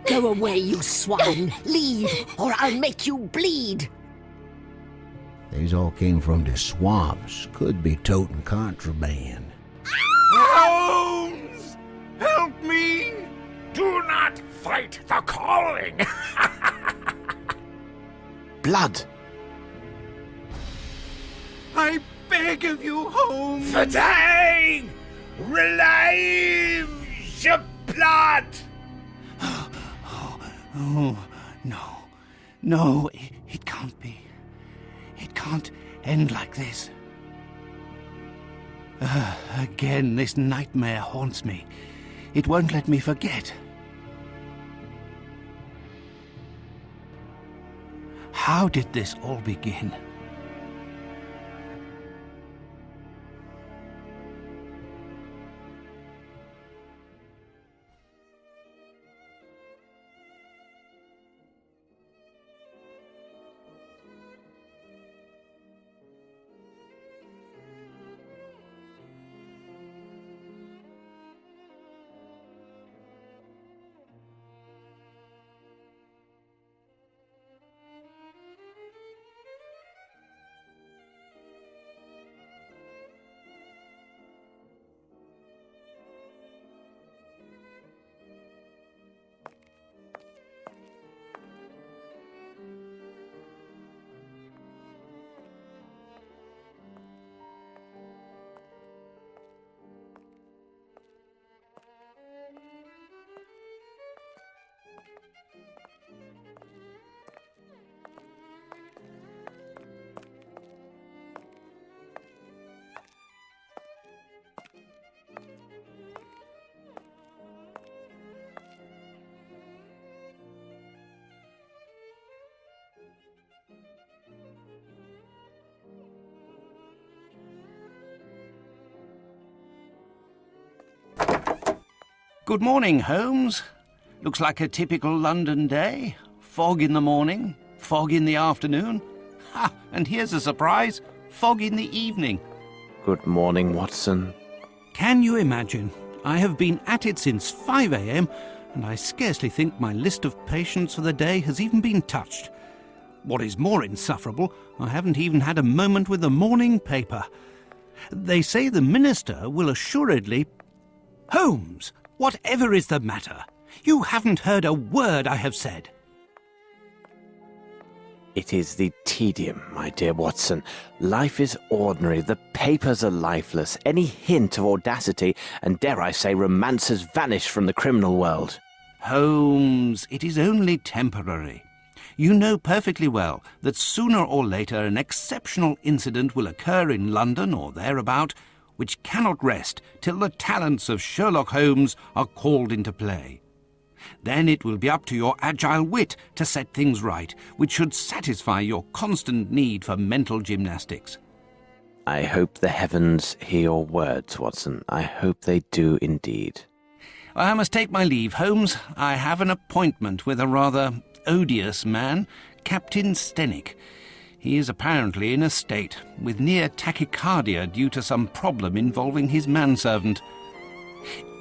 Go away, you swine! Leave, or I'll make you bleed! These all came from the swamps. Could be toting contraband. Holmes! Help me! Do not fight the calling! Blood! I beg of you, Holmes! Fatigue! Relieve your blood! Oh, no. No, it can't be. It can't end like this. Again, this nightmare haunts me. It won't let me forget. How did this all begin? Good morning, Holmes. Looks like a typical London day. Fog in the morning, fog in the afternoon. Ha! And here's a surprise. Fog in the evening. Good morning, Watson. Can you imagine? I have been at it since 5 a.m. and I scarcely think my list of patients for the day has even been touched. What is more insufferable, I haven't even had a moment with the morning paper. They say the minister will assuredly... Holmes! Whatever is the matter? You haven't heard a word I have said. It is the tedium, my dear Watson. Life is ordinary, the papers are lifeless. Any hint of audacity, and dare I say romance, has vanished from the criminal world. Holmes, it is only temporary. You know perfectly well that sooner or later an exceptional incident will occur in London or thereabout, which cannot rest till the talents of Sherlock Holmes are called into play. Then it will be up to your agile wit to set things right, which should satisfy your constant need for mental gymnastics. I hope the heavens hear your words, Watson. I hope they do indeed. I must take my leave, Holmes. I have an appointment with a rather odious man, Captain Stenick. He is apparently in a state, with near tachycardia due to some problem involving his manservant.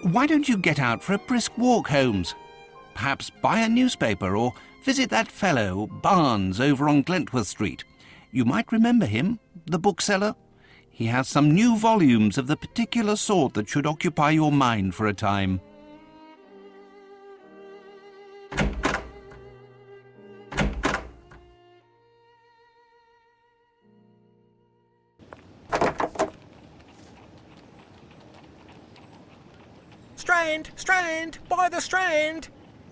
Why don't you get out for a brisk walk, Holmes? Perhaps buy a newspaper or visit that fellow, Barnes, over on Glentworth Street. You might remember him, the bookseller. He has some new volumes of the particular sort that should occupy your mind for a time. Strand! Strand! By the Strand!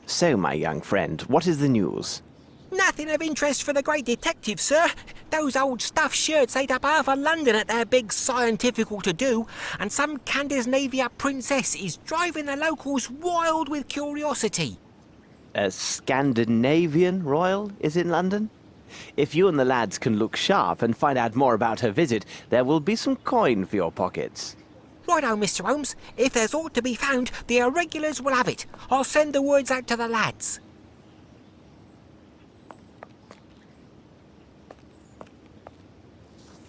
So, my young friend, what is the news? Nothing of interest for the great detective, sir. Those old stuffed shirts ate up half of London at their big scientifical to-do, and some Scandinavia princess is driving the locals wild with curiosity. A Scandinavian royal is in London? If you and the lads can look sharp and find out more about her visit, there will be some coin for your pockets. Righto, Mr. Holmes. If there's aught to be found, the irregulars will have it. I'll send the words out to the lads.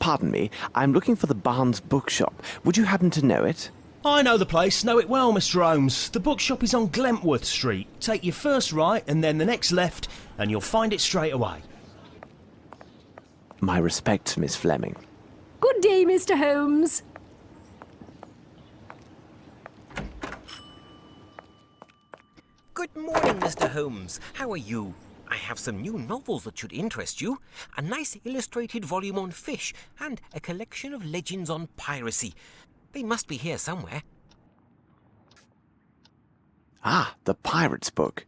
Pardon me, I'm looking for the Barnes bookshop. Would you happen to know it? I know the place, know it well, Mr. Holmes. The bookshop is on Glentworth Street. Take your first right and then the next left, and you'll find it straight away. My respects, Miss Fleming. Good day, Mr. Holmes. Good morning, Mr. Holmes. How are you? I have some new novels that should interest you. A nice illustrated volume on fish and a collection of legends on piracy. They must be here somewhere. Ah, the pirate's book.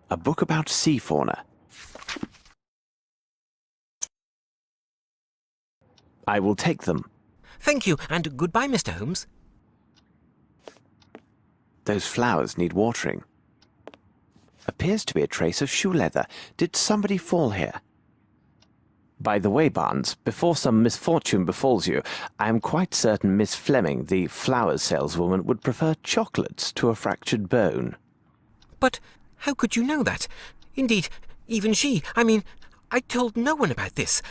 A book about sea fauna. I will take them. Thank you, and goodbye, Mr. Holmes. Those flowers need watering. Appears to be a trace of shoe leather. Did somebody fall here? By the way, Barnes, before some misfortune befalls you, I am quite certain Miss Fleming, the flowers saleswoman, would prefer chocolates to a fractured bone. But how could you know that? Indeed, even she, I told no one about this.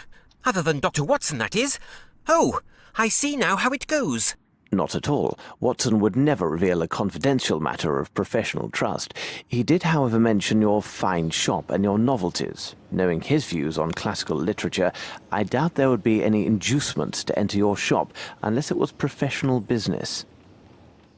Other than Dr. Watson, that is. Oh, I see now how it goes. Not at all. Watson would never reveal a confidential matter of professional trust. He did, however, mention your fine shop and your novelties. Knowing his views on classical literature, I doubt there would be any inducement to enter your shop unless it was professional business.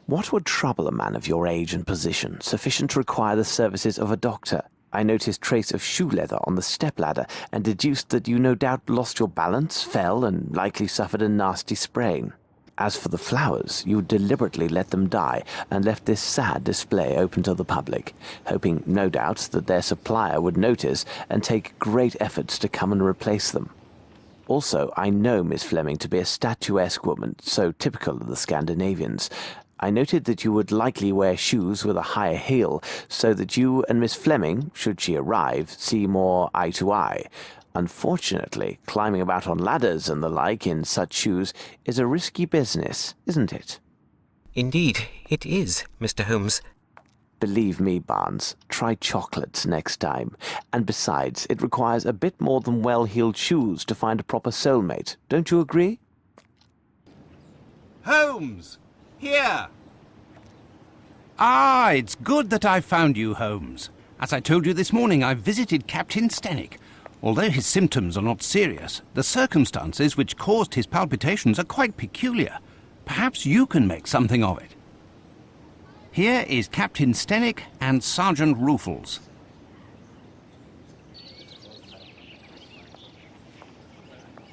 What would trouble a man of your age and position, sufficient to require the services of a doctor? I noticed trace of shoe leather on the stepladder and deduced that you no doubt lost your balance, fell, and likely suffered a nasty sprain. As for the flowers, you deliberately let them die and left this sad display open to the public, hoping, no doubt, that their supplier would notice and take great efforts to come and replace them. Also, I know Miss Fleming to be a statuesque woman, so typical of the Scandinavians. I noted that you would likely wear shoes with a higher heel, so that you and Miss Fleming, should she arrive, see more eye to eye. Unfortunately, climbing about on ladders and the like in such shoes is a risky business, isn't it? Indeed, it is, Mr. Holmes. Believe me, Barnes, try chocolates next time. And besides, it requires a bit more than well-heeled shoes to find a proper soulmate. Don't you agree? Holmes! Here! Ah, it's good that I found you, Holmes. As I told you this morning, I visited Captain Stenick. Although his symptoms are not serious, the circumstances which caused his palpitations are quite peculiar. Perhaps you can make something of it. Here is Captain Stenick and Sergeant Ruffles.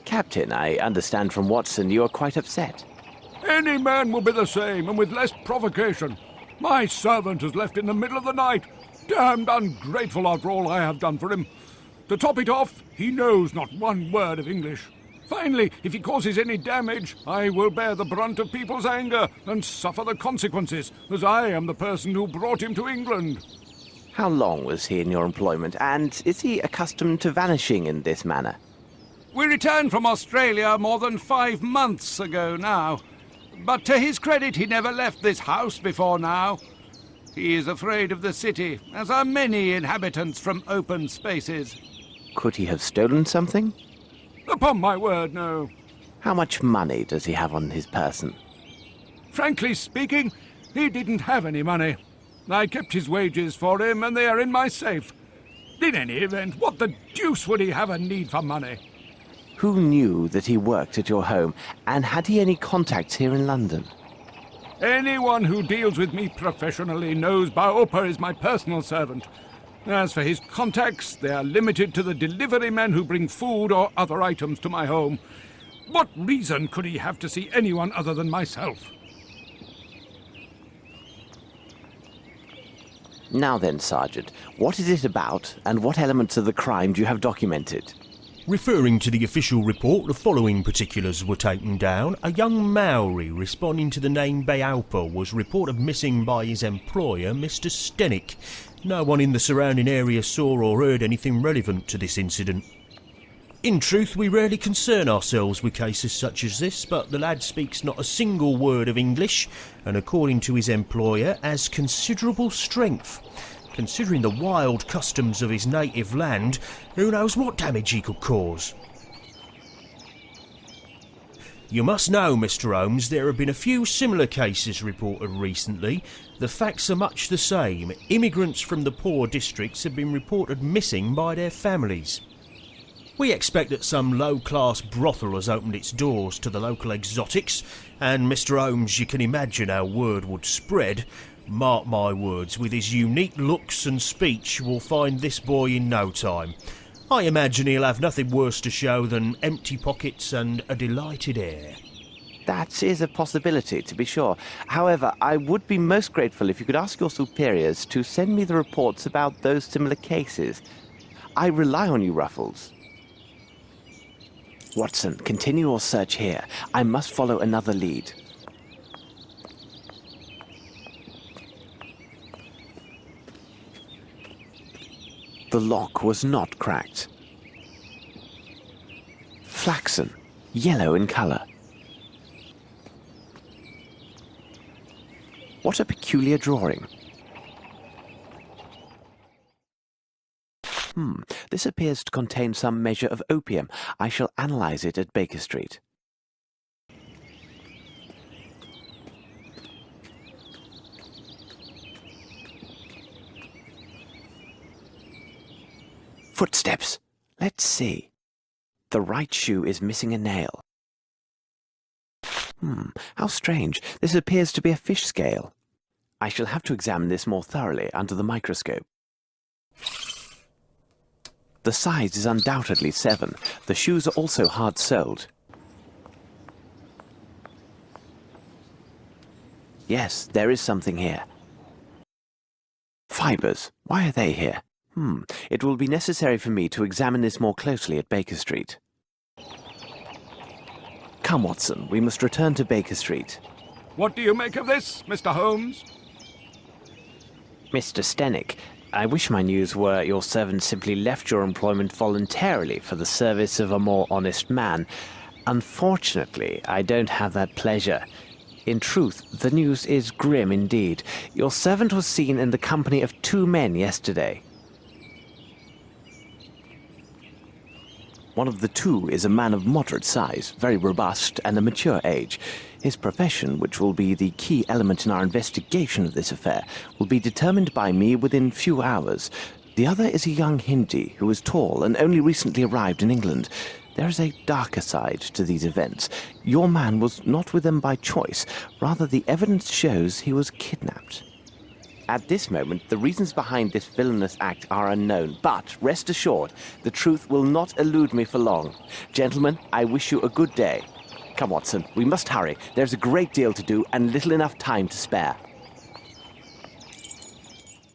Captain, I understand from Watson you are quite upset. Any man will be the same, and with less provocation. My servant has left in the middle of the night. Damned ungrateful after all I have done for him. To top it off, he knows not one word of English. Finally, if he causes any damage, I will bear the brunt of people's anger and suffer the consequences, as I am the person who brought him to England. How long was he in your employment, and is he accustomed to vanishing in this manner? We returned from Australia more than 5 months ago now. But to his credit, he never left this house before now. He is afraid of the city, as are many inhabitants from open spaces. Could he have stolen something? Upon my word, no. How much money does he have on his person? Frankly speaking, he didn't have any money. I kept his wages for him, and they are in my safe. In any event, what the deuce would he have a need for money? Who knew that he worked at your home, and had he any contacts here in London? Anyone who deals with me professionally knows Baopa is my personal servant. As for his contacts, they are limited to the delivery men who bring food or other items to my home. What reason could he have to see anyone other than myself? Now then, Sergeant, what is it about, and what elements of the crime do you have documented? Referring to the official report, the following particulars were taken down. A young Maori responding to the name Baopa was reported missing by his employer, Mr. Stenick. No one in the surrounding area saw or heard anything relevant to this incident. In truth, we rarely concern ourselves with cases such as this, but the lad speaks not a single word of English, and according to his employer, has considerable strength. Considering the wild customs of his native land, who knows what damage he could cause? You must know, Mr. Holmes, there have been a few similar cases reported recently. The facts are much the same. Immigrants from the poor districts have been reported missing by their families. We expect that some low-class brothel has opened its doors to the local exotics, and Mr. Holmes, you can imagine how word would spread. Mark my words, with his unique looks and speech, we'll find this boy in no time. I imagine he'll have nothing worse to show than empty pockets and a delighted air. That is a possibility, to be sure. However, I would be most grateful if you could ask your superiors to send me the reports about those similar cases. I rely on you, Ruffles. Watson, continue your search here. I must follow another lead. The lock was not cracked. Flaxen, yellow in colour. What a peculiar drawing. This appears to contain some measure of opium. I shall analyse it at Baker Street. Footsteps. Let's see. The right shoe is missing a nail. How strange. This appears to be a fish scale. I shall have to examine this more thoroughly under the microscope. The size is undoubtedly 7. The shoes are also hard-soled. Yes, there is something here. Fibres. Why are they here? It will be necessary for me to examine this more closely at Baker Street. Come, Watson, we must return to Baker Street. What do you make of this, Mr. Holmes? Mr. Stenick, I wish my news were your servant simply left your employment voluntarily for the service of a more honest man. Unfortunately, I don't have that pleasure. In truth, the news is grim indeed. Your servant was seen in the company of 2 men yesterday. One of the 2 is a man of moderate size, very robust, and a mature age. His profession, which will be the key element in our investigation of this affair, will be determined by me within few hours. The other is a young Hindi who is tall and only recently arrived in England. There is a darker side to these events. Your man was not with them by choice. Rather, the evidence shows he was kidnapped. At this moment, the reasons behind this villainous act are unknown, but rest assured, the truth will not elude me for long. Gentlemen, I wish you a good day. Come, Watson, we must hurry. There's a great deal to do and little enough time to spare.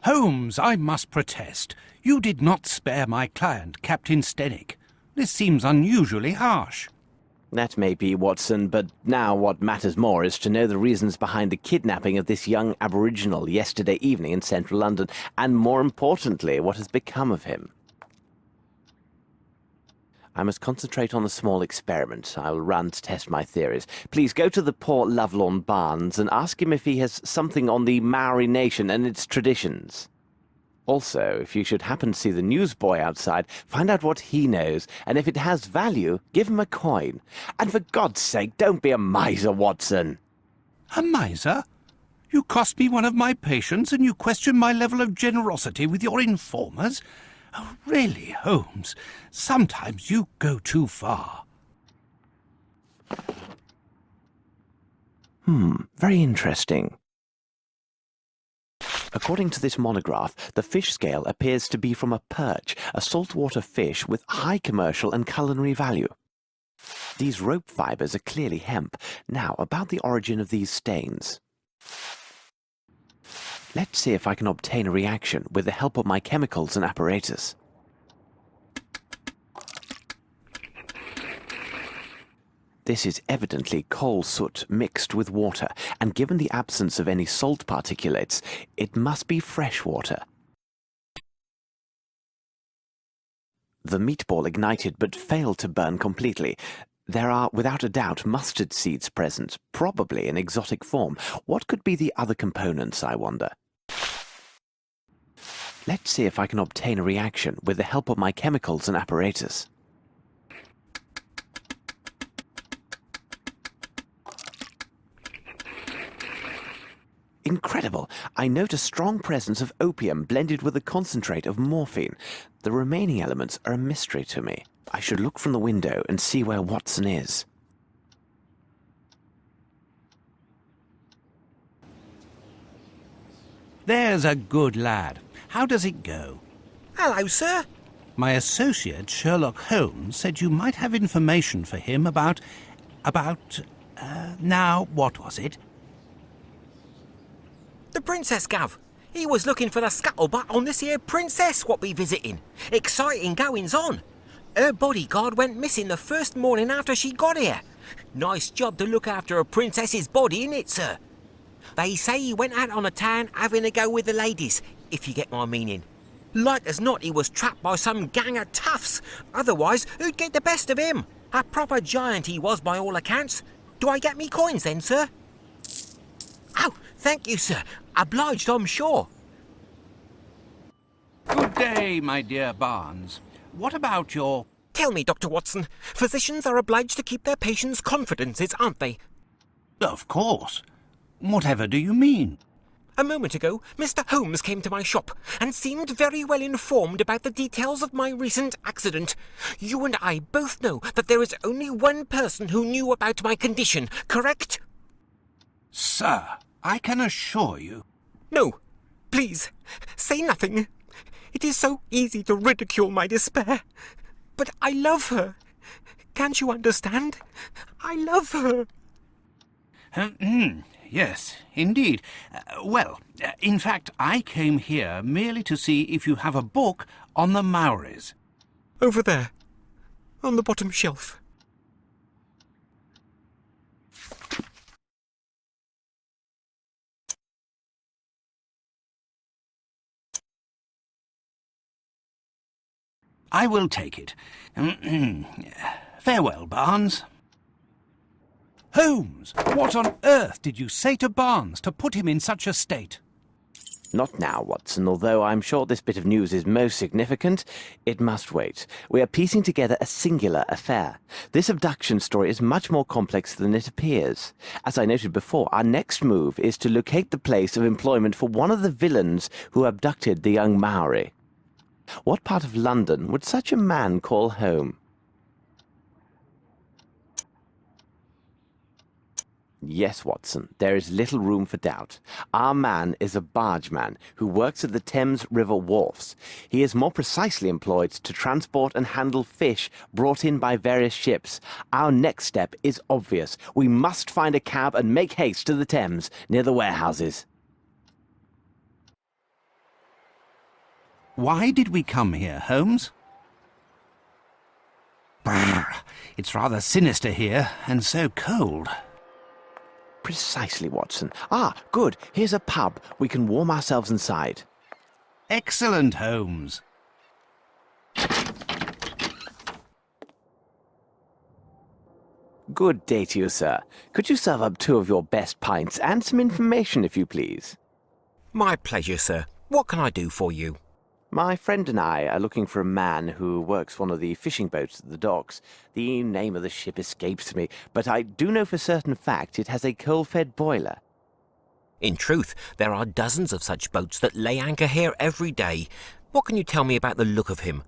Holmes, I must protest. You did not spare my client, Captain Stenick. This seems unusually harsh. That may be, Watson, but now what matters more is to know the reasons behind the kidnapping of this young aboriginal yesterday evening in central London, and more importantly, what has become of him. I must concentrate on a small experiment I will run to test my theories. Please go to the poor Lovelorn Barnes and ask him if he has something on the Maori nation and its traditions. Also, if you should happen to see the newsboy outside, find out what he knows, and if it has value, give him a coin. And for God's sake, don't be a miser, Watson. A miser? You cost me one of my patients, and you question my level of generosity with your informers? Oh, really, Holmes, sometimes you go too far. Very interesting. According to this monograph, the fish scale appears to be from a perch, a saltwater fish with high commercial and culinary value. These rope fibres are clearly hemp. Now, about the origin of these stains. Let's see if I can obtain a reaction with the help of my chemicals and apparatus. This is evidently coal soot mixed with water, and given the absence of any salt particulates, it must be fresh water. The meatball ignited but failed to burn completely. There are, without a doubt, mustard seeds present, probably in exotic form. What could be the other components, I wonder? Let's see if I can obtain a reaction with the help of my chemicals and apparatus. Incredible! I note a strong presence of opium blended with a concentrate of morphine. The remaining elements are a mystery to me. I should look from the window and see where Watson is. There's a good lad. How does it go? Hello, sir. My associate, Sherlock Holmes, said you might have information for him about... now, what was it? The princess, Gav. He was looking for the scuttlebutt on this here princess what we visiting. Exciting goings on. Her bodyguard went missing the first morning after she got here. Nice job to look after a princess's body, innit, sir? They say he went out on the town having a go with the ladies, if you get my meaning. Like as not, he was trapped by some gang of toughs. Otherwise, who'd get the best of him? A proper giant he was by all accounts. Do I get me coins then, sir? Oh, thank you, sir. Obliged, I'm sure. Good day, my dear Barnes. What about your... Tell me, Dr. Watson, physicians are obliged to keep their patients' confidences, aren't they? Of course. Whatever do you mean? A moment ago, Mr. Holmes came to my shop and seemed very well informed about the details of my recent accident. You and I both know that there is only one person who knew about my condition, correct? Sir, I can assure you... No, please, say nothing. It is so easy to ridicule my despair. But I love her. Can't you understand? I love her. Yes, indeed. In fact, I came here merely to see if you have a book on the Maoris. Over there, on the bottom shelf. I will take it. Farewell, Barnes. Holmes, what on earth did you say to Barnes to put him in such a state? Not now, Watson, although I'm sure this bit of news is most significant. It must wait. We are piecing together a singular affair. This abduction story is much more complex than it appears. As I noted before, our next move is to locate the place of employment for one of the villains who abducted the young Maori. What part of London would such a man call home? Yes, Watson, there is little room for doubt. Our man is a bargeman who works at the Thames River wharfs. He is more precisely employed to transport and handle fish brought in by various ships. Our next step is obvious. We must find a cab and make haste to the Thames, near the warehouses. Why did we come here, Holmes? Brrr, it's rather sinister here, and so cold. Precisely, Watson. Ah, good. Here's a pub. We can warm ourselves inside. Excellent, Holmes. Good day to you, sir. Could you serve up 2 of your best pints and some information, if you please? My pleasure, sir. What can I do for you? My friend and I are looking for a man who works one of the fishing boats at the docks. The name of the ship escapes me, but I do know for certain fact it has a coal-fed boiler. In truth, there are dozens of such boats that lay anchor here every day. What can you tell me about the look of him?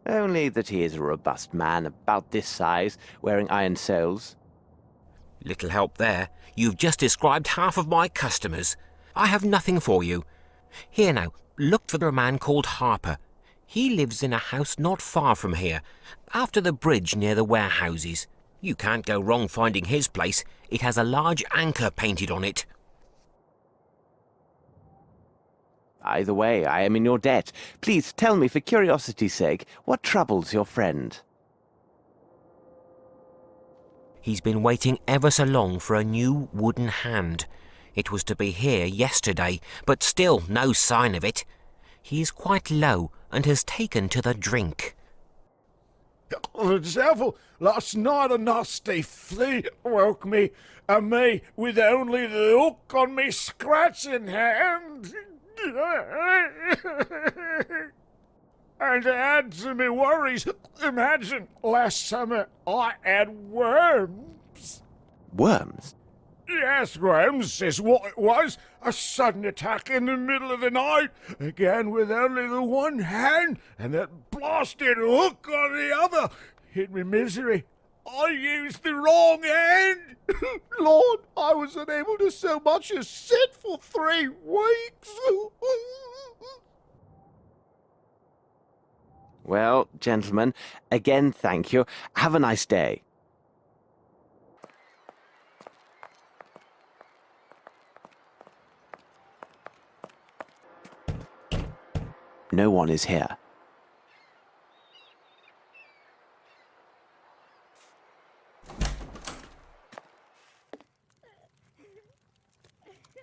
Only that he is a robust man, about this size, wearing iron soles. Little help there. You've just described half of my customers. I have nothing for you. Here now, look for a man called Harper. He lives in a house not far from here, after the bridge near the warehouses. You can't go wrong finding his place. It has a large anchor painted on it. Either way, I am in your debt. Please tell me, for curiosity's sake, what troubles your friend? He's been waiting ever so long for a new wooden hand. It was to be here yesterday, but still no sign of it. He's quite low and has taken to the drink. The devil! Last night a nasty flea woke me, and me with only the hook on me scratching hand. And to add to me worries, imagine last summer I had worms. Worms? Yes, worms is what it was. A sudden attack in the middle of the night, again with only the one hand, and that blasted hook on the other. In my misery, I used the wrong hand. Lord, I was unable to so much as sit for 3 weeks. Well, gentlemen, again thank you. Have a nice day. No one is here.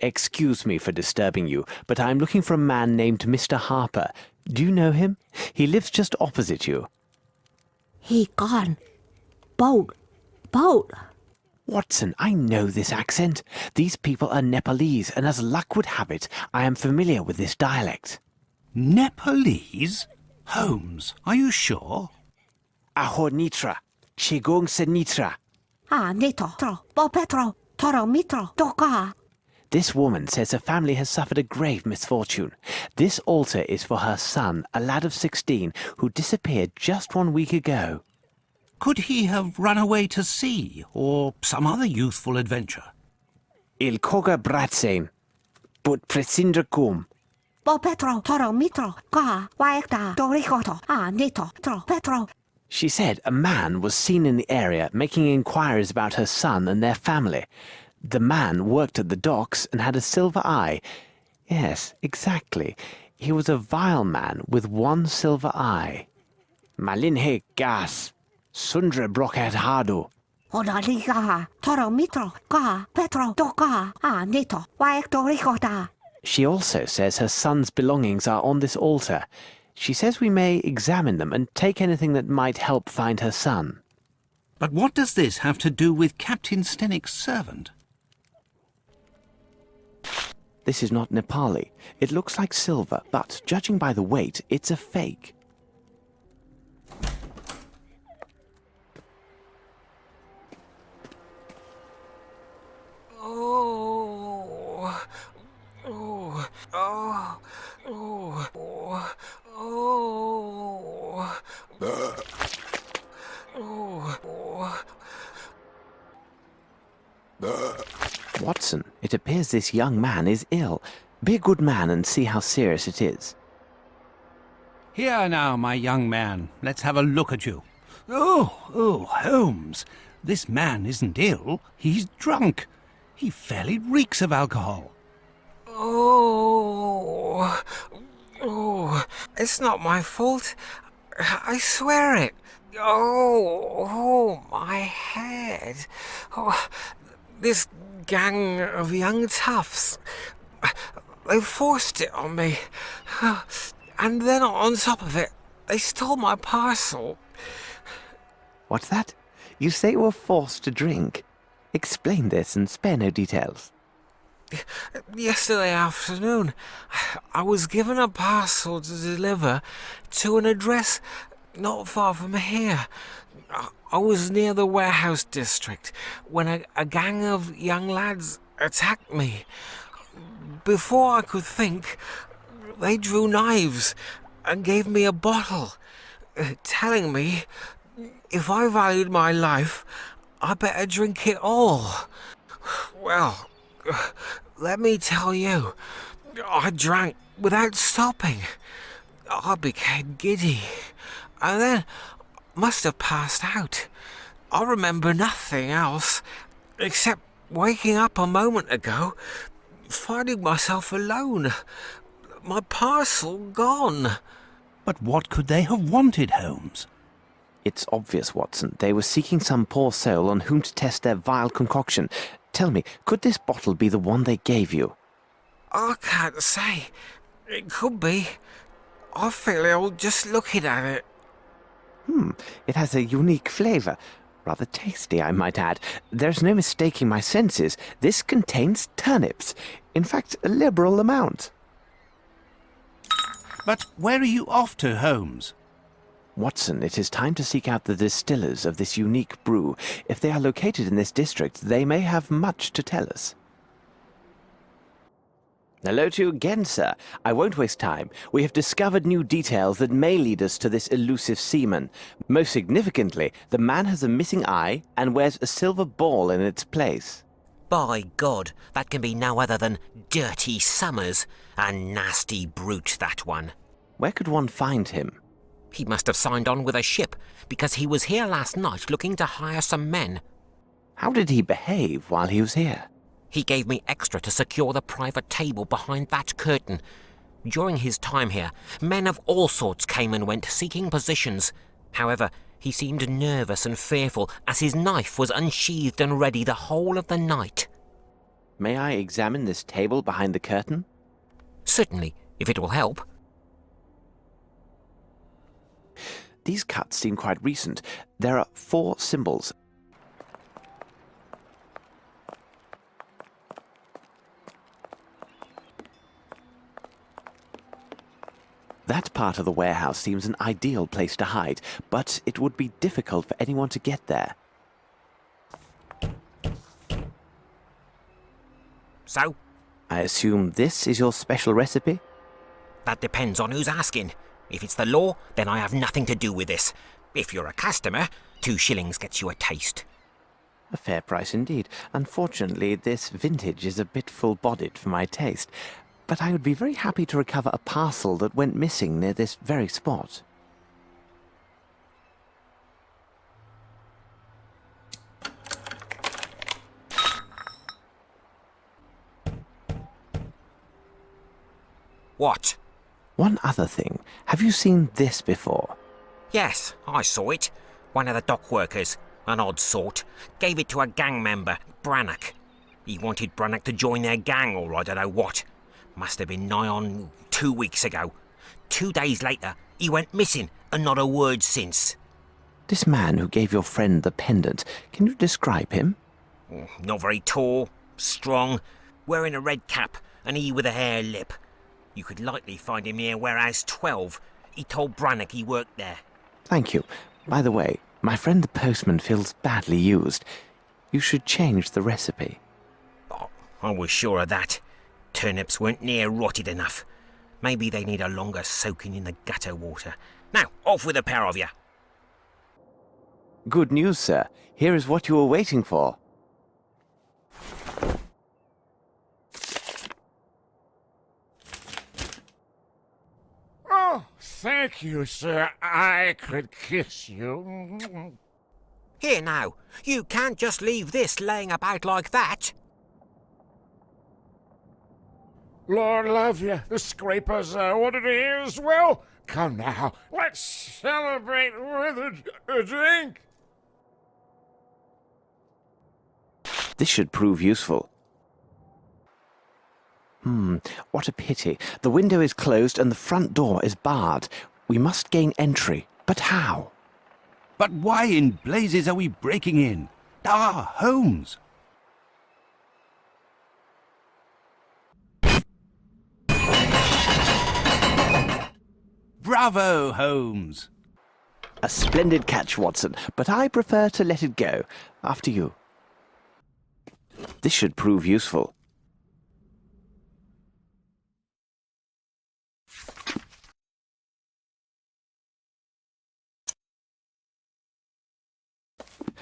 Excuse me for disturbing you, but I'm looking for a man named Mr. Harper. Do you know him? He lives just opposite you. He gone. Boat. Watson, I know this accent. These people are Nepalese, and as luck would have it, I am familiar with this dialect. Nepalese? Holmes, are you sure? Aho Nitra, Chigong Senitra. Nito, Bo Petro, Toro Mitro, Toka. This woman says her family has suffered a grave misfortune. This altar is for her son, a lad of 16, who disappeared just 1 week ago. Could he have run away to sea, or some other youthful adventure? Il koga bratsen, but presindra kum. Bo Petro, Toro Mitro, Ka, Waekta, Dorikoto, Nito, Tro, Petro. She said a man was seen in the area making inquiries about her son and their family. The man worked at the docks and had a silver eye. Yes, exactly. He was a vile man with 1 silver eye. Malinhe gas, sundre broket hado. Odaliga, Toro Mitro, Ka, Petro, Toka, Nito, Waektorikota. She also says her son's belongings are on this altar. She says we may examine them and take anything that might help find her son. But what does this have to do with Captain Stenik's servant? This is not Nepali. It looks like silver, but judging by the weight, it's a fake. Watson, it appears this young man is ill. Be a good man and see how serious it is. Here now, my young man. Let's have a look at you. Oh, Holmes. This man isn't ill. He's drunk. He fairly reeks of alcohol. It's not my fault. I swear it. Oh, my head. This gang of young toughs. They forced it on me. And then on top of it, they stole my parcel. What's that? You say you were forced to drink. Explain this and spare no details. Yesterday afternoon, I was given a parcel to deliver to an address not far from here. I was near the warehouse district when a gang of young lads attacked me. Before I could think, they drew knives and gave me a bottle, telling me if I valued my life, I better drink it all. Well, let me tell you, I drank without stopping. I became giddy, and then must have passed out. I remember nothing else, except waking up a moment ago, finding myself alone. My parcel gone. But what could they have wanted, Holmes? It's obvious, Watson. They were seeking some poor soul on whom to test their vile concoction. Tell me, could this bottle be the one they gave you? I can't say. It could be. I feel ill just looking at it. It has a unique flavour. Rather tasty, I might add. There's no mistaking my senses. This contains turnips. In fact, a liberal amount. But where are you off to, Holmes? Watson, it is time to seek out the distillers of this unique brew. If they are located in this district, they may have much to tell us. Hello to you again, sir. I won't waste time. We have discovered new details that may lead us to this elusive seaman. Most significantly, the man has a missing eye and wears a silver ball in its place. By God, that can be no other than Dirty Summers. A nasty brute, that one. Where could one find him? He must have signed on with a ship, because he was here last night looking to hire some men. How did he behave while he was here? He gave me extra to secure the private table behind that curtain. During his time here, men of all sorts came and went seeking positions. However, he seemed nervous and fearful as his knife was unsheathed and ready the whole of the night. May I examine this table behind the curtain? Certainly, if it will help. These cuts seem quite recent. There are 4 symbols. That part of the warehouse seems an ideal place to hide, but it would be difficult for anyone to get there. So? I assume this is your special recipe? That depends on who's asking. If it's the law, then I have nothing to do with this. If you're a customer, 2 shillings gets you a taste. A fair price indeed. Unfortunately, this vintage is a bit full-bodied for my taste. But I would be very happy to recover a parcel that went missing near this very spot. What? One other thing. Have you seen this before? Yes, I saw it. One of the dock workers, an odd sort, gave it to a gang member, Brannock. He wanted Brannock to join their gang, or I don't know what. Must have been nigh on 2 weeks ago. 2 days later, he went missing, and not a word since. This man who gave your friend the pendant, can you describe him? Not very tall, strong, wearing a red cap, and he with a hare lip. You could likely find him near Warehouse 12. He told Brannock he worked there. Thank you. By the way, my friend the postman feels badly used. You should change the recipe. Oh, I was sure of that. Turnips weren't near rotted enough. Maybe they need a longer soaking in the gutter water. Now, off with the pair of you. Good news, sir. Here is what you were waiting for. Oh, thank you, sir. I could kiss you. Here now, you can't just leave this laying about like that. Lord love you, the scrapers ordered it here as well. Come now, let's celebrate with a drink. This should prove useful. What a pity. The window is closed and the front door is barred. We must gain entry. But how? But why in blazes are we breaking in? Ah, Holmes! Bravo, Holmes! A splendid catch, Watson, but I prefer to let it go. After you. This should prove useful.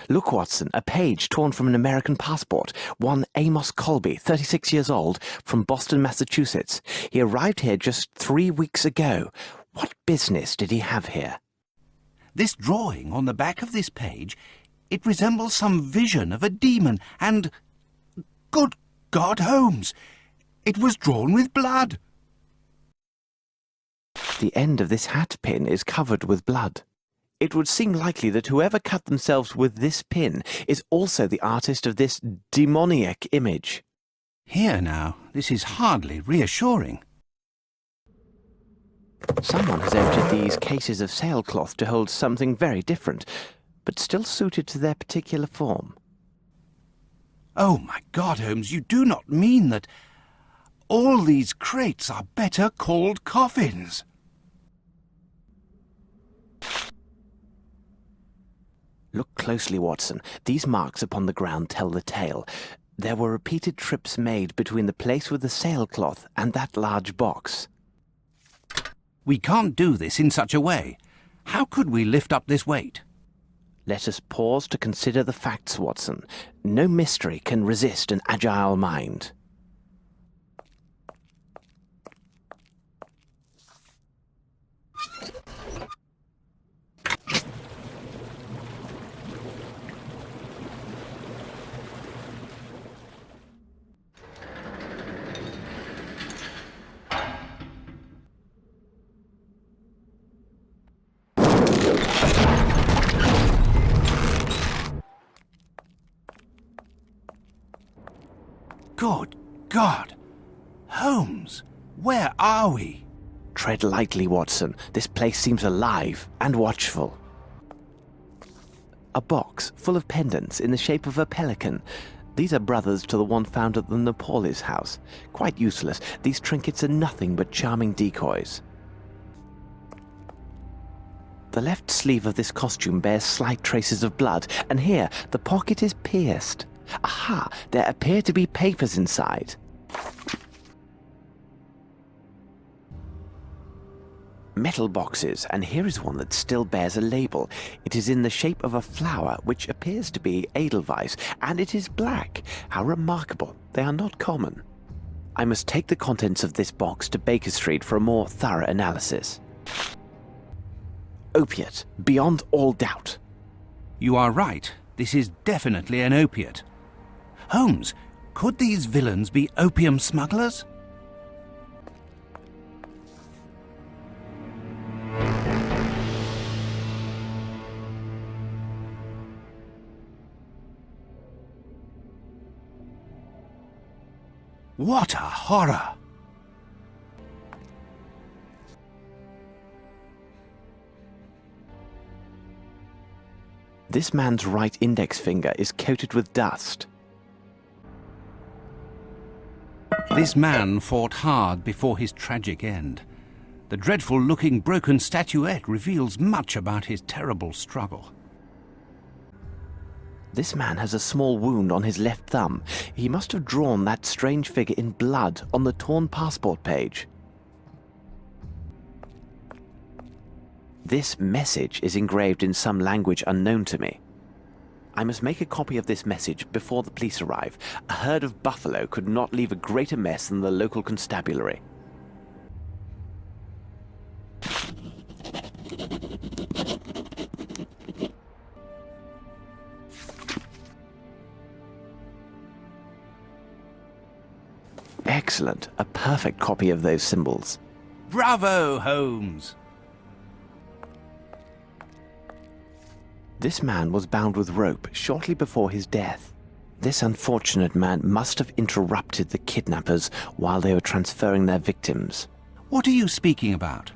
Look, Watson, a page torn from an American passport. One Amos Colby, 36 years old, from Boston, Massachusetts. He arrived here just 3 weeks ago. What business did he have here? This drawing on the back of this page, it resembles some vision of a demon, and... Good God, Holmes! It was drawn with blood! The end of this hat pin is covered with blood. It would seem likely that whoever cut themselves with this pin is also the artist of this demoniac image. Here now, this is hardly reassuring. Someone has emptied these cases of sailcloth to hold something very different, but still suited to their particular form. Oh, my God, Holmes, you do not mean that all these crates are better called coffins? Look closely, Watson. These marks upon the ground tell the tale. There were repeated trips made between the place with the sailcloth and that large box. We can't do this in such a way. How could we lift up this weight? Let us pause to consider the facts, Watson. No mystery can resist an agile mind. Good God! Holmes, where are we? Tread lightly, Watson. This place seems alive and watchful. A box full of pendants in the shape of a pelican. These are brothers to the one found at the Napolis house. Quite useless. These trinkets are nothing but charming decoys. The left sleeve of this costume bears slight traces of blood, and here the pocket is pierced. Aha! There appear to be papers inside. Metal boxes, and here is one that still bears a label. It is in the shape of a flower, which appears to be Edelweiss, and it is black. How remarkable. They are not common. I must take the contents of this box to Baker Street for a more thorough analysis. Opiate, beyond all doubt. You are right. This is definitely an opiate. Holmes, could these villains be opium smugglers? What a horror! This man's right index finger is coated with dust. This man fought hard before his tragic end. The dreadful-looking broken statuette reveals much about his terrible struggle. This man has a small wound on his left thumb. He must have drawn that strange figure in blood on the torn passport page. This message is engraved in some language unknown to me. I must make a copy of this message before the police arrive. A herd of buffalo could not leave a greater mess than the local constabulary. Excellent. A perfect copy of those symbols. Bravo, Holmes! This man was bound with rope shortly before his death. This unfortunate man must have interrupted the kidnappers while they were transferring their victims. What are you speaking about?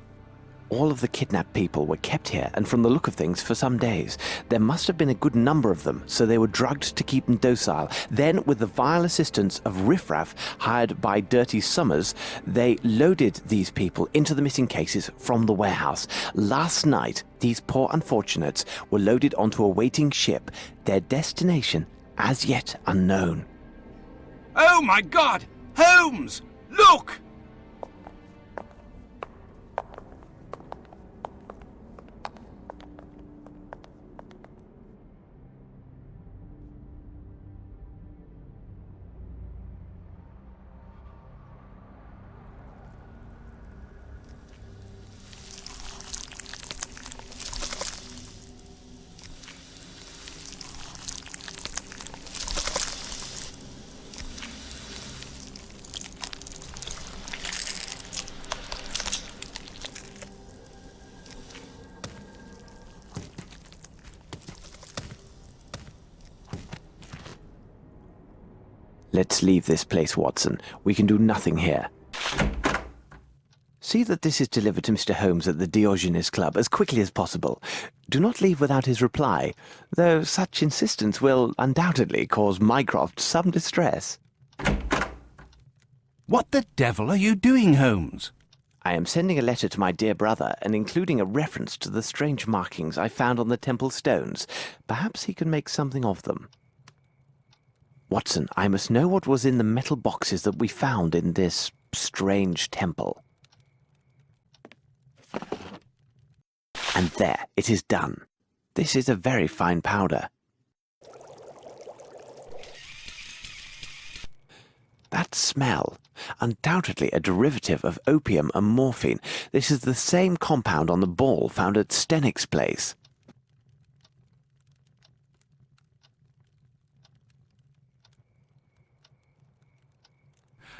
All of the kidnapped people were kept here, and from the look of things, for some days. There must have been a good number of them, so they were drugged to keep them docile. Then, with the vile assistance of riffraff hired by Dirty Summers, they loaded these people into the missing cases from the warehouse. Last night, these poor unfortunates were loaded onto a waiting ship, their destination as yet unknown. Oh my God! Holmes! Look! Let's leave this place, Watson. We can do nothing here. See that this is delivered to Mr. Holmes at the Diogenes Club as quickly as possible. Do not leave without his reply, though such insistence will undoubtedly cause Mycroft some distress. What the devil are you doing, Holmes? I am sending a letter to my dear brother and including a reference to the strange markings I found on the temple stones. Perhaps he can make something of them. Watson, I must know what was in the metal boxes that we found in this strange temple. And there, it is done. This is a very fine powder. That smell, undoubtedly a derivative of opium and morphine. This is the same compound on the ball found at Stenik's place.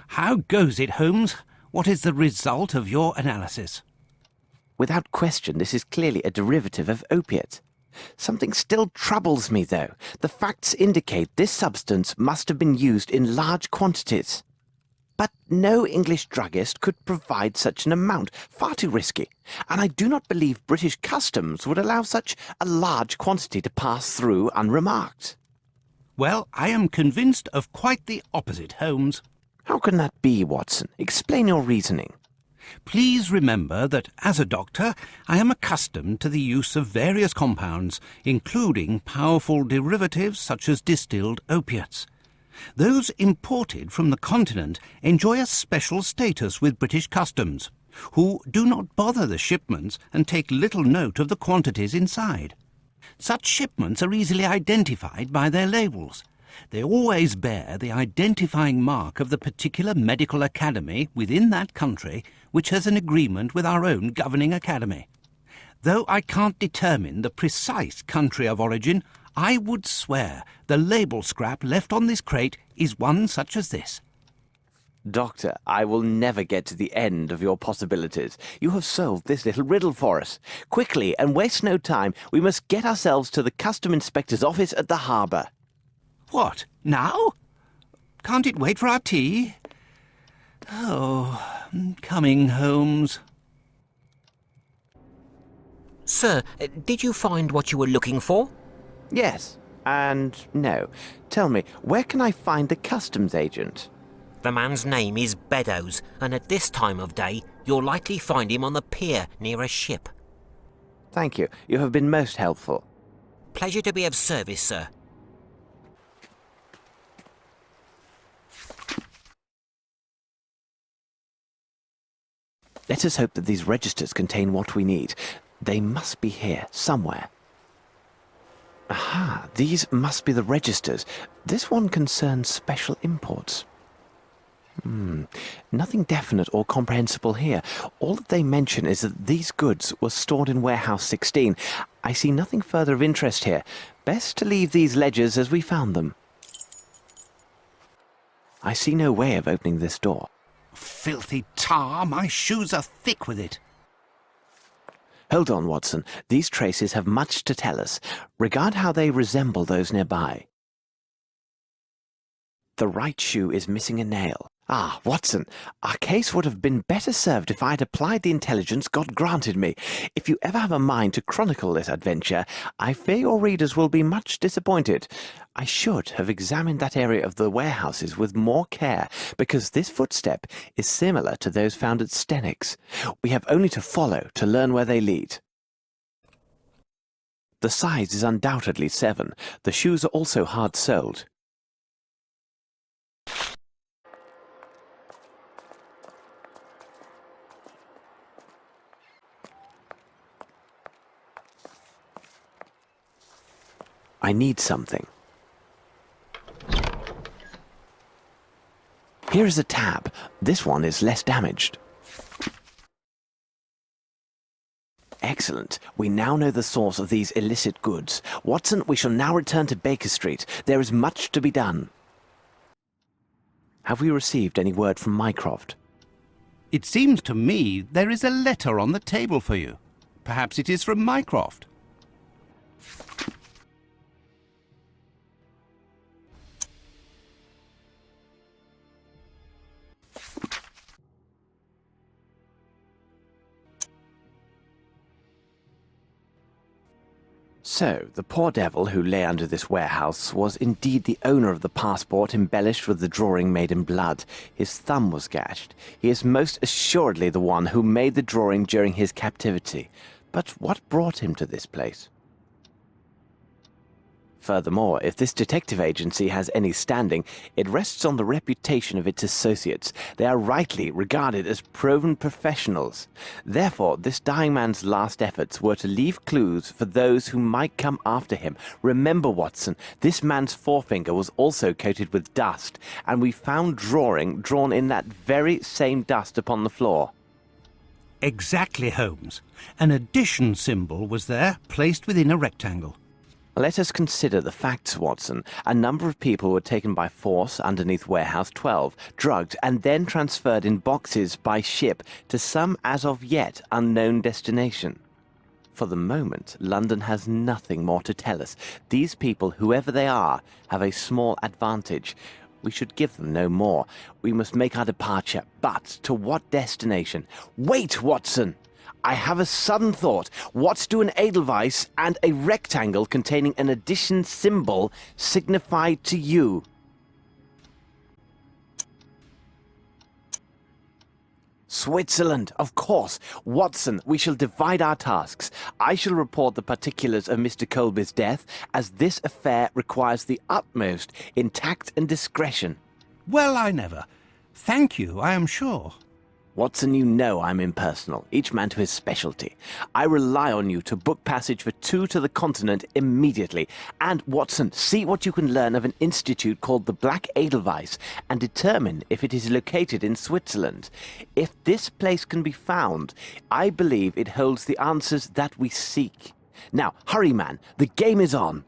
How goes it, Holmes? What is the result of your analysis? Without question, this is clearly a derivative of opiate. Something still troubles me, though. The facts indicate this substance must have been used in large quantities. But no English druggist could provide such an amount. Far too risky. And I do not believe British customs would allow such a large quantity to pass through unremarked. Well, I am convinced of quite the opposite, Holmes. How can that be, Watson? Explain your reasoning. Please remember that as a doctor, I am accustomed to the use of various compounds, including powerful derivatives such as distilled opiates. Those imported from the continent enjoy a special status with British customs, who do not bother the shipments and take little note of the quantities inside. Such shipments are easily identified by their labels. They always bear the identifying mark of the particular medical academy within that country which has an agreement with our own governing academy. Though I can't determine the precise country of origin, I would swear the label scrap left on this crate is one such as this. Doctor, I will never get to the end of your possibilities. You have solved this little riddle for us. Quickly, and waste no time, we must get ourselves to the custom inspector's office at the harbour. What, now? Can't it wait for our tea? Oh, coming, Holmes. Sir, did you find what you were looking for? Yes, and no. Tell me, where can I find the customs agent? The man's name is Beddoes, and at this time of day, you'll likely find him on the pier near a ship. Thank you. You have been most helpful. Pleasure to be of service, sir. Let us hope that these registers contain what we need. They must be here, somewhere. Aha, these must be the registers. This one concerns special imports. Nothing definite or comprehensible here. All that they mention is that these goods were stored in warehouse 16. I see nothing further of interest here. Best to leave these ledgers as we found them. I see no way of opening this door. Filthy tar, my shoes are thick with it. Hold on, Watson. These traces have much to tell us. Regard how they resemble those nearby. The right shoe is missing a nail. Ah, Watson, our case would have been better served if I had applied the intelligence God granted me. If you ever have a mind to chronicle this adventure, I fear your readers will be much disappointed. I should have examined that area of the warehouses with more care, because this footstep is similar to those found at Stenik's. We have only to follow to learn where they lead. The size is undoubtedly 7. The shoes are also hard-soled. I need something. Here is a tab. This one is less damaged. Excellent. We now know the source of these illicit goods. Watson, we shall now return to Baker Street. There is much to be done. Have we received any word from Mycroft? It seems to me there is a letter on the table for you. Perhaps it is from Mycroft. So, the poor devil who lay under this warehouse was indeed the owner of the passport embellished with the drawing made in blood. His thumb was gashed. He is most assuredly the one who made the drawing during his captivity. But what brought him to this place? Furthermore, if this detective agency has any standing, it rests on the reputation of its associates. They are rightly regarded as proven professionals. Therefore, this dying man's last efforts were to leave clues for those who might come after him. Remember, Watson, this man's forefinger was also coated with dust, and we found drawing drawn in that very same dust upon the floor. Exactly, Holmes. An addition symbol was there, placed within a rectangle. Let us consider the facts, Watson. A number of people were taken by force underneath Warehouse 12, drugged, and then transferred in boxes by ship to some as of yet unknown destination. For the moment, London has nothing more to tell us. These people, whoever they are, have a small advantage. We should give them no more. We must make our departure, but to what destination? Wait, Watson! I have a sudden thought. What do an Edelweiss and a rectangle containing an addition symbol signify to you? Switzerland, of course. Watson, we shall divide our tasks. I shall report the particulars of Mr. Colby's death, as this affair requires the utmost in tact and discretion. Well, I never. Thank you, I am sure. Watson, you know I'm impersonal, each man to his specialty. I rely on you to book passage for 2 to the continent immediately. And, Watson, see what you can learn of an institute called the Black Edelweiss and determine if it is located in Switzerland. If this place can be found, I believe it holds the answers that we seek. Now, hurry, man, the game is on.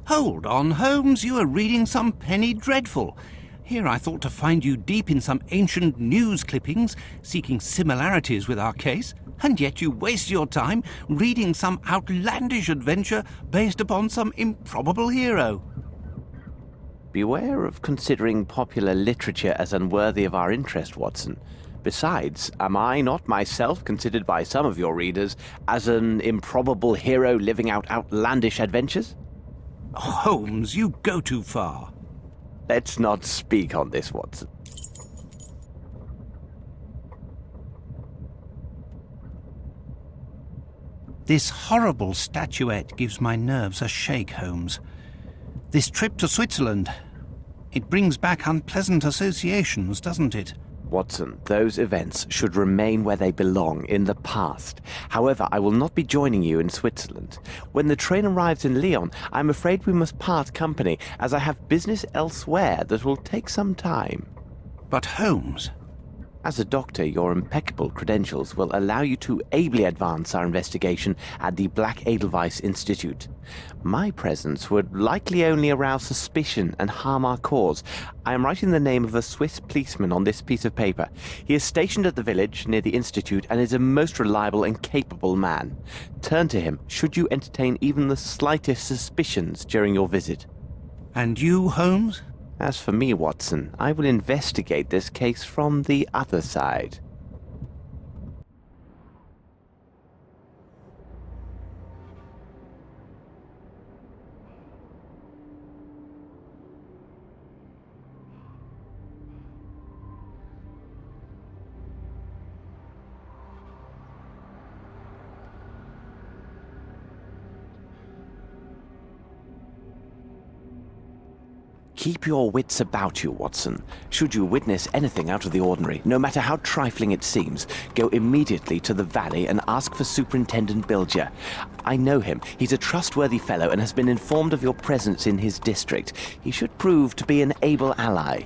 Hold on, Holmes, you are reading some penny dreadful. Here I thought to find you deep in some ancient news clippings, seeking similarities with our case, and yet you waste your time reading some outlandish adventure based upon some improbable hero. Beware of considering popular literature as unworthy of our interest, Watson. Besides, am I not myself considered by some of your readers as an improbable hero living out outlandish adventures? Holmes, you go too far. Let's not speak on this, Watson. This horrible statuette gives my nerves a shake, Holmes. This trip to Switzerland, it brings back unpleasant associations, doesn't it? Watson, those events should remain where they belong, in the past. However, I will not be joining you in Switzerland. When the train arrives in Lyon, I'm afraid we must part company, as I have business elsewhere that will take some time. But Holmes... As a doctor, your impeccable credentials will allow you to ably advance our investigation at the Black Edelweiss Institute. My presence would likely only arouse suspicion and harm our cause. I am writing the name of a Swiss policeman on this piece of paper. He is stationed at the village near the institute and is a most reliable and capable man. Turn to him should you entertain even the slightest suspicions during your visit. And you, Holmes? As for me, Watson, I will investigate this case from the other side. Keep your wits about you, Watson. Should you witness anything out of the ordinary, no matter how trifling it seems, go immediately to the valley and ask for Superintendent Bilger. I know him. He's a trustworthy fellow and has been informed of your presence in his district. He should prove to be an able ally.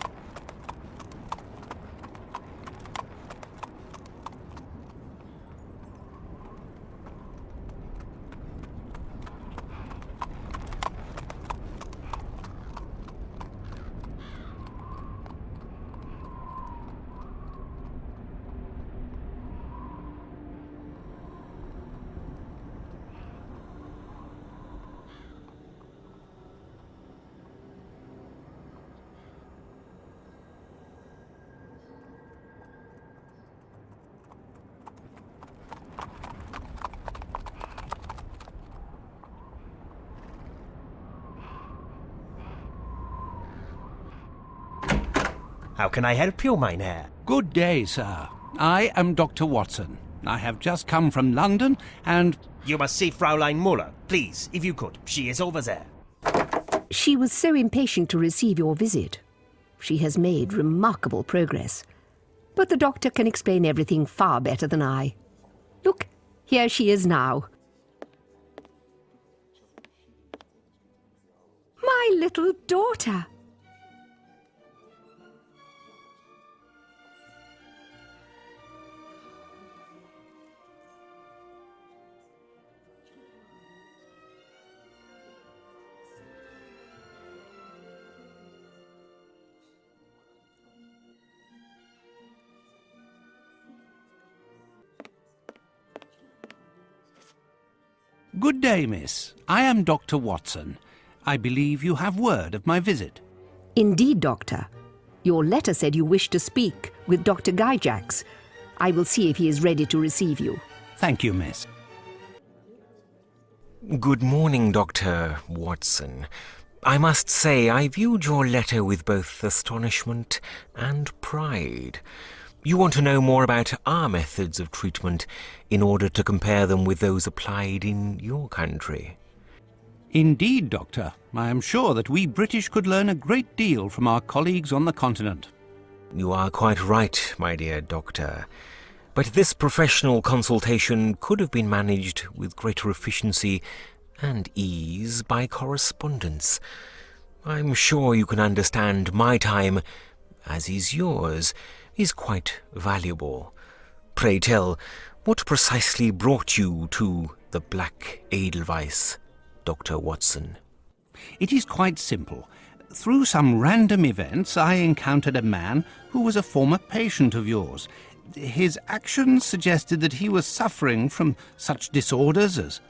How can I help you, mein Herr? Good day, sir. I am Dr. Watson. I have just come from London and... You must see Fraulein Muller. Please, if you could. She is over there. She was so impatient to receive your visit. She has made remarkable progress. But the doctor can explain everything far better than I. Look, here she is now. My little daughter. Good day, miss. I am Dr. Watson. I believe you have word of my visit. Indeed, Doctor. Your letter said you wished to speak with Dr. Gyjax. I will see if he is ready to receive you. Thank you, miss. Good morning, Dr. Watson. I must say I viewed your letter with both astonishment and pride. You want to know more about our methods of treatment in order to compare them with those applied in your country. Indeed, Doctor. I am sure that we British could learn a great deal from our colleagues on the continent. You are quite right, my dear Doctor. But this professional consultation could have been managed with greater efficiency and ease by correspondence. I'm sure you can understand my time, as is yours, is quite valuable. Pray tell, what precisely brought you to the Black Edelweiss, Dr. Watson? It is quite simple. Through some random events, I encountered a man who was a former patient of yours. His actions suggested that he was suffering from such disorders as...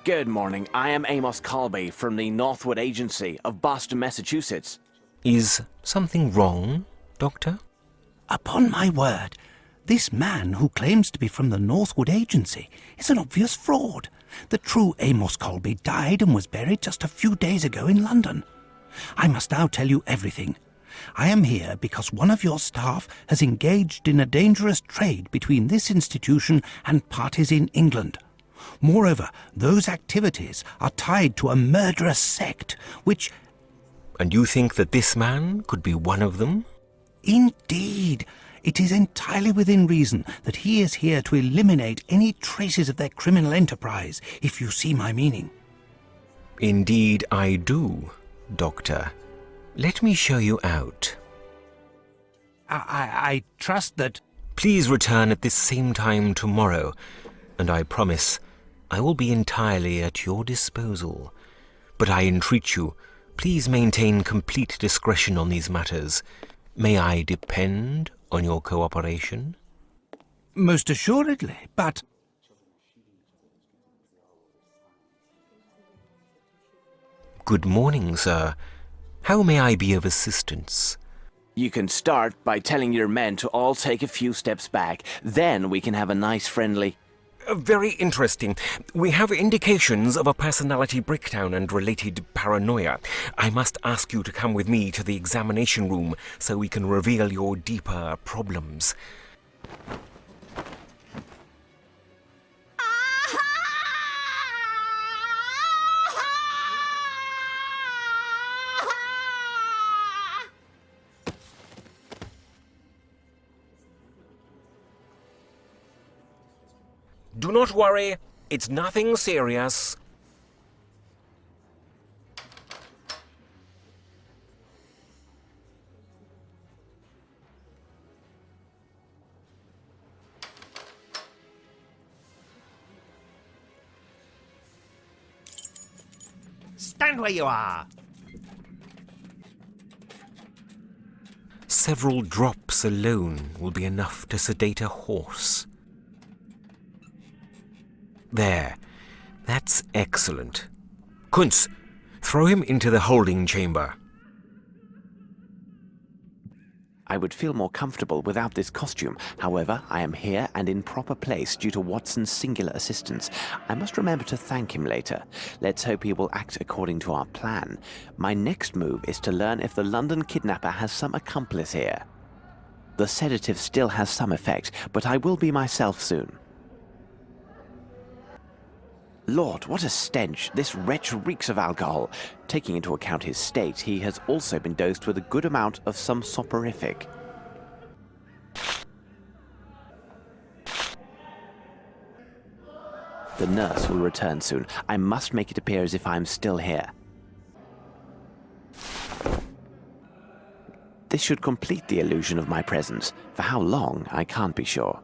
Good morning. I am Amos Colby from the Northwood Agency of Boston, Massachusetts. Is something wrong, Doctor? Upon my word, this man who claims to be from the Northwood Agency is an obvious fraud. The true Amos Colby died and was buried just a few days ago in London. I must now tell you everything. I am here because one of your staff has engaged in a dangerous trade between this institution and parties in England. Moreover, those activities are tied to a murderous sect, which... And you think that this man could be one of them? Indeed. It is entirely within reason that he is here to eliminate any traces of their criminal enterprise, if you see my meaning. Indeed I do, Doctor. Let me show you out. I trust that... Please return at this same time tomorrow, and I promise I will be entirely at your disposal. But I entreat you, please maintain complete discretion on these matters. May I depend on your cooperation? Most assuredly, but... Good morning, sir. How may I be of assistance? You can start by telling your men to all take a few steps back. Then we can have a nice friendly... Very interesting. We have indications of a personality breakdown and related paranoia. I must ask you to come with me to the examination room so we can reveal your deeper problems. Do not worry, it's nothing serious. Stand where you are. Several drops alone will be enough to sedate a horse. There. That's excellent. Kunz, throw him into the holding chamber. I would feel more comfortable without this costume. However, I am here and in proper place due to Watson's singular assistance. I must remember to thank him later. Let's hope he will act according to our plan. My next move is to learn if the London kidnapper has some accomplice here. The sedative still has some effect, but I will be myself soon. Lord, what a stench! This wretch reeks of alcohol. Taking into account his state, he has also been dosed with a good amount of some soporific. The nurse will return soon. I must make it appear as if I am still here. This should complete the illusion of my presence. For how long, I can't be sure.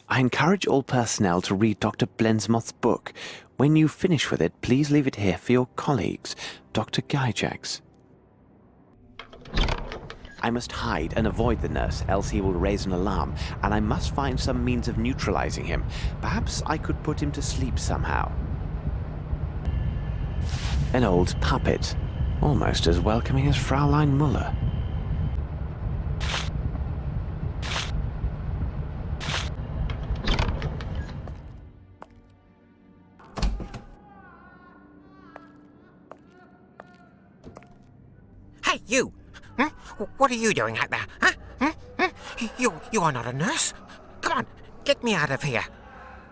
I encourage all personnel to read Dr. Blensmoth's book. When you finish with it, please leave it here for your colleagues, Dr. Gyjax. I must hide and avoid the nurse, else he will raise an alarm, and I must find some means of neutralizing him. Perhaps I could put him to sleep somehow. An old puppet, almost as welcoming as Fraulein Muller. Hey, you! What are you doing out there? Huh? You are not a nurse. Come on, get me out of here.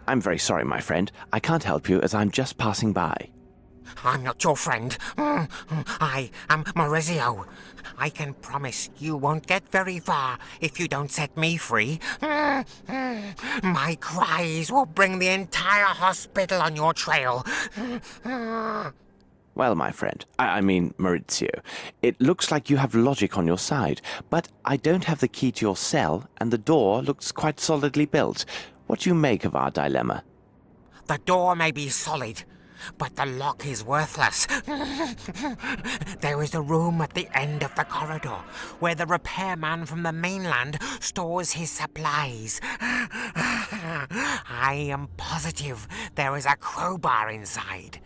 I'm very sorry, my friend. I can't help you as I'm just passing by. I'm not your friend. I am Maurizio. I can promise you won't get very far if you don't set me free. My cries will bring the entire hospital on your trail. Well, my friend, I mean Maurizio, it looks like you have logic on your side, but I don't have the key to your cell, and the door looks quite solidly built. What do you make of our dilemma? The door may be solid, but the lock is worthless. There is a room at the end of the corridor where the repairman from the mainland stores his supplies. I am positive there is a crowbar inside.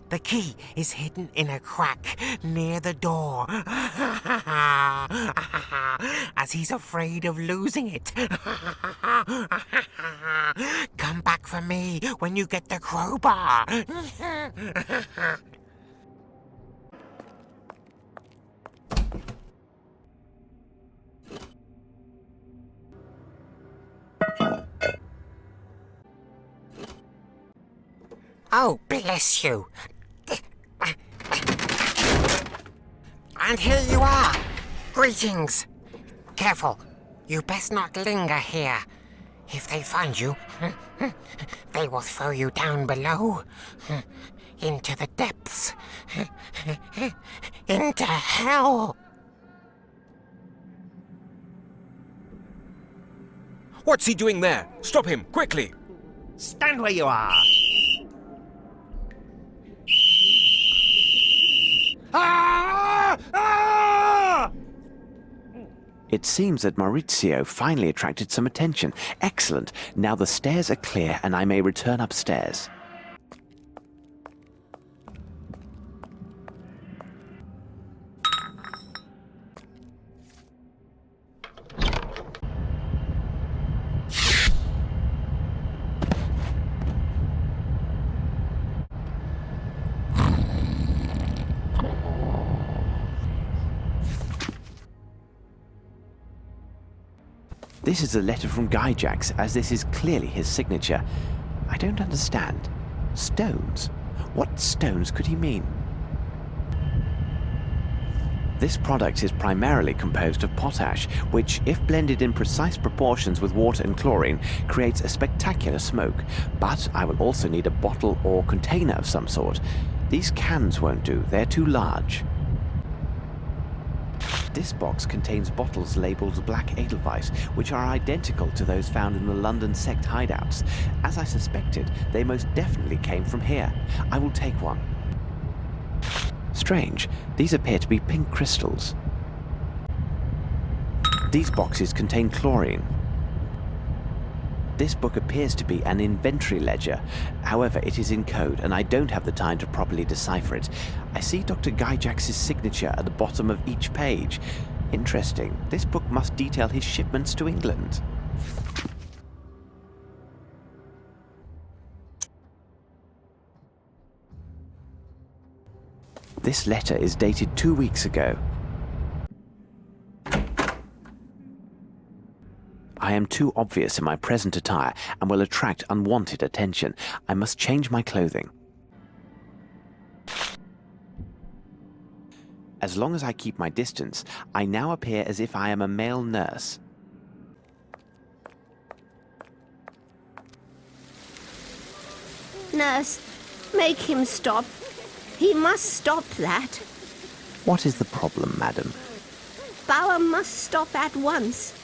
The key is hidden in a crack near the door, as he's afraid of losing it. Come back for me when you get the crowbar. Oh, bless you. And here you are. Greetings. Careful. You best not linger here. If they find you, they will throw you down below. Into the depths. Into hell. What's he doing there? Stop him, quickly! Stand where you are. Ah! Ah! It seems that Maurizio finally attracted some attention. Excellent. Now the stairs are clear and I may return upstairs. This is a letter from Gyjax, as this is clearly his signature. I don't understand. Stones? What stones could he mean? This product is primarily composed of potash, which, if blended in precise proportions with water and chlorine, creates a spectacular smoke. But I will also need a bottle or container of some sort. These cans won't do, they're too large. This box contains bottles labelled Black Edelweiss, which are identical to those found in the London sect hideouts. As I suspected, they most definitely came from here. I will take one. Strange, these appear to be pink crystals. These boxes contain chlorine. This book appears to be an inventory ledger. However, it is in code, and I don't have the time to properly decipher it. I see Dr. Gyjax's signature at the bottom of each page. Interesting. This book must detail his shipments to England. This letter is dated 2 weeks ago. I am too obvious in my present attire and will attract unwanted attention. I must change my clothing. As long as I keep my distance, I now appear as if I am a male nurse. Nurse, make him stop. He must stop that. What is the problem, madam? Bauer must stop at once.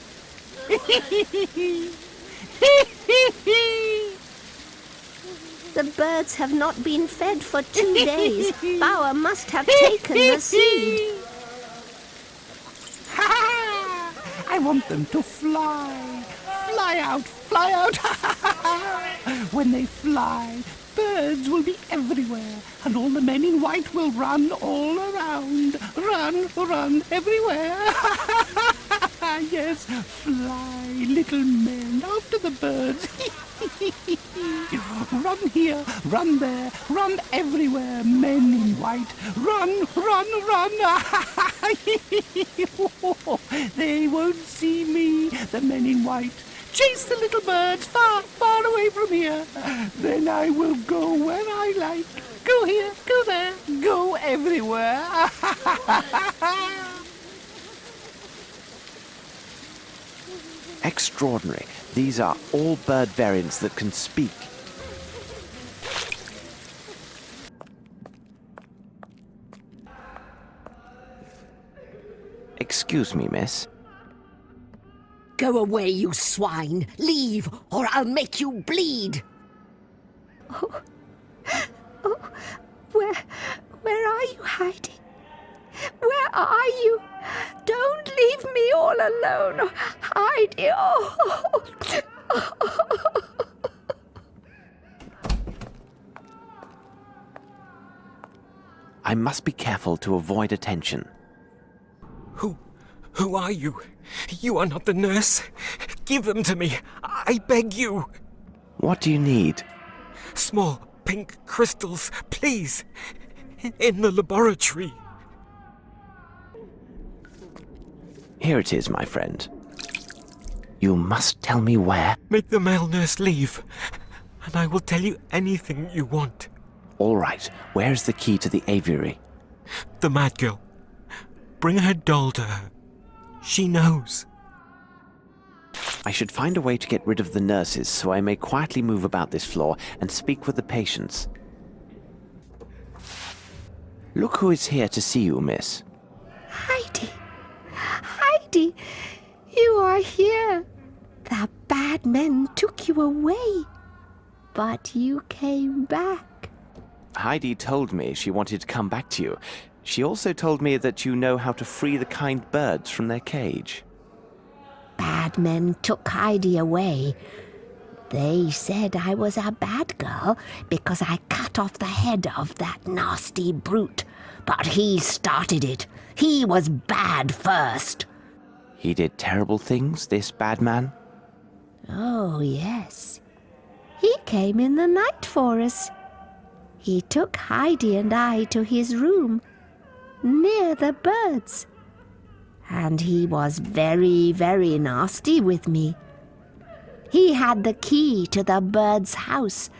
The birds have not been fed for 2 days. Bauer must have taken the seed. I want them to fly. Fly out, fly out. When they fly, birds will be everywhere, and all the men in white will run all around. Run everywhere. Yes, fly, little men, after the birds. Run here, run there, run everywhere, men in white. Run. They won't see me, the men in white. Chase the little birds far, far away from here. Then I will go where I like. Go here, go there, go everywhere. Extraordinary. These are all bird variants that can speak. Excuse me, miss. Go away, you swine. Leave, or I'll make you bleed. Where are you hiding? Where are you? Don't leave me all alone. Heidi. Oh. I must be careful to avoid attention. Who are you? You are not the nurse. Give them to me. I beg you. What do you need? Small pink crystals, please. In the laboratory. Here it is, my friend. You must tell me where. Make the male nurse leave, and I will tell you anything you want. All right. Where's the key to the aviary? The mad girl. Bring her doll to her. She knows. I should find a way to get rid of the nurses so I may quietly move about this floor and speak with the patients. Look who is here to see you, miss. Heidi. Heidi, you are here. The bad men took you away, but you came back. Heidi told me she wanted to come back to you. She also told me that you know how to free the kind birds from their cage. Bad men took Heidi away. They said I was a bad girl because I cut off the head of that nasty brute. But he started it. He was bad first. He did terrible things, this bad man? Oh, yes. He came in the night for us. He took Heidi and I to his room, near the birds. And he was very, very nasty with me. He had the key to the bird's house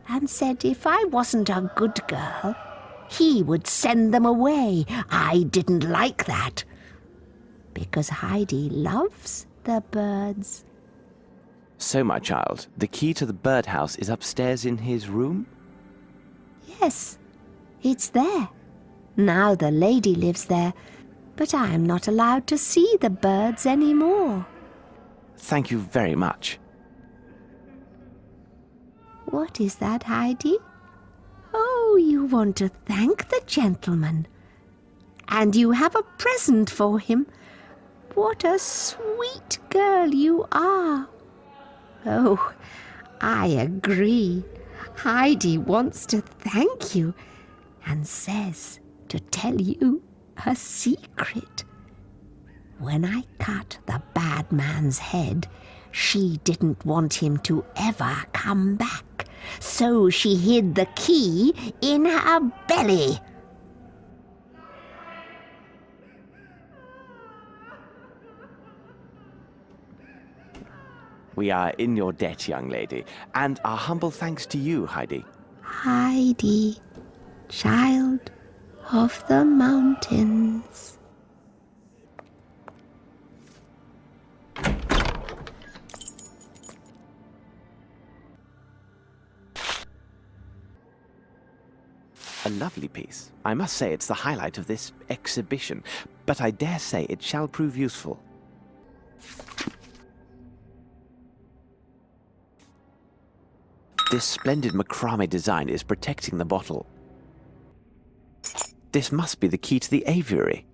and said if I wasn't a good girl, he would send them away. I didn't like that, because Heidi loves the birds. So, my child, the key to the birdhouse is upstairs in his room? Yes, it's there. Now the lady lives there, but I am not allowed to see the birds anymore. Thank you very much. What is that, Heidi? Oh, you want to thank the gentleman. And you have a present for him. What a sweet girl you are. Oh, I agree. Heidi wants to thank you and says to tell you a secret. When I cut the bad man's head, she didn't want him to ever come back, so she hid the key in her belly. We are in your debt, young lady, and our humble thanks to you, Heidi. Heidi, child of the mountains. A lovely piece. I must say it's the highlight of this exhibition, but I dare say it shall prove useful. This splendid macrame design is protecting the bottle. This must be the key to the aviary.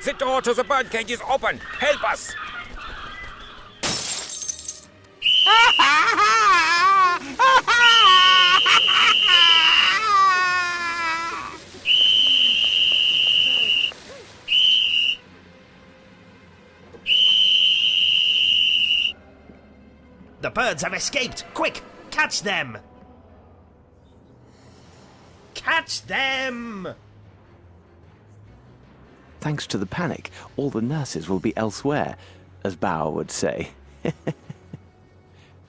The door to the birdcage is open. Help us! The birds have escaped! Quick! Catch them! Catch them! Thanks to the panic, all the nurses will be elsewhere, as Bauer would say.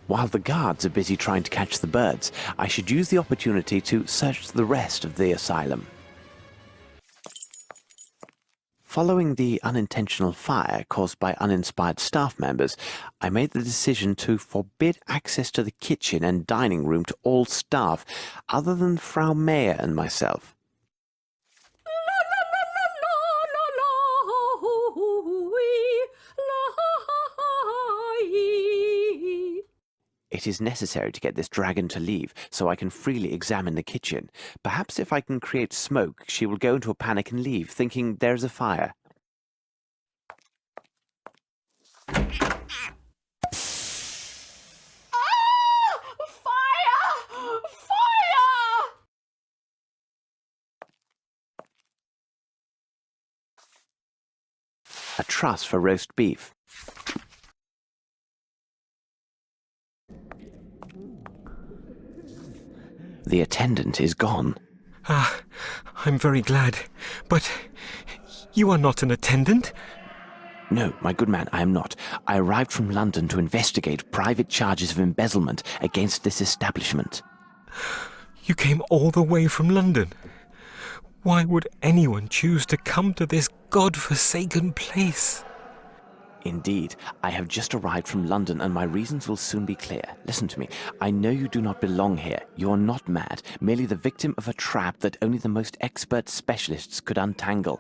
While the guards are busy trying to catch the birds, I should use the opportunity to search the rest of the asylum. Following the unintentional fire caused by uninspired staff members, I made the decision to forbid access to the kitchen and dining room to all staff other than Frau Mayer and myself. It is necessary to get this dragon to leave, so I can freely examine the kitchen. Perhaps if I can create smoke, she will go into a panic and leave, thinking there's a fire. A truss for roast beef. The attendant is gone. Ah, I'm very glad. But you are not an attendant? No, my good man, I am not. I arrived from London to investigate private charges of embezzlement against this establishment. You came all the way from London? Why would anyone choose to come to this God-forsaken place? Indeed, I have just arrived from London and my reasons will soon be clear. Listen to me. I know you do not belong here. You are not mad, merely the victim of a trap that only the most expert specialists could untangle.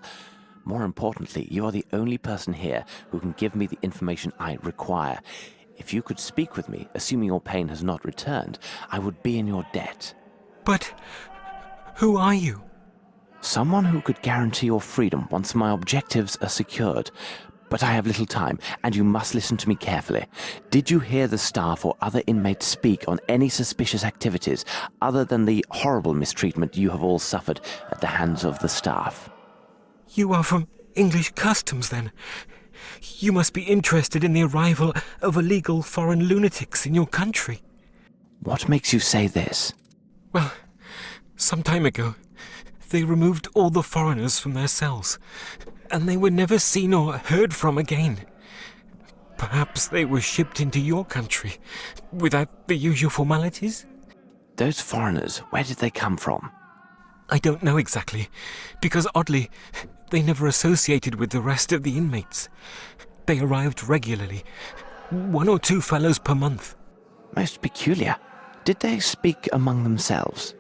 More importantly, you are the only person here who can give me the information I require. If you could speak with me, assuming your pain has not returned, I would be in your debt. But who are you? Someone who could guarantee your freedom once my objectives are secured. But I have little time, and you must listen to me carefully. Did you hear the staff or other inmates speak on any suspicious activities other than the horrible mistreatment you have all suffered at the hands of the staff? You are from English customs, then. You must be interested in the arrival of illegal foreign lunatics in your country. What makes you say this? Well, some time ago, they removed all the foreigners from their cells, and they were never seen or heard from again. Perhaps they were shipped into your country without the usual formalities? Those foreigners, where did they come from? I don't know exactly, because oddly, they never associated with the rest of the inmates. They arrived regularly, 1 or 2 fellows per month. Most peculiar. Did they speak among themselves?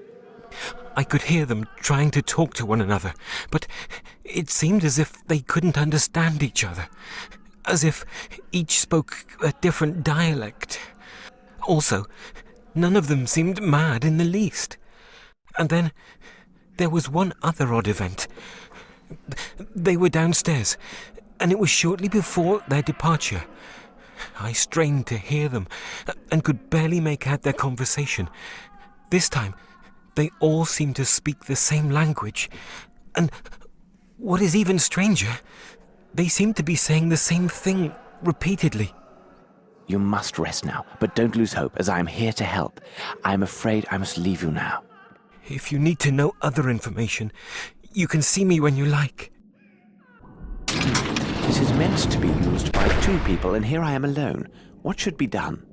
I could hear them trying to talk to one another, but it seemed as if they couldn't understand each other, as if each spoke a different dialect. Also, none of them seemed mad in the least. And then there was one other odd event. They were downstairs, and it was shortly before their departure. I strained to hear them, and could barely make out their conversation. This time, they all seemed to speak the same language, and what is even stranger, they seemed to be saying the same thing repeatedly. You must rest now, but don't lose hope, as I am here to help. I am afraid I must leave you now. If you need to know other information, you can see me when you like. This is meant to be used by 2 people, and here I am alone. What should be done?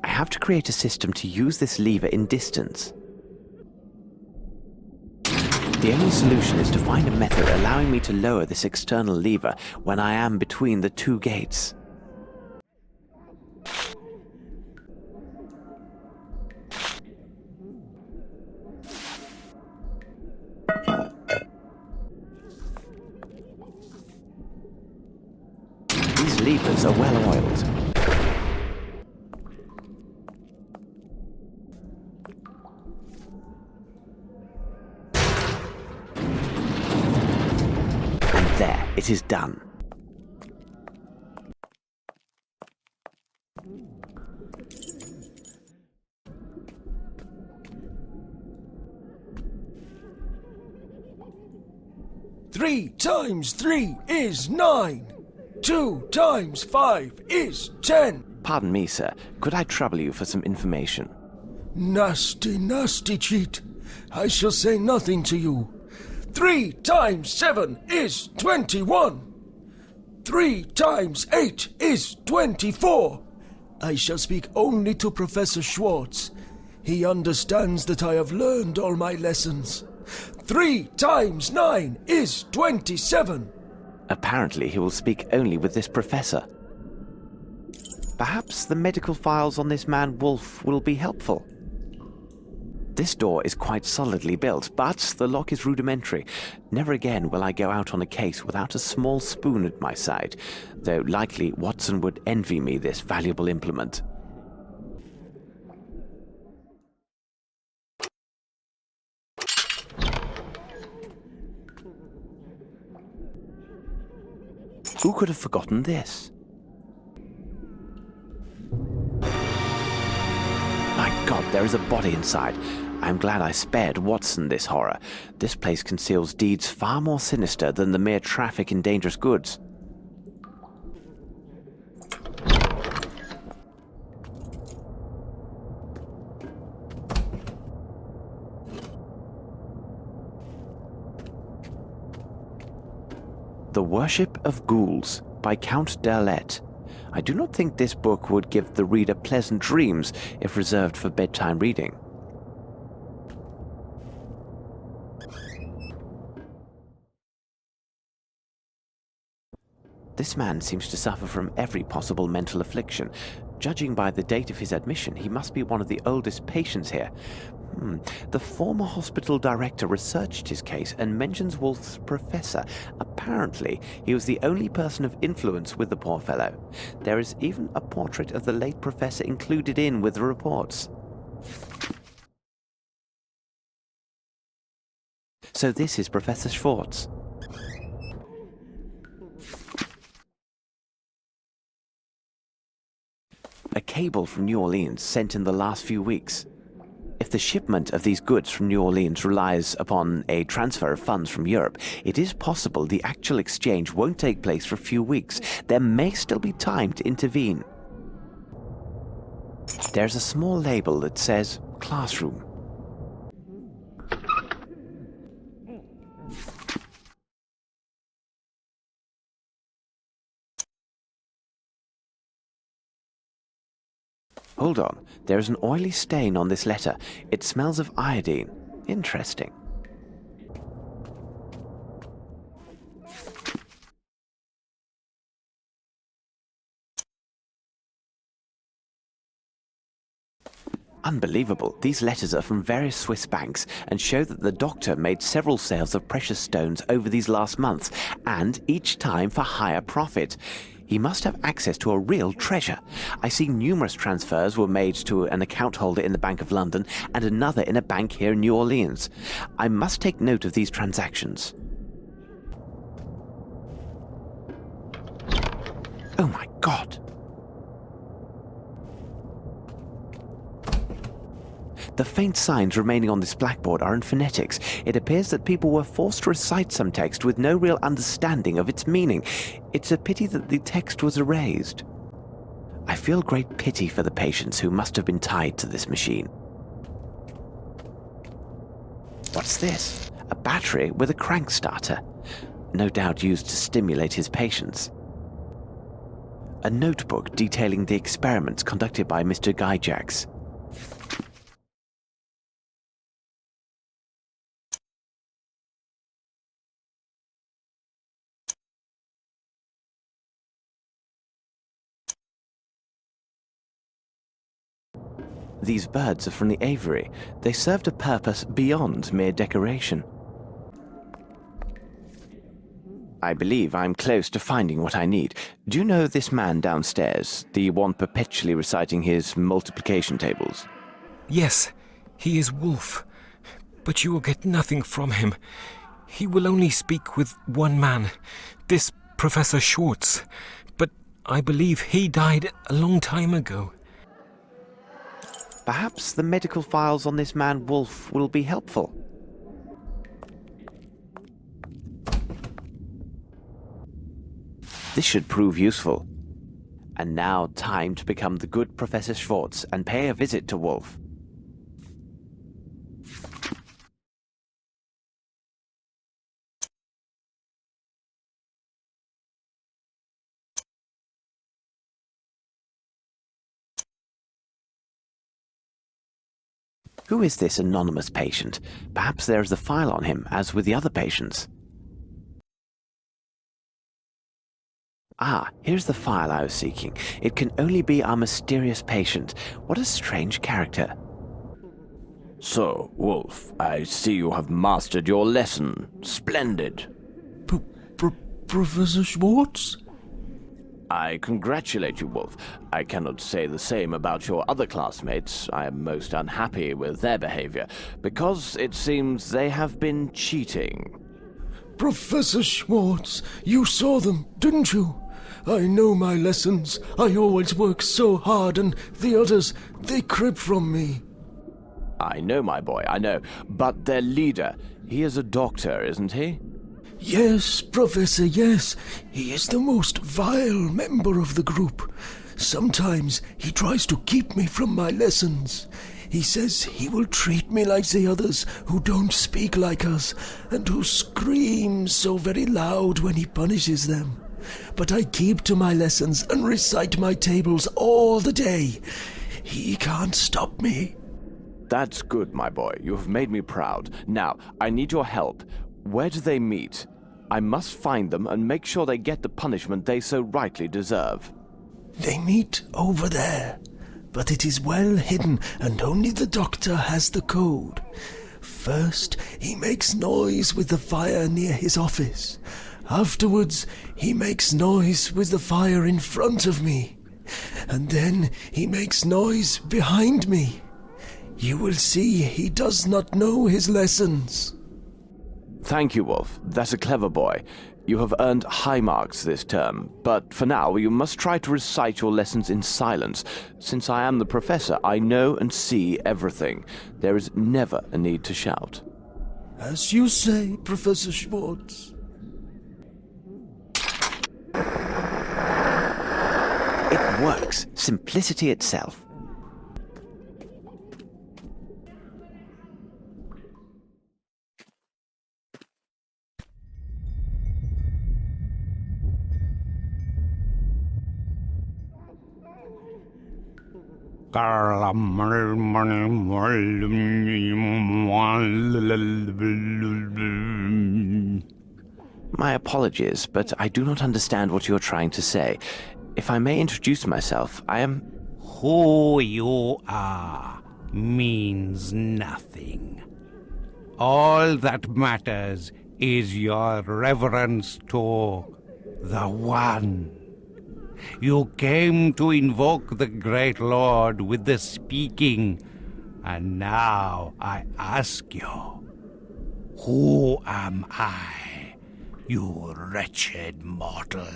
I have to create a system to use this lever in distance. The only solution is to find a method allowing me to lower this external lever when I am between the 2 gates. These levers are well oiled. And there, it is done. Three times 3 is 9. 2 times 5 is 10. Pardon me, sir. Could I trouble you for some information? Nasty, nasty cheat. I shall say nothing to you. 3 times 7 is 21. 3 times 8 is 24. I shall speak only to Professor Schwartz. He understands that I have learned all my lessons. 3 times 9 is 27. Apparently he will speak only with this professor. Perhaps the medical files on this man Wolf will be helpful. This door is quite solidly built, but the lock is rudimentary. Never again will I go out on a case without a small spoon at my side, though likely Watson would envy me this valuable implement. Who could have forgotten this? My God, there is a body inside. I'm glad I spared Watson this horror. This place conceals deeds far more sinister than the mere traffic in dangerous goods. The Worship of Ghouls by Count d'Erlette. I do not think this book would give the reader pleasant dreams if reserved for bedtime reading. This man seems to suffer from every possible mental affliction. Judging by the date of his admission, he must be one of the oldest patients here. The former hospital director researched his case and mentions Wolf's professor. Apparently, he was the only person of influence with the poor fellow. There is even a portrait of the late professor included in with the reports. So this is Professor Schwartz. A cable from New Orleans sent in the last few weeks. If the shipment of these goods from New Orleans relies upon a transfer of funds from Europe, it is possible the actual exchange won't take place for a few weeks. There may still be time to intervene. There's a small label that says classroom. Hold on, there is an oily stain on this letter. It smells of iodine. Interesting. Unbelievable. These letters are from various Swiss banks and show that the doctor made several sales of precious stones over these last months, and each time for higher profit. He must have access to a real treasure. I see numerous transfers were made to an account holder in the Bank of London and another in a bank here in New Orleans. I must take note of these transactions. Oh my God! The faint signs remaining on this blackboard are in phonetics. It appears that people were forced to recite some text with no real understanding of its meaning. It's a pity that the text was erased. I feel great pity for the patients who must have been tied to this machine. What's this? A battery with a crank starter. No doubt used to stimulate his patients. A notebook detailing the experiments conducted by Mr. Gyjax. These birds are from the aviary. They served a purpose beyond mere decoration. I believe I'm close to finding what I need. Do you know this man downstairs, the one perpetually reciting his multiplication tables? Yes, he is Wolf, but you will get nothing from him. He will only speak with one man, this Professor Schwartz, but I believe he died a long time ago. Perhaps the medical files on this man Wolf will be helpful. This should prove useful. And now time to become the good Professor Schwartz and pay a visit to Wolf. Who is this anonymous patient? Perhaps there is a file on him, as with the other patients. Ah, here's the file I was seeking. It can only be our mysterious patient. What a strange character. So, Wolf, I see you have mastered your lesson. Splendid. Professor Schwartz? I congratulate you, Wolf. I cannot say the same about your other classmates. I am most unhappy with their behavior, because it seems they have been cheating. Professor Schwartz, you saw them, didn't you? I know my lessons. I always work so hard, and the others, they crib from me. I know, my boy, I know. But their leader, he is a doctor, isn't he? Yes, Professor, yes. He is the most vile member of the group. Sometimes he tries to keep me from my lessons. He says he will treat me like the others who don't speak like us and who scream so very loud when he punishes them. But I keep to my lessons and recite my tables all the day. He can't stop me. That's good, my boy. You have made me proud. Now, I need your help. Where do they meet? I must find them and make sure they get the punishment they so rightly deserve. They meet over there, but it is well hidden and only the doctor has the code. First, he makes noise with the fire near his office. Afterwards, he makes noise with the fire in front of me. And then he makes noise behind me. You will see he does not know his lessons. Thank you, Wolf. That's a clever boy. You have earned high marks this term, but for now you must try to recite your lessons in silence. Since I am the professor, I know and see everything. There is never a need to shout. As you say, Professor Schwartz. It works. Simplicity itself. My apologies, but I do not understand what you are trying to say. If I may introduce myself, I am... Who you are means nothing. All that matters is your reverence to the One. You came to invoke the great lord with the speaking, and now I ask you, who am I, you wretched mortal?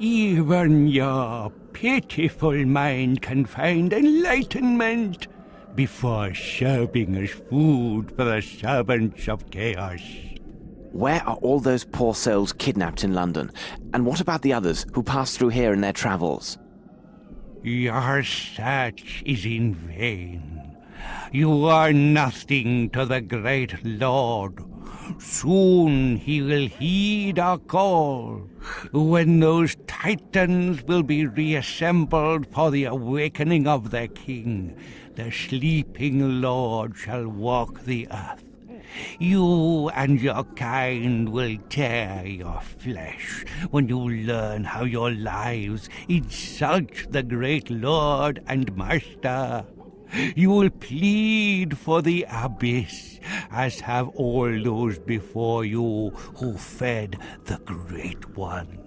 Even your pitiful mind can find enlightenment before serving as food for the servants of chaos. Where are all those poor souls kidnapped in London? And what about the others who passed through here in their travels? Your search is in vain. You are nothing to the great Lord. Soon he will heed our call, when those titans will be reassembled for the awakening of their king. The sleeping Lord shall walk the earth. You and your kind will tear your flesh when you learn how your lives insult the great Lord and Master. You will plead for the abyss, as have all those before you who fed the Great One.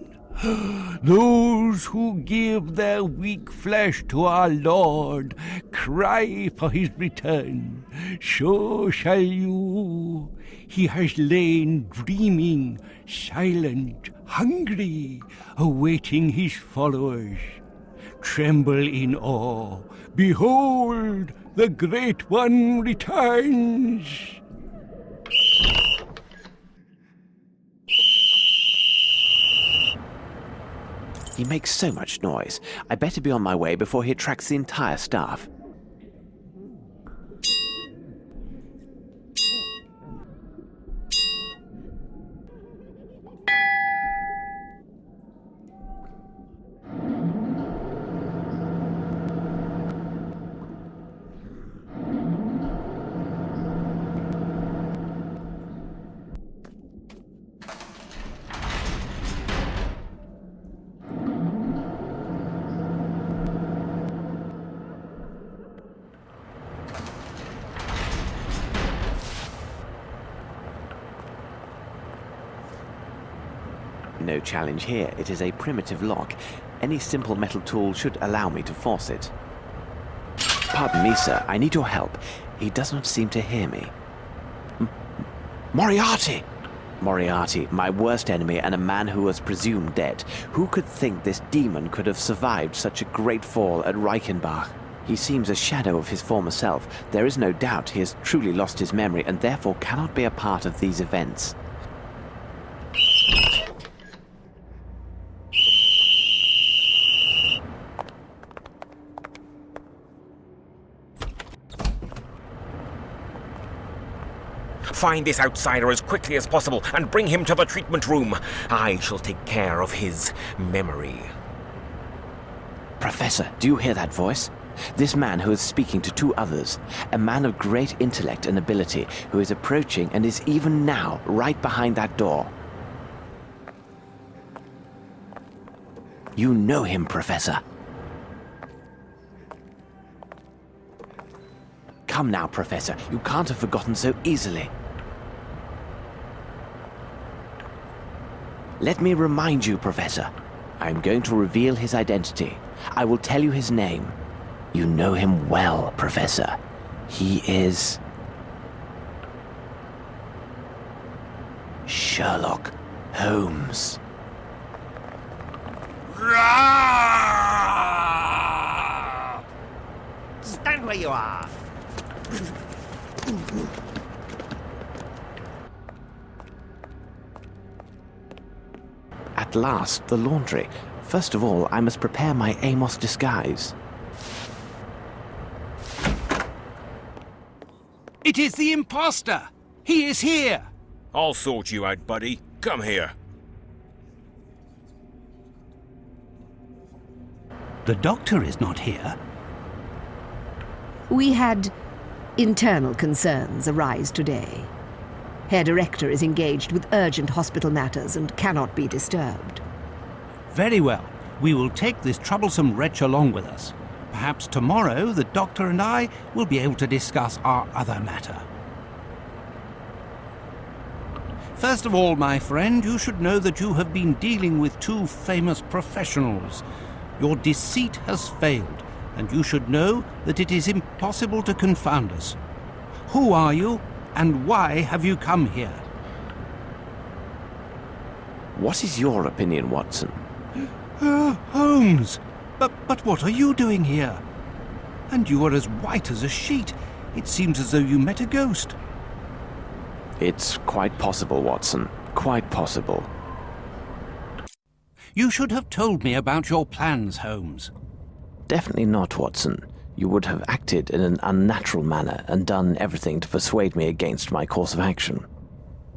Those who give their weak flesh to our Lord cry for his return. So shall you. He has lain dreaming, silent, hungry, awaiting his followers. Tremble in awe. Behold, the Great One returns. He makes so much noise. I better be on my way before he attracts the entire staff. No challenge here. It is a primitive lock. Any simple metal tool should allow me to force it. Pardon me, sir. I need your help. He does not seem to hear me. Moriarty! Moriarty, my worst enemy and a man who was presumed dead. Who could think this demon could have survived such a great fall at Reichenbach? He seems a shadow of his former self. There is no doubt he has truly lost his memory and therefore cannot be a part of these events. Find this outsider as quickly as possible and bring him to the treatment room. I shall take care of his memory. Professor, do you hear that voice? This man who is speaking to two others, a man of great intellect and ability, who is approaching and is even now right behind that door. You know him, Professor. Come now, Professor. You can't have forgotten so easily. Let me remind you, Professor. I'm going to reveal his identity. I will tell you his name. You know him well, Professor. He is... Sherlock Holmes. Stand where you are. At last, the laundry. First of all, I must prepare my Amos disguise. It is the imposter! He is here! I'll sort you out, buddy. Come here. The doctor is not here. We had internal concerns arise today. Herr Director is engaged with urgent hospital matters and cannot be disturbed. Very well. We will take this troublesome wretch along with us. Perhaps tomorrow the doctor and I will be able to discuss our other matter. First of all, my friend, you should know that you have been dealing with two famous professionals. Your deceit has failed, and you should know that it is impossible to confound us. Who are you, and why have you come here? What is your opinion, Watson? Holmes! But what are you doing here? And you are as white as a sheet. It seems as though you met a ghost. It's quite possible, Watson. Quite possible. You should have told me about your plans, Holmes. Definitely not, Watson. You would have acted in an unnatural manner and done everything to persuade me against my course of action.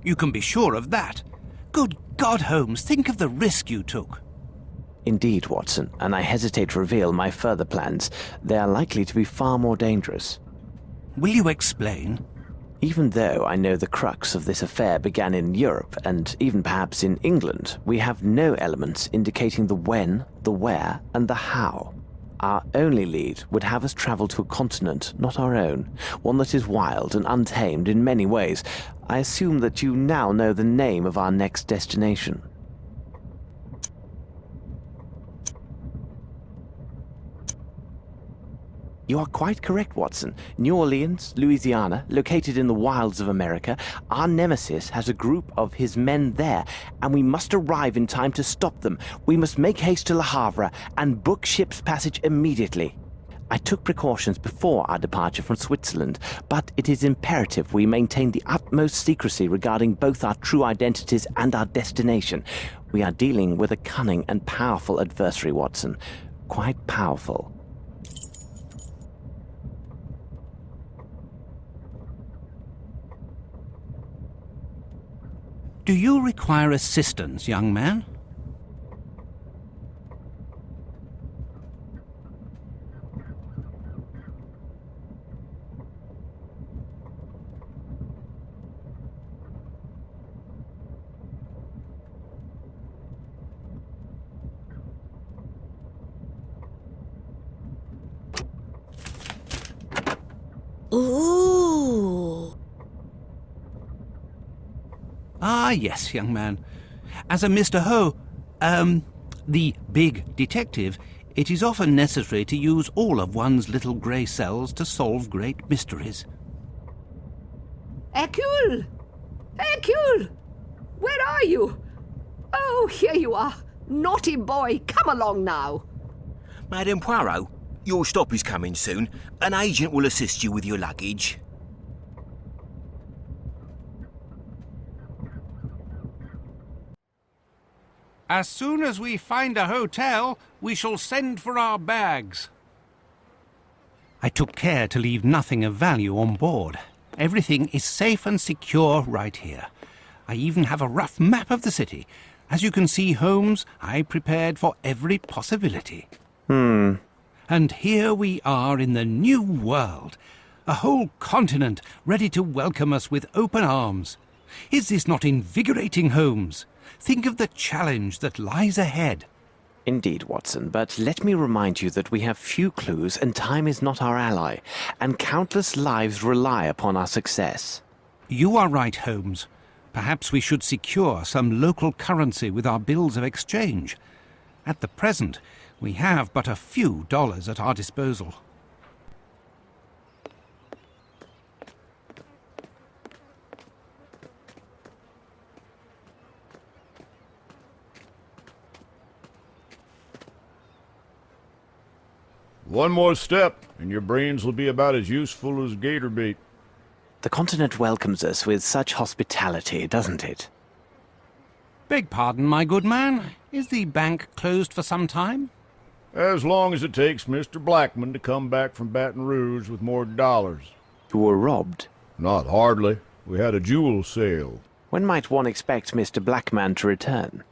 You can be sure of that. Good God, Holmes, think of the risk you took. Indeed, Watson, and I hesitate to reveal my further plans. They are likely to be far more dangerous. Will you explain? Even though I know the crux of this affair began in Europe, and even perhaps in England, we have no elements indicating the when, the where, and the how. Our only lead would have us travel to a continent not our own, one that is wild and untamed in many ways. I assume that you now know the name of our next destination. You are quite correct, Watson. New Orleans, Louisiana, located in the wilds of America. Our nemesis has a group of his men there, and we must arrive in time to stop them. We must make haste to Le Havre and book ship's passage immediately. I took precautions before our departure from Switzerland, but it is imperative we maintain the utmost secrecy regarding both our true identities and our destination. We are dealing with a cunning and powerful adversary, Watson. Quite powerful. Do you require assistance, young man? Ooh. Ah, yes, young man. As a Mr. the big detective, it is often necessary to use all of one's little grey cells to solve great mysteries. Hercule! Hercule! Where are you? Oh, here you are. Naughty boy, come along now. Madame Poirot, your stop is coming soon. An agent will assist you with your luggage. As soon as we find a hotel, we shall send for our bags. I took care to leave nothing of value on board. Everything is safe and secure right here. I even have a rough map of the city. As you can see, Holmes, I prepared for every possibility. And here we are in the New World. A whole continent ready to welcome us with open arms. Is this not invigorating, Holmes? Think of the challenge that lies ahead. Indeed, Watson, but let me remind you that we have few clues and time is not our ally, and countless lives rely upon our success. You are right, Holmes. Perhaps we should secure some local currency with our bills of exchange. At the present, we have but a few dollars at our disposal. One more step, and your brains will be about as useful as gator bait. The continent welcomes us with such hospitality, doesn't it? Beg pardon, my good man. Is the bank closed for some time? As long as it takes Mr. Blackman to come back from Baton Rouge with more dollars. You were robbed? Not hardly. We had a jewel sale. When might one expect Mr. Blackman to return?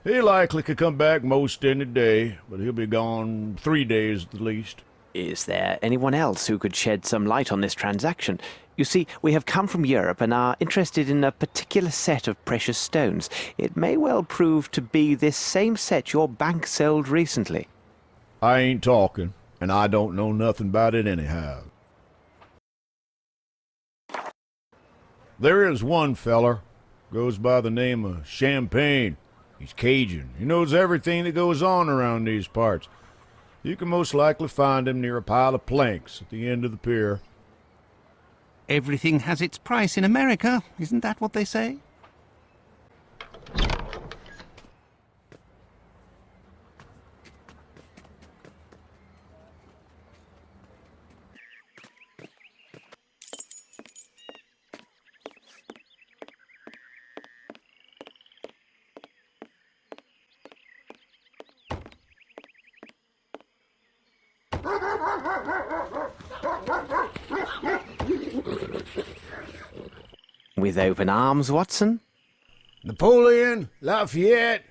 He likely could come back most any day, but he'll be gone 3 days at the least. Is there anyone else who could shed some light on this transaction? You see, we have come from Europe and are interested in a particular set of precious stones. It may well prove to be this same set your bank sold recently. I ain't talking, and I don't know nothing about it anyhow. There is one feller. Goes by the name of Champagne. He's Cajun. He knows everything that goes on around these parts. You can most likely find him near a pile of planks at the end of the pier. Everything has its price in America, isn't that what they say? With open arms, Watson? Napoleon, Lafayette.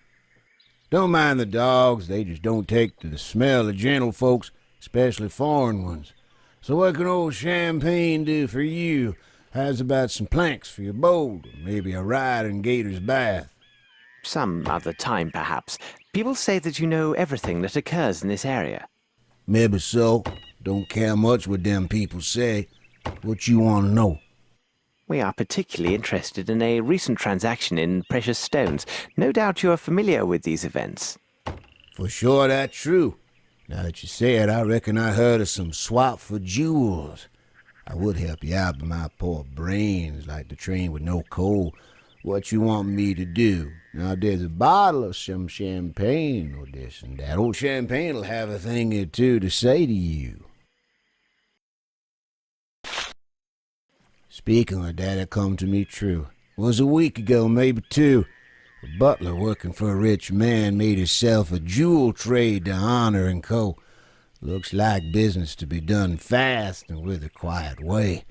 Don't mind the dogs, they just don't take to the smell of gentle folks, especially foreign ones. So what can old Champagne do for you? How's about some planks for your boat, or maybe a ride in Gator's Bath? Some other time, perhaps. People say that you know everything that occurs in this area. Maybe so. Don't care much what them people say. What you want to know? We are particularly interested in a recent transaction in precious stones. No doubt you are familiar with these events. For sure that's true. Now that you say it, I reckon I heard of some swap for jewels. I would help you out, but my poor brain's like the train with no coal. What you want me to do? Now there's a bottle of some champagne or this and that. Old Champagne'll have a thing or two to say to you. Speaking of that, it come to me true. It was a week ago, maybe two. A butler working for a rich man made himself a jewel trade to Honor and Co. Looks like business to be done fast and with a quiet way.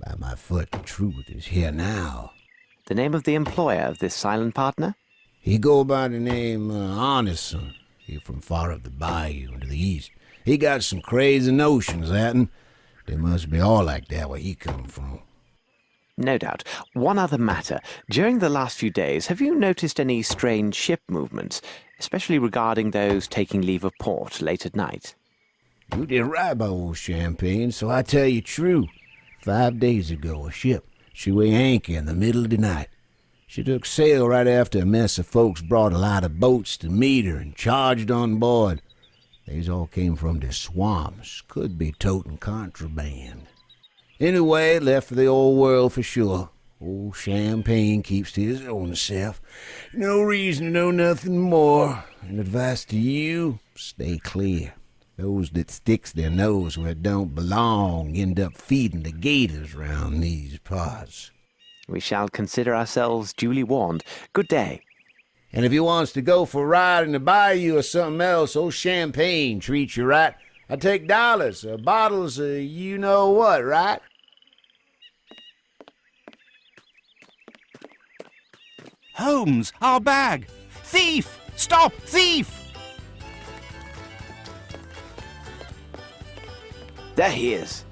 By my foot, the truth is here now. The name of the employer of this silent partner? He go by the name Honestson. He from far up the bayou into the east. He got some crazy notions, Hatton. They must be all like that where he come from. No doubt. One other matter. During the last few days, have you noticed any strange ship movements, especially regarding those taking leave of port late at night? You did right by old Champagne, so I tell you true. 5 days ago, a ship, she weighed anchor in the middle of the night. She took sail right after a mess of folks brought a lot of boats to meet her and charged on board. These all came from the swamps. Could be toting contraband. Anyway, left for the old world for sure. Old Champagne keeps to his own self. No reason to know nothing more. And advice to you, stay clear. Those that sticks their nose where it don't belong end up feeding the gators round these parts. We shall consider ourselves duly warned. Good day. And if you wants to go for a ride in the bayou or something else, old Champagne treats you right. I take dollars, bottles, you know what, right? Holmes, our bag! Thief! Stop! Thief! There he is.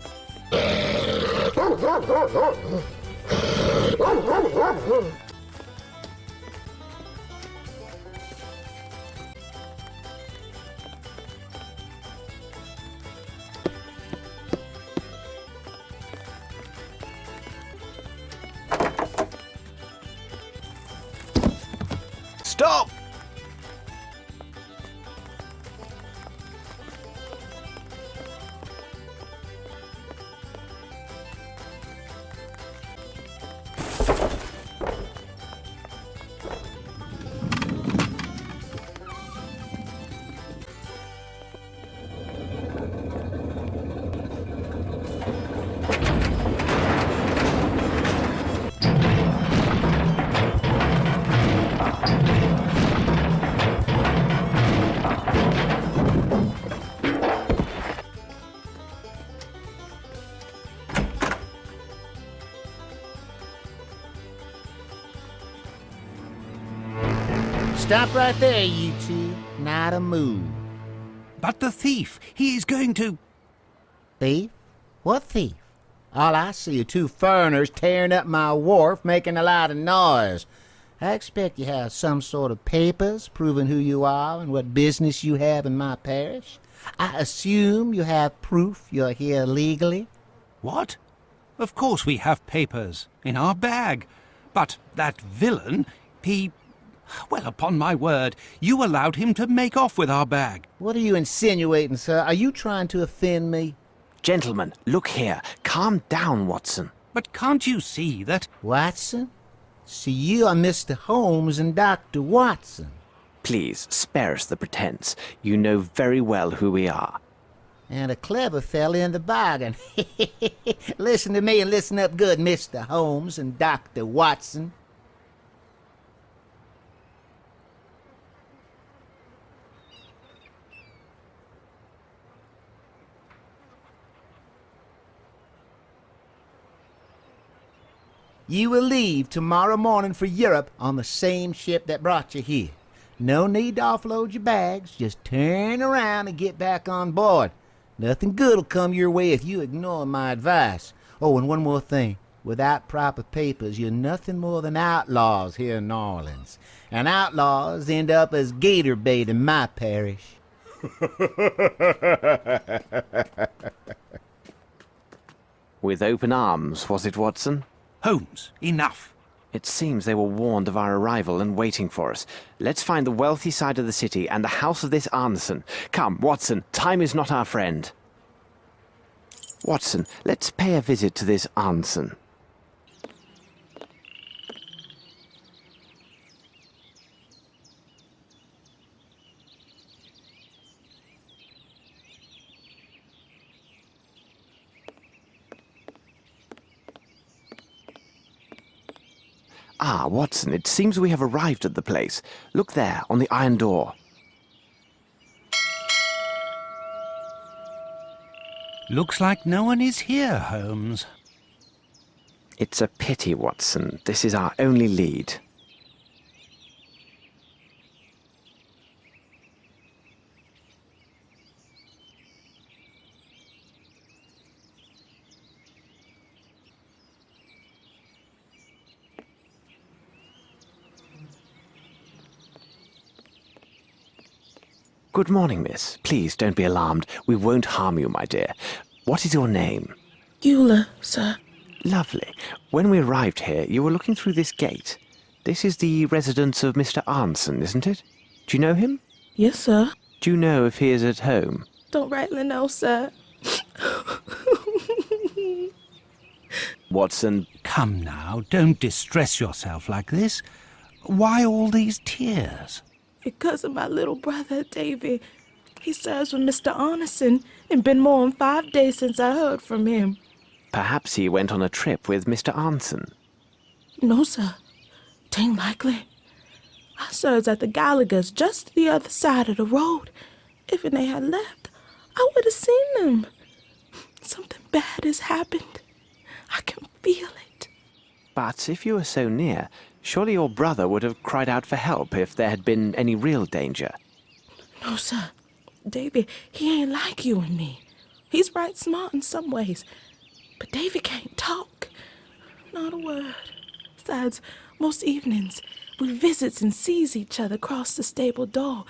Stop! Stop right there, you two. Not a move. But the thief, he is going to... Thief? What thief? All I see are two foreigners tearing up my wharf, making a lot of noise. I expect you have some sort of papers proving who you are and what business you have in my parish. I assume you have proof you're here legally. What? Of course we have papers. In our bag. But that villain, well, upon my word, you allowed him to make off with our bag. What are you insinuating, sir? Are you trying to offend me? Gentlemen, look here. Calm down, Watson. But can't you see that... Watson? So you are Mr. Holmes and Dr. Watson. Please, spare us the pretense. You know very well who we are. And a clever fella in the bargain. Listen to me and listen up good, Mr. Holmes and Dr. Watson. You will leave tomorrow morning for Europe on the same ship that brought you here. No need to offload your bags. Just turn around and get back on board. Nothing good will come your way if you ignore my advice. Oh, and one more thing. Without proper papers, you're nothing more than outlaws here in New Orleans. And outlaws end up as gator bait in my parish. With open arms, was it, Watson? Holmes, enough. It seems they were warned of our arrival and waiting for us. Let's find the wealthy side of the city and the house of this Arneson. Come, Watson, time is not our friend. Watson, let's pay a visit to this Arneson. Ah, Watson, it seems we have arrived at the place. Look there, on the iron door. Looks like no one is here, Holmes. It's a pity, Watson. This is our only lead. Good morning, miss. Please don't be alarmed. We won't harm you, my dear. What is your name? Eula, sir. Lovely. When we arrived here, you were looking through this gate. This is the residence of Mr. Arneson, isn't it? Do you know him? Yes, sir. Do you know if he is at home? Don't rightly know, sir. Watson. Come now, don't distress yourself like this. Why all these tears? Because of my little brother, Davy. He serves with Mr. Arneson, and been more than 5 days since I heard from him. Perhaps he went on a trip with Mr. Arneson. No, sir. Tain't likely. I serves at the Gallagher's just the other side of the road. If they had left, I would have seen them. Something bad has happened. I can feel it. But if you were so near, surely your brother would have cried out for help if there had been any real danger. No, sir. Davy, he ain't like you and me. He's right smart in some ways. But Davy can't talk. Not a word. Besides, most evenings, we visits and sees each other across the stable door.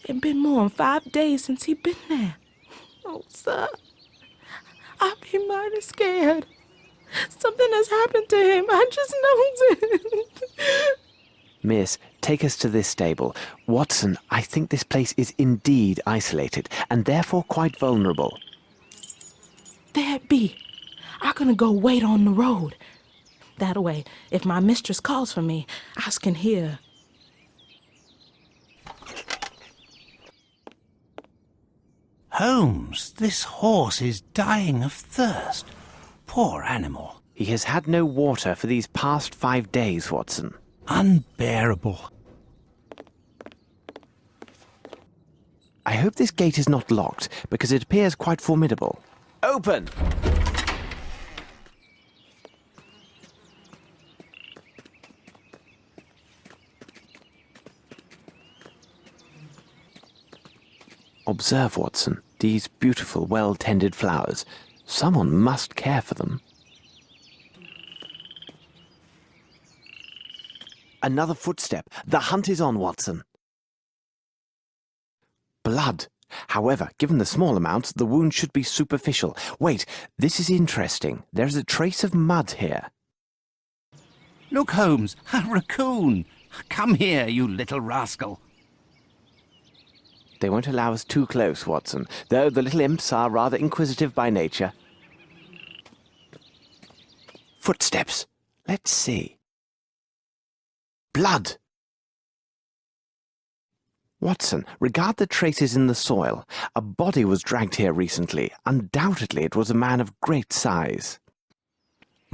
It been more than 5 days since he been there. Oh, sir. I be mighty scared. Something has happened to him. I just knows it. Miss, take us to this stable. Watson, I think this place is indeed isolated, and therefore quite vulnerable. There it be. I'm gonna go wait on the road. That way, if my mistress calls for me, I can hear. Holmes, this horse is dying of thirst. Poor animal. He has had no water for these past 5 days, Watson. Unbearable. I hope this gate is not locked, because it appears quite formidable. Open! Observe, Watson, these beautiful, well-tended flowers. Someone must care for them. Another footstep. The hunt is on, Watson. Blood. However, given the small amount, the wound should be superficial. Wait, this is interesting. There is a trace of mud here. Look, Holmes, a raccoon. Come here, you little rascal. They won't allow us too close, Watson, though the little imps are rather inquisitive by nature. Footsteps. Let's see. Blood! Watson, regard the traces in the soil. A body was dragged here recently. Undoubtedly it was a man of great size.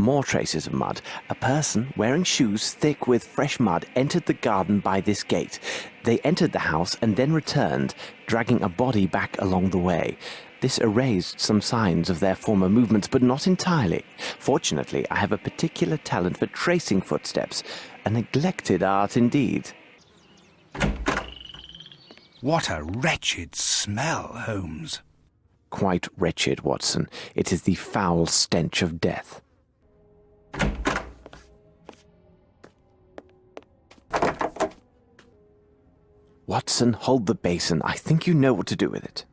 More traces of mud. A person wearing shoes thick with fresh mud entered the garden by this gate. They entered the house and then returned, dragging a body back along the way. This erased some signs of their former movements, but not entirely. Fortunately, I have a particular talent for tracing footsteps. A neglected art indeed. What a wretched smell, Holmes. Quite wretched, Watson. It is the foul stench of death. Watson, hold the basin. I think you know what to do with it.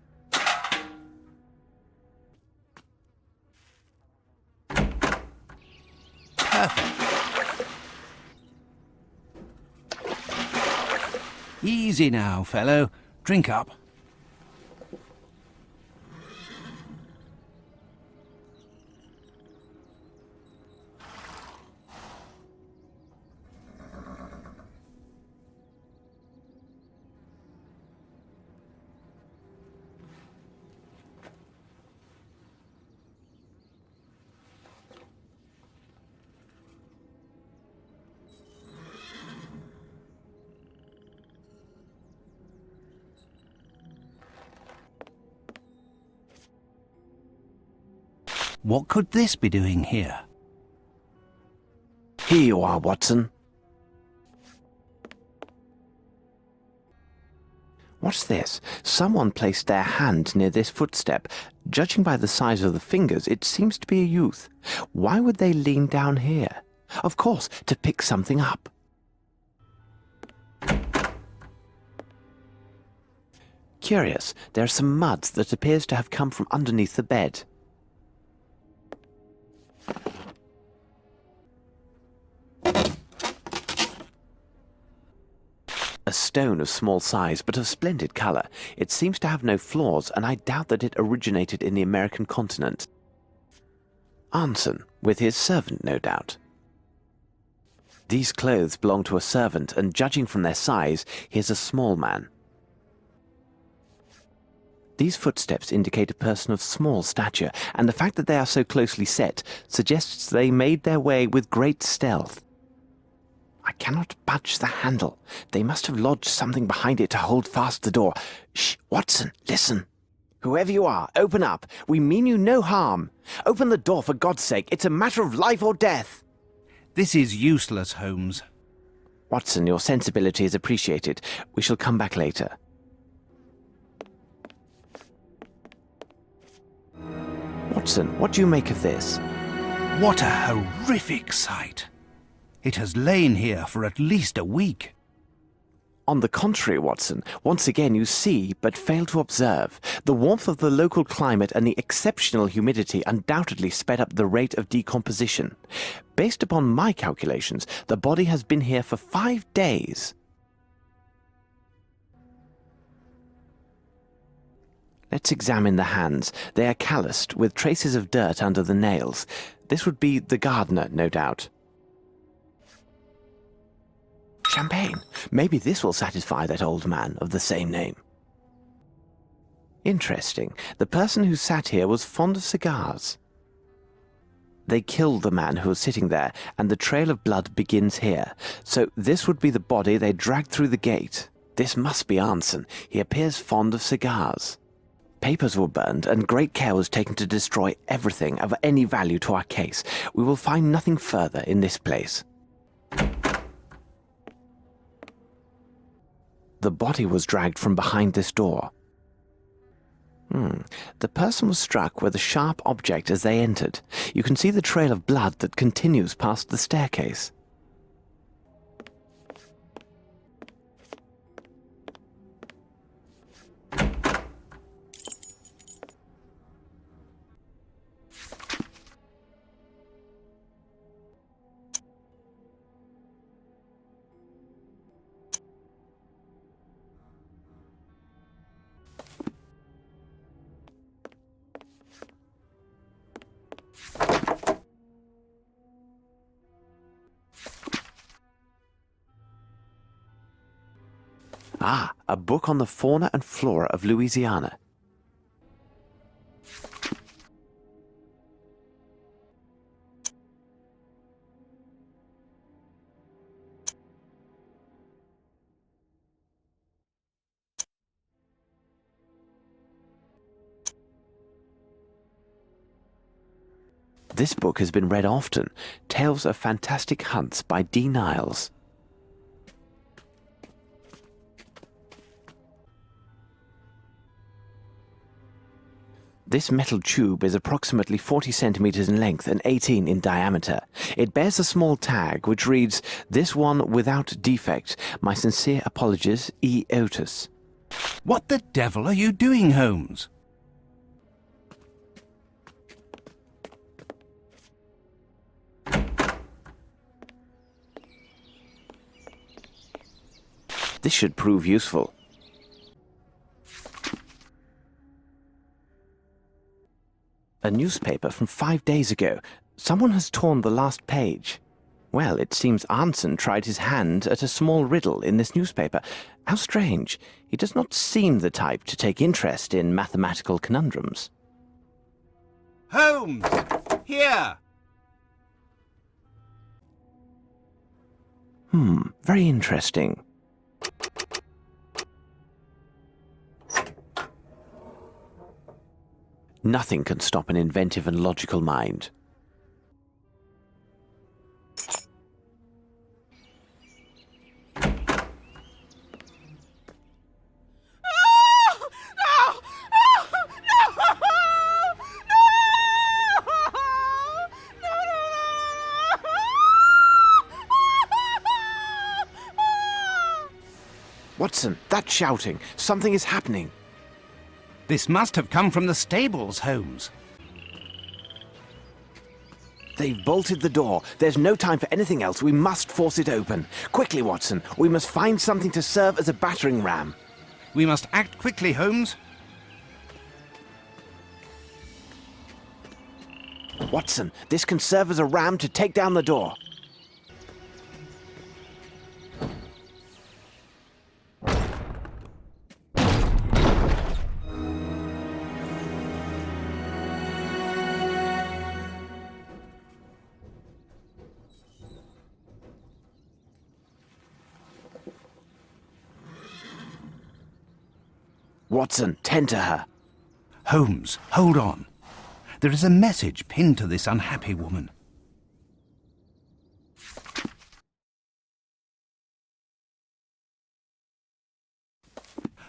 Perfect. Easy now, fellow. Drink up. What could this be doing here? Here you are, Watson. What's this? Someone placed their hand near this footstep. Judging by the size of the fingers, it seems to be a youth. Why would they lean down here? Of course, to pick something up. Curious, there are some mud that appears to have come from underneath the bed. A stone of small size, but of splendid colour. It seems to have no flaws, and I doubt that it originated in the American continent. Anson, with his servant, no doubt. These clothes belong to a servant, and judging from their size, he is a small man. These footsteps indicate a person of small stature, and the fact that they are so closely set suggests they made their way with great stealth. I cannot budge the handle. They must have lodged something behind it to hold fast the door. Shh, Watson, listen. Whoever you are, open up. We mean you no harm. Open the door, for God's sake. It's a matter of life or death. This is useless, Holmes. Watson, your sensibility is appreciated. We shall come back later. Watson, what do you make of this? What a horrific sight. It has lain here for at least a week. On the contrary, Watson, once again you see, but fail to observe. The warmth of the local climate and the exceptional humidity undoubtedly sped up the rate of decomposition. Based upon my calculations, the body has been here for 5 days. Let's examine the hands. They are calloused, with traces of dirt under the nails. This would be the gardener, no doubt. Champagne. Maybe this will satisfy that old man of the same name. Interesting. The person who sat here was fond of cigars. They killed the man who was sitting there, and the trail of blood begins here. So this would be the body they dragged through the gate. This must be Anson. He appears fond of cigars. Papers were burned, and great care was taken to destroy everything of any value to our case. We will find nothing further in this place. The body was dragged from behind this door. The person was struck with a sharp object as they entered. You can see the trail of blood that continues past the staircase. Ah, a book on the fauna and flora of Louisiana. This book has been read often. Tales of Fantastic Hunts by D. Niles. This metal tube is approximately 40 centimeters in length and 18 in diameter. It bears a small tag which reads, "This one without defect. My sincere apologies, E. Otis." What the devil are you doing, Holmes? This should prove useful. A newspaper from 5 days ago. Someone has torn the last page. Well, it seems Arnson tried his hand at a small riddle in this newspaper. How strange. He does not seem the type to take interest in mathematical conundrums. Holmes! Here! Very interesting. Nothing can stop an inventive and logical mind. Watson, that shouting! Something is happening! This must have come from the stables, Holmes. They've bolted the door. There's no time for anything else. We must force it open. Quickly, Watson. We must find something to serve as a battering ram. We must act quickly, Holmes. Watson, this can serve as a ram to take down the door. Watson, tend to her. Holmes, hold on. There is a message pinned to this unhappy woman.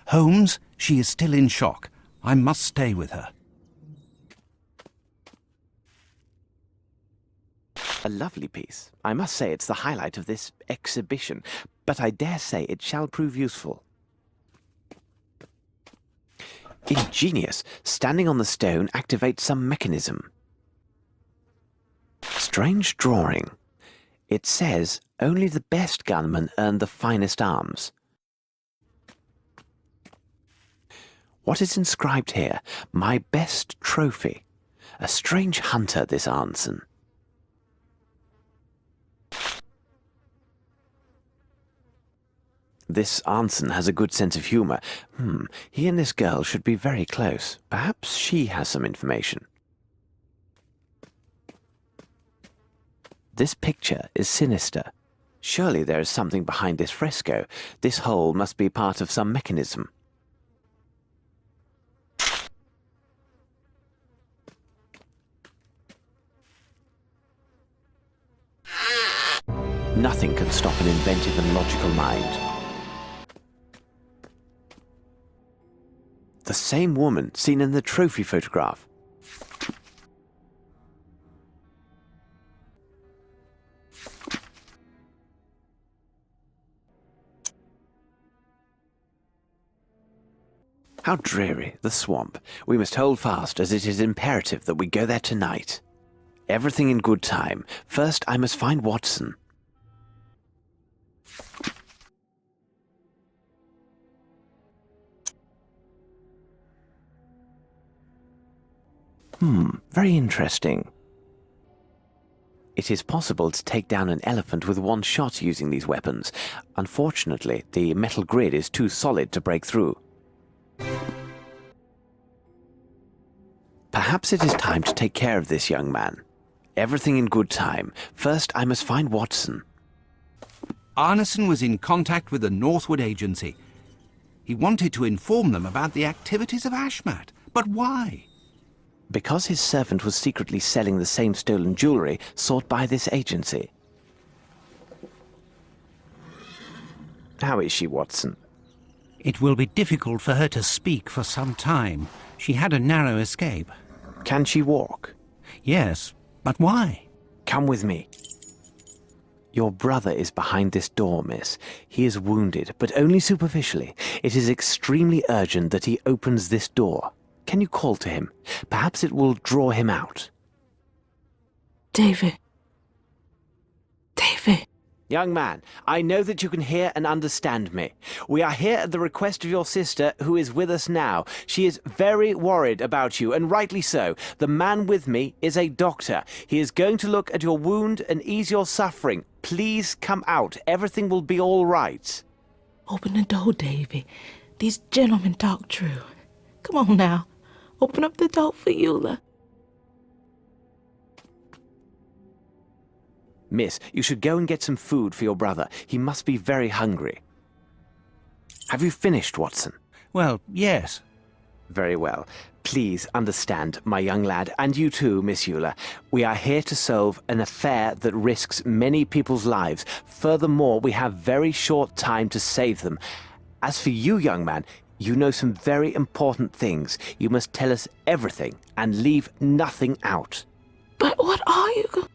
Holmes, she is still in shock. I must stay with her. A lovely piece. I must say it's the highlight of this exhibition, but I dare say it shall prove useful. Ingenious. Standing on the stone activates some mechanism. Strange drawing. It says, only the best gunmen earn the finest arms. What is inscribed here? My best trophy. A strange hunter, this Arnson. This Arnson has a good sense of humour. He and this girl should be very close. Perhaps she has some information. This picture is sinister. Surely there is something behind this fresco. This hole must be part of some mechanism. Nothing can stop an inventive and logical mind. The same woman seen in the trophy photograph. How dreary, the swamp. We must hold fast, as it is imperative that we go there tonight. Everything in good time. First, I must find Watson. Very interesting. It is possible to take down an elephant with one shot using these weapons. Unfortunately, the metal grid is too solid to break through. Perhaps it is time to take care of this young man. Everything in good time. First, I must find Watson. Arneson was in contact with the Northwood Agency. He wanted to inform them about the activities of Ashmat. But why? Because his servant was secretly selling the same stolen jewellery sought by this agency. How is she, Watson? It will be difficult for her to speak for some time. She had a narrow escape. Can she walk? Yes, but why? Come with me. Your brother is behind this door, miss. He is wounded, but only superficially. It is extremely urgent that he opens this door. Can you call to him? Perhaps it will draw him out. David. David. Young man, I know that you can hear and understand me. We are here at the request of your sister, who is with us now. She is very worried about you, and rightly so. The man with me is a doctor. He is going to look at your wound and ease your suffering. Please come out. Everything will be all right. Open the door, Davy. These gentlemen talk true. Come on now. Open up the door for Eula. Miss, you should go and get some food for your brother. He must be very hungry. Have you finished, Watson? Well, yes. Very well. Please understand, my young lad, and you too, Miss Eula. We are here to solve an affair that risks many people's lives. Furthermore, we have very short time to save them. As for you, young man, you know some very important things. You must tell us everything and leave nothing out. But what are you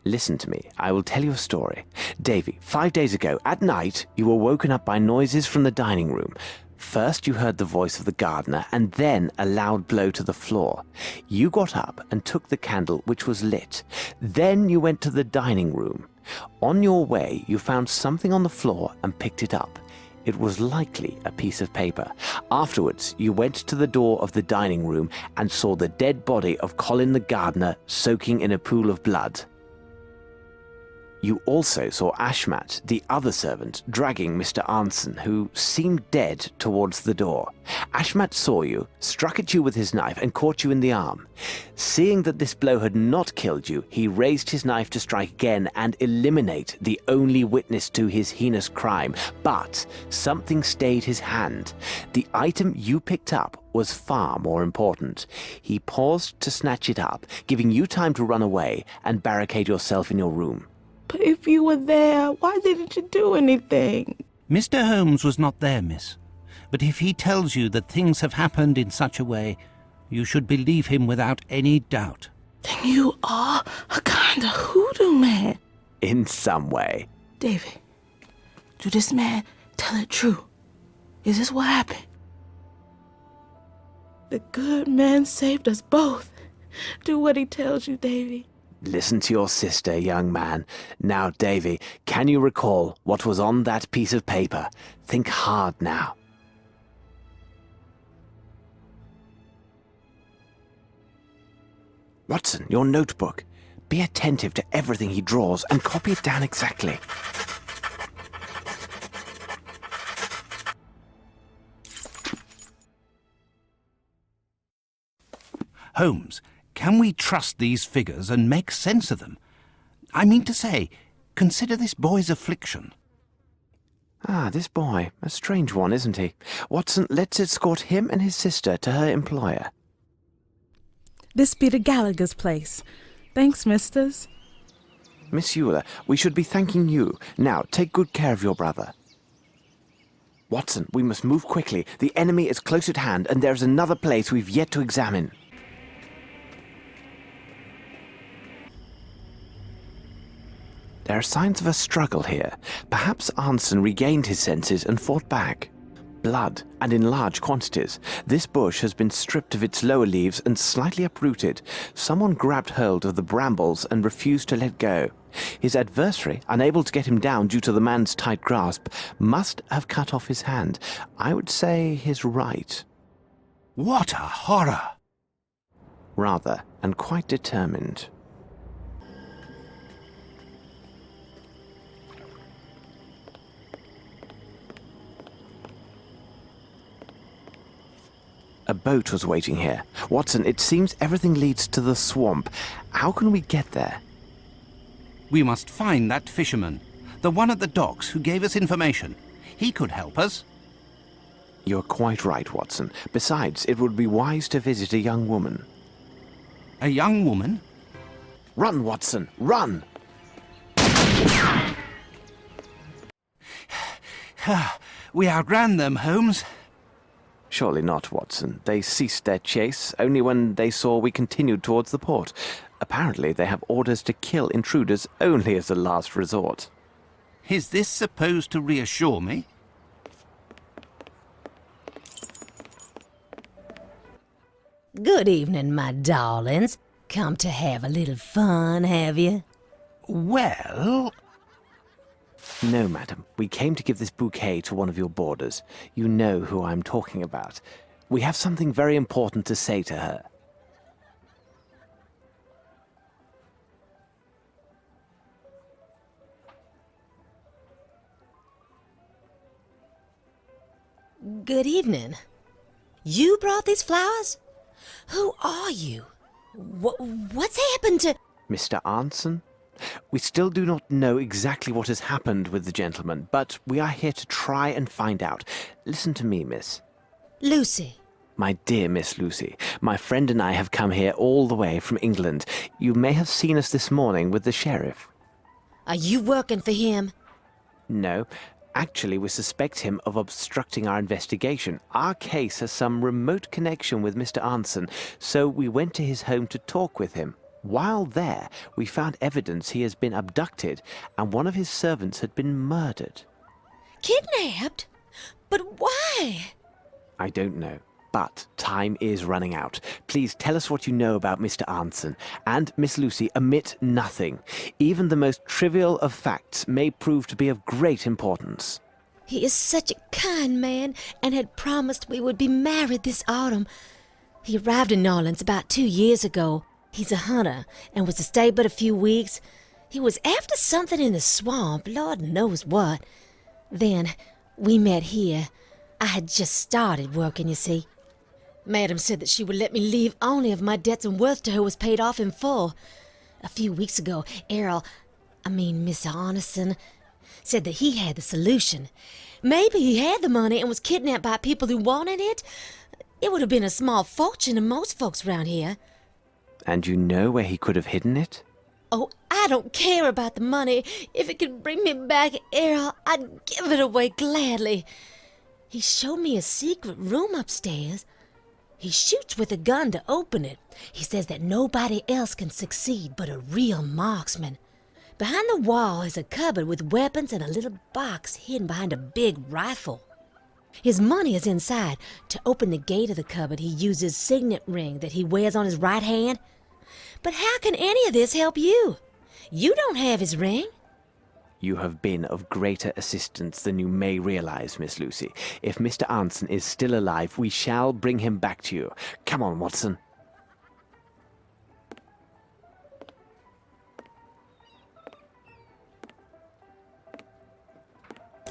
Listen to me. I will tell you a story. Davy, 5 days ago, at night, you were woken up by noises from the dining room. First, you heard the voice of the gardener, and then a loud blow to the floor. You got up and took the candle, which was lit. Then you went to the dining room. On your way, you found something on the floor and picked it up. It was likely a piece of paper. Afterwards, you went to the door of the dining room and saw the dead body of Colin the gardener soaking in a pool of blood. You also saw Ashmat, the other servant, dragging Mr. Arneson, who seemed dead, towards the door. Ashmat saw you, struck at you with his knife, and caught you in the arm. Seeing that this blow had not killed you, he raised his knife to strike again and eliminate the only witness to his heinous crime. But something stayed his hand. The item you picked up was far more important. He paused to snatch it up, giving you time to run away and barricade yourself in your room. But if you were there, why didn't you do anything? Mr. Holmes was not there, miss. But if he tells you that things have happened in such a way, you should believe him without any doubt. Then you are a kind of hoodoo man. In some way. David, do this man tell it true? Is this what happened? The good man saved us both. Do what he tells you, Davy. Listen to your sister, young man. Now, Davy, can you recall what was on that piece of paper? Think hard now. Watson, your notebook. Be attentive to everything he draws and copy it down exactly. Holmes, can we trust these figures and make sense of them? I mean to say, consider this boy's affliction. Ah, this boy. A strange one, isn't he? Watson, let's escort him and his sister to her employer. This be the Gallagher's place. Thanks, misters. Miss Eula, we should be thanking you. Now, take good care of your brother. Watson, we must move quickly. The enemy is close at hand, and there's another place we've yet to examine. There are signs of a struggle here. Perhaps Arneson regained his senses and fought back. Blood, and in large quantities. This bush has been stripped of its lower leaves and slightly uprooted. Someone grabbed hold of the brambles and refused to let go. His adversary, unable to get him down due to the man's tight grasp, must have cut off his hand. I would say his right. What a horror! Rather, and quite determined. A boat was waiting here. Watson, it seems everything leads to the swamp. How can we get there? We must find that fisherman, the one at the docks who gave us information. He could help us. You're quite right, Watson. Besides, it would be wise to visit a young woman. A young woman? Run, Watson, run! We outran them, Holmes. Surely not, Watson. They ceased their chase only when they saw we continued towards the port. Apparently, they have orders to kill intruders only as a last resort. Is this supposed to reassure me? Good evening, my darlings. Come to have a little fun, have you? Well... No, madam. We came to give this bouquet to one of your boarders. You know who I'm talking about. We have something very important to say to her. Good evening. You brought these flowers? Who are you? What's happened to... Mr. Arnson? We still do not know exactly what has happened with the gentleman, but we are here to try and find out. Listen to me, miss. Lucy. My dear Miss Lucy, my friend and I have come here all the way from England. You may have seen us this morning with the sheriff. Are you working for him? No. Actually, we suspect him of obstructing our investigation. Our case has some remote connection with Mr. Arnson, so we went to his home to talk with him. While there, we found evidence he has been abducted and one of his servants had been murdered. Kidnapped? But why? I don't know, but time is running out. Please tell us what you know about Mr. Arnson. And, Miss Lucy, omit nothing. Even the most trivial of facts may prove to be of great importance. He is such a kind man and had promised we would be married this autumn. He arrived in New Orleans about 2 years ago. He's a hunter and was to stay but a few weeks. He was after something in the swamp, Lord knows what. Then we met here. I had just started working, you see. Madam said that she would let me leave only if my debts and worth to her was paid off in full. A few weeks ago, Mr. Arneson, said that he had the solution. Maybe he had the money and was kidnapped by people who wanted it. It would have been a small fortune to most folks around here. And you know where he could have hidden it? Oh, I don't care about the money. If it could bring me back Errol, I'd give it away gladly. He showed me a secret room upstairs. He shoots with a gun to open it. He says that nobody else can succeed but a real marksman. Behind the wall is a cupboard with weapons and a little box hidden behind a big rifle. His money is inside. To open the gate of the cupboard, he uses his signet ring that he wears on his right hand. But how can any of this help you? You don't have his ring. You have been of greater assistance than you may realize, Miss Lucy. If Mr. Arnson is still alive, we shall bring him back to you. Come on, Watson.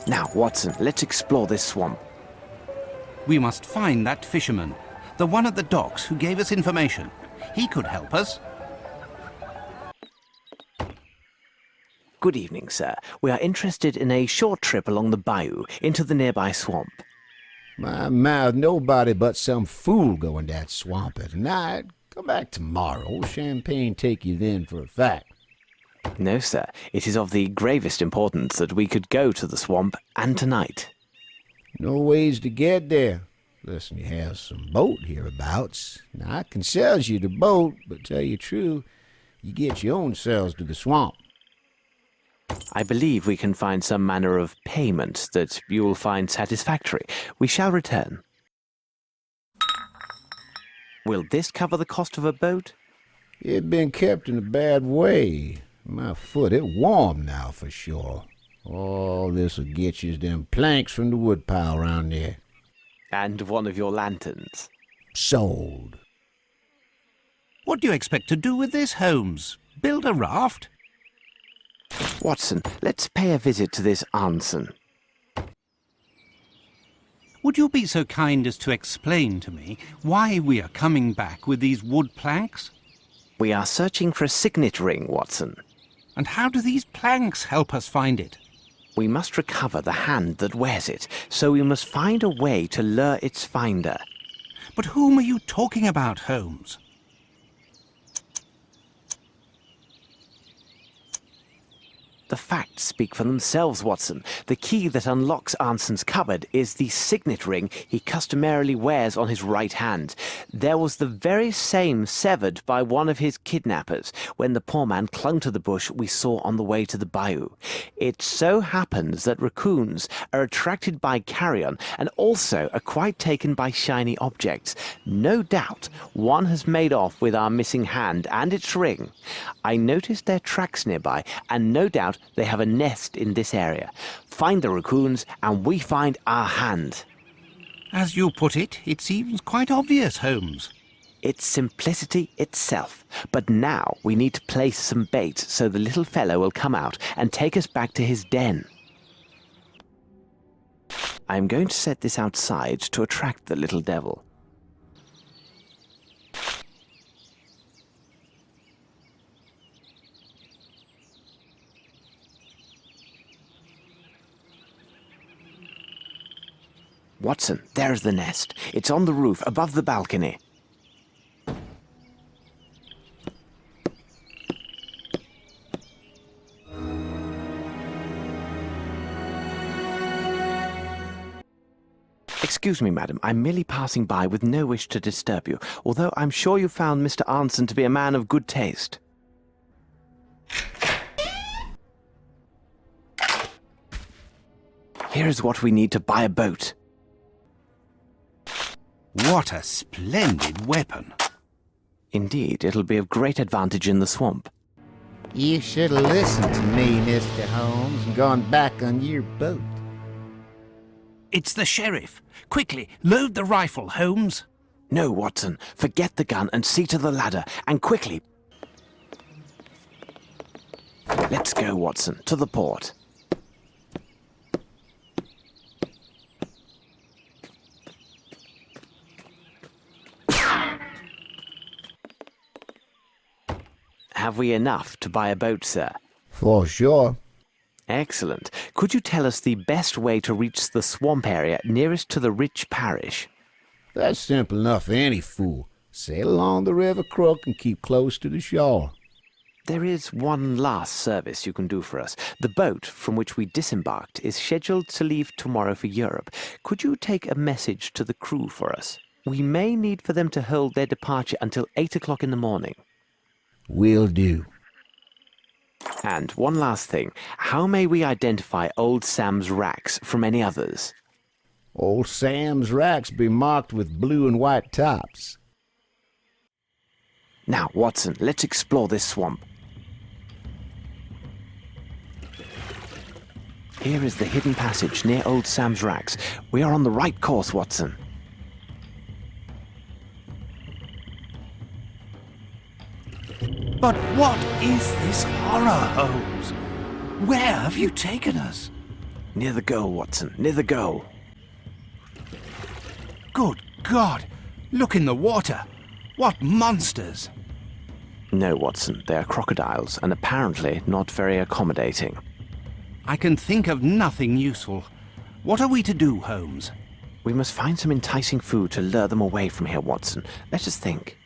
Now, Watson, let's explore this swamp. We must find that fisherman, the one at the docks who gave us information. He could help us. Good evening, sir. We are interested in a short trip along the bayou into the nearby swamp. My mouth, nobody but some fool go in that swamp at night. Come back tomorrow. Old Champagne take you then for a fact. No, sir. It is of the gravest importance that we could go to the swamp, and tonight. No ways to get there. Listen, you have some boat hereabouts. Now, I can sell you the boat, but tell you true, you get your own selves to the swamp. I believe we can find some manner of payment that you will find satisfactory. We shall return. Will this cover the cost of a boat? It been kept in a bad way. My foot, it warm now for sure. All this'll get you is them planks from the woodpile round there. And one of your lanterns. Sold. What do you expect to do with this, Holmes? Build a raft? Watson, let's pay a visit to this Arnson. would you be so kind as to explain to me why we are coming back with these wood planks? We are searching for a signet ring, Watson. And how do these planks help us find it? We must recover the hand that wears it, so we must find a way to lure its finder. But whom are you talking about, Holmes? The facts speak for themselves, Watson. The key that unlocks Anson's cupboard is the signet ring he customarily wears on his right hand. There was the very same severed by one of his kidnappers when the poor man clung to the bush we saw on the way to the bayou. It so happens that raccoons are attracted by carrion and also are quite taken by shiny objects. No doubt one has made off with our missing hand and its ring. I noticed their tracks nearby, and no doubt they have a nest in this area. Find the raccoons and we find our hand. As you put it, it seems quite obvious, Holmes. It's simplicity itself. But now we need to place some bait so the little fellow will come out and take us back to his den. I'm going to set this outside to attract the little devil. Watson, there's the nest. It's on the roof above the balcony. Excuse me, madam. I'm merely passing by with no wish to disturb you, although I'm sure you found Mr. Anson to be a man of good taste. Here is what we need to buy a boat. What a splendid weapon. Indeed, it'll be of great advantage in the swamp. You should have listened to me, Mr. Holmes, and gone back on your boat. It's the sheriff. Quickly, load the rifle, Holmes. No, Watson. Forget the gun and see to the ladder. And quickly. Let's go, Watson, to the port. Have we enough to buy a boat, sir? For sure. Excellent. Could you tell us the best way to reach the swamp area nearest to the rich parish? That's simple enough for any fool. Sail along the River Crook and keep close to the shore. There is one last service you can do for us. The boat from which we disembarked is scheduled to leave tomorrow for Europe. Could you take a message to the crew for us? We may need for them to hold their departure until 8 o'clock in the morning. Will do. And one last thing. How may we identify Old Sam's racks from any others? Old Sam's racks be marked with blue and white tops. Now, Watson, let's explore this swamp. Here is the hidden passage near Old Sam's racks. We are on the right course, Watson. But what is this horror, Holmes? Where have you taken us? Near the goal, Watson, near the goal. Good God! Look in the water! What monsters! No, Watson, they are crocodiles, and apparently not very accommodating. I can think of nothing useful. What are we to do, Holmes? We must find some enticing food to lure them away from here, Watson. Let us think.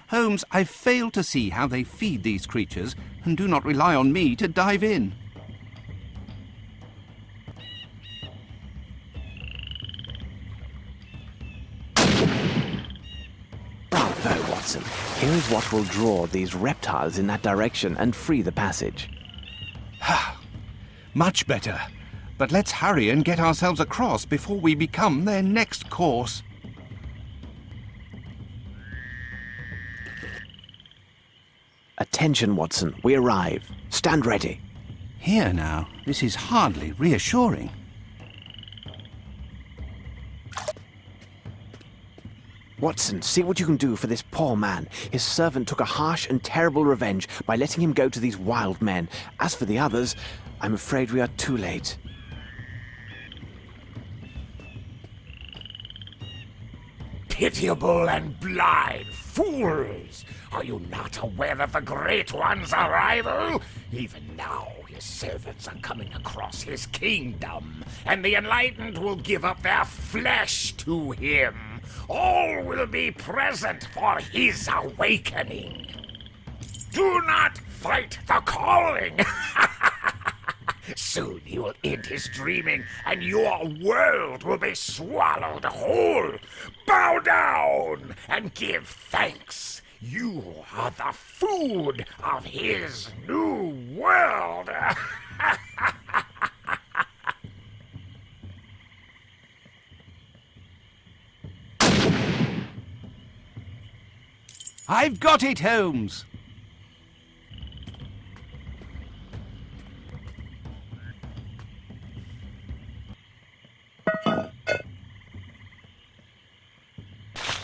Holmes, I've failed to see how they feed these creatures, and do not rely on me to dive in. Bravo, Watson. Here is what will draw these reptiles in that direction and free the passage. Much better. But let's hurry and get ourselves across before we become their next course. Attention, Watson. We arrive. Stand ready. Here now. This is hardly reassuring. Watson, see what you can do for this poor man. His servant took a harsh and terrible revenge by letting him go to these wild men. As for the others, I'm afraid we are too late. pitiable and blind fools! Are you not aware of the Great One's arrival? Even now, his servants are coming across his kingdom, and the enlightened will give up their flesh to him. All will be present for his awakening. Do not fight the calling! Soon he will end his dreaming, and your world will be swallowed whole. Bow down and give thanks. You are the food of his new world. I've got it, Holmes.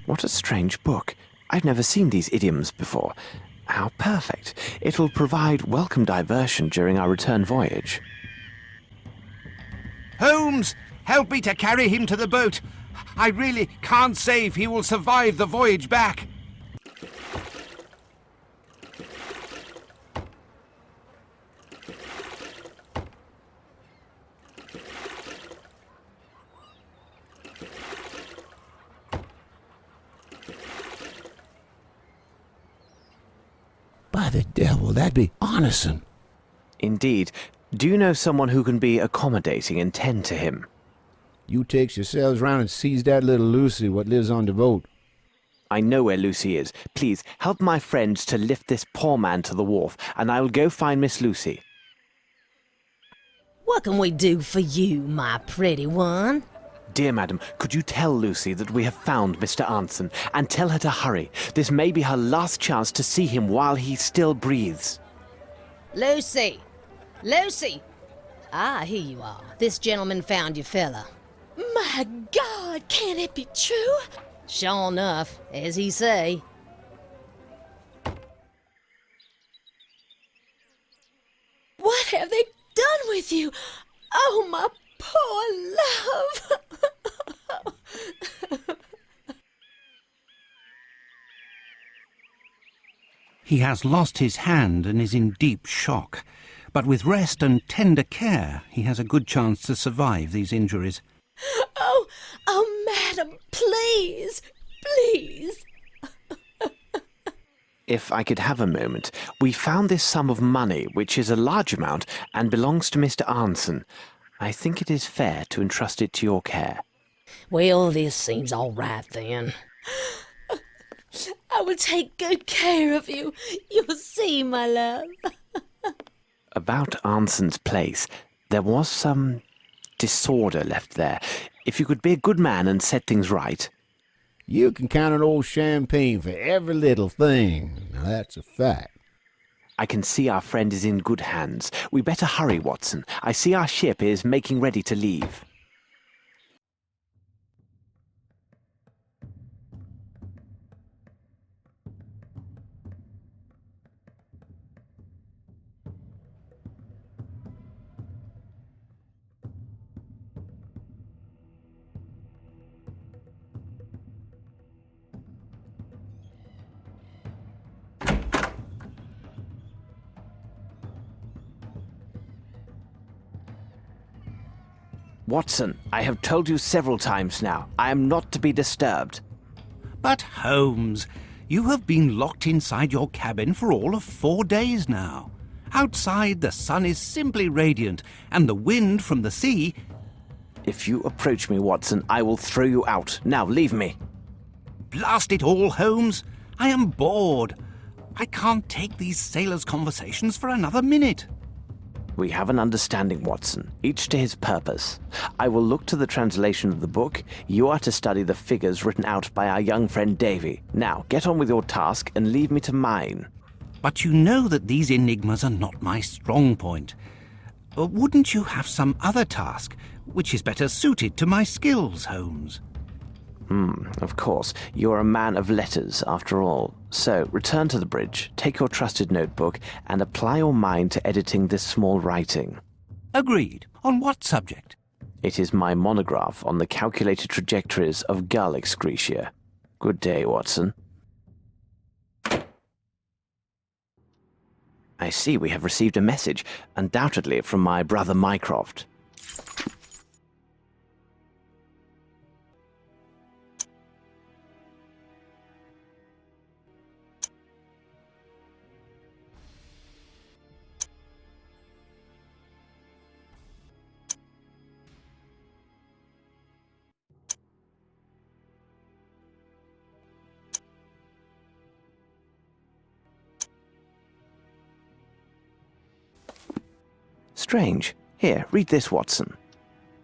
What a strange book. I've never seen these idioms before. How perfect. It will provide welcome diversion during our return voyage. Holmes, help me to carry him to the boat. I really can't say if he will survive the voyage back. By the devil, that'd be Arneson. Indeed. Do you know someone who can be accommodating and tend to him? You takes yourselves round and seize that little Lucy what lives on the boat. I know where Lucy is. Please, help my friends to lift this poor man to the wharf, and I will go find Miss Lucy. What can we do for you, my pretty one? Dear madam, could you tell Lucy that we have found Mr. Arneson, and tell her to hurry. This may be her last chance to see him while he still breathes. Lucy! Lucy! Ah, here you are. This gentleman found your fella. My God, can it be true? Sure enough, as he say. What have they done with you? Oh, my poor love! He has lost his hand and is in deep shock. But with rest and tender care, he has a good chance to survive these injuries. Oh, madam, please, please. If I could have a moment, we found this sum of money, which is a large amount and belongs to Mr. Arneson. I think it is fair to entrust it to your care. Well, this seems all right then. I will take good care of you. You'll see, my love. About Arneson's place, there was some disorder left there. If you could be a good man and set things right. You can count on old Champagne for every little thing. Now that's a fact. I can see our friend is in good hands. We better hurry, Watson. I see our ship is making ready to leave. Watson, I have told you several times now, I am not to be disturbed. But Holmes, you have been locked inside your cabin for all of 4 days now. Outside, the sun is simply radiant, and the wind from the sea... If you approach me, Watson, I will throw you out. Now, leave me. Blast it all, Holmes! I am bored. I can't take these sailors' conversations for another minute. We have an understanding, Watson, each to his purpose. I will look to the translation of the book. You are to study the figures written out by our young friend Davy. Now, get on with your task and leave me to mine. But you know that these enigmas are not my strong point. Wouldn't you have some other task, which is better suited to my skills, Holmes? Of course. You're a man of letters, after all. So, return to the bridge, take your trusted notebook, and apply your mind to editing this small writing. Agreed. On what subject? It is my monograph on the calculated trajectories of gull excretia. Good day, Watson. I see we have received a message, undoubtedly from my brother Mycroft. Strange. Here, read this, Watson.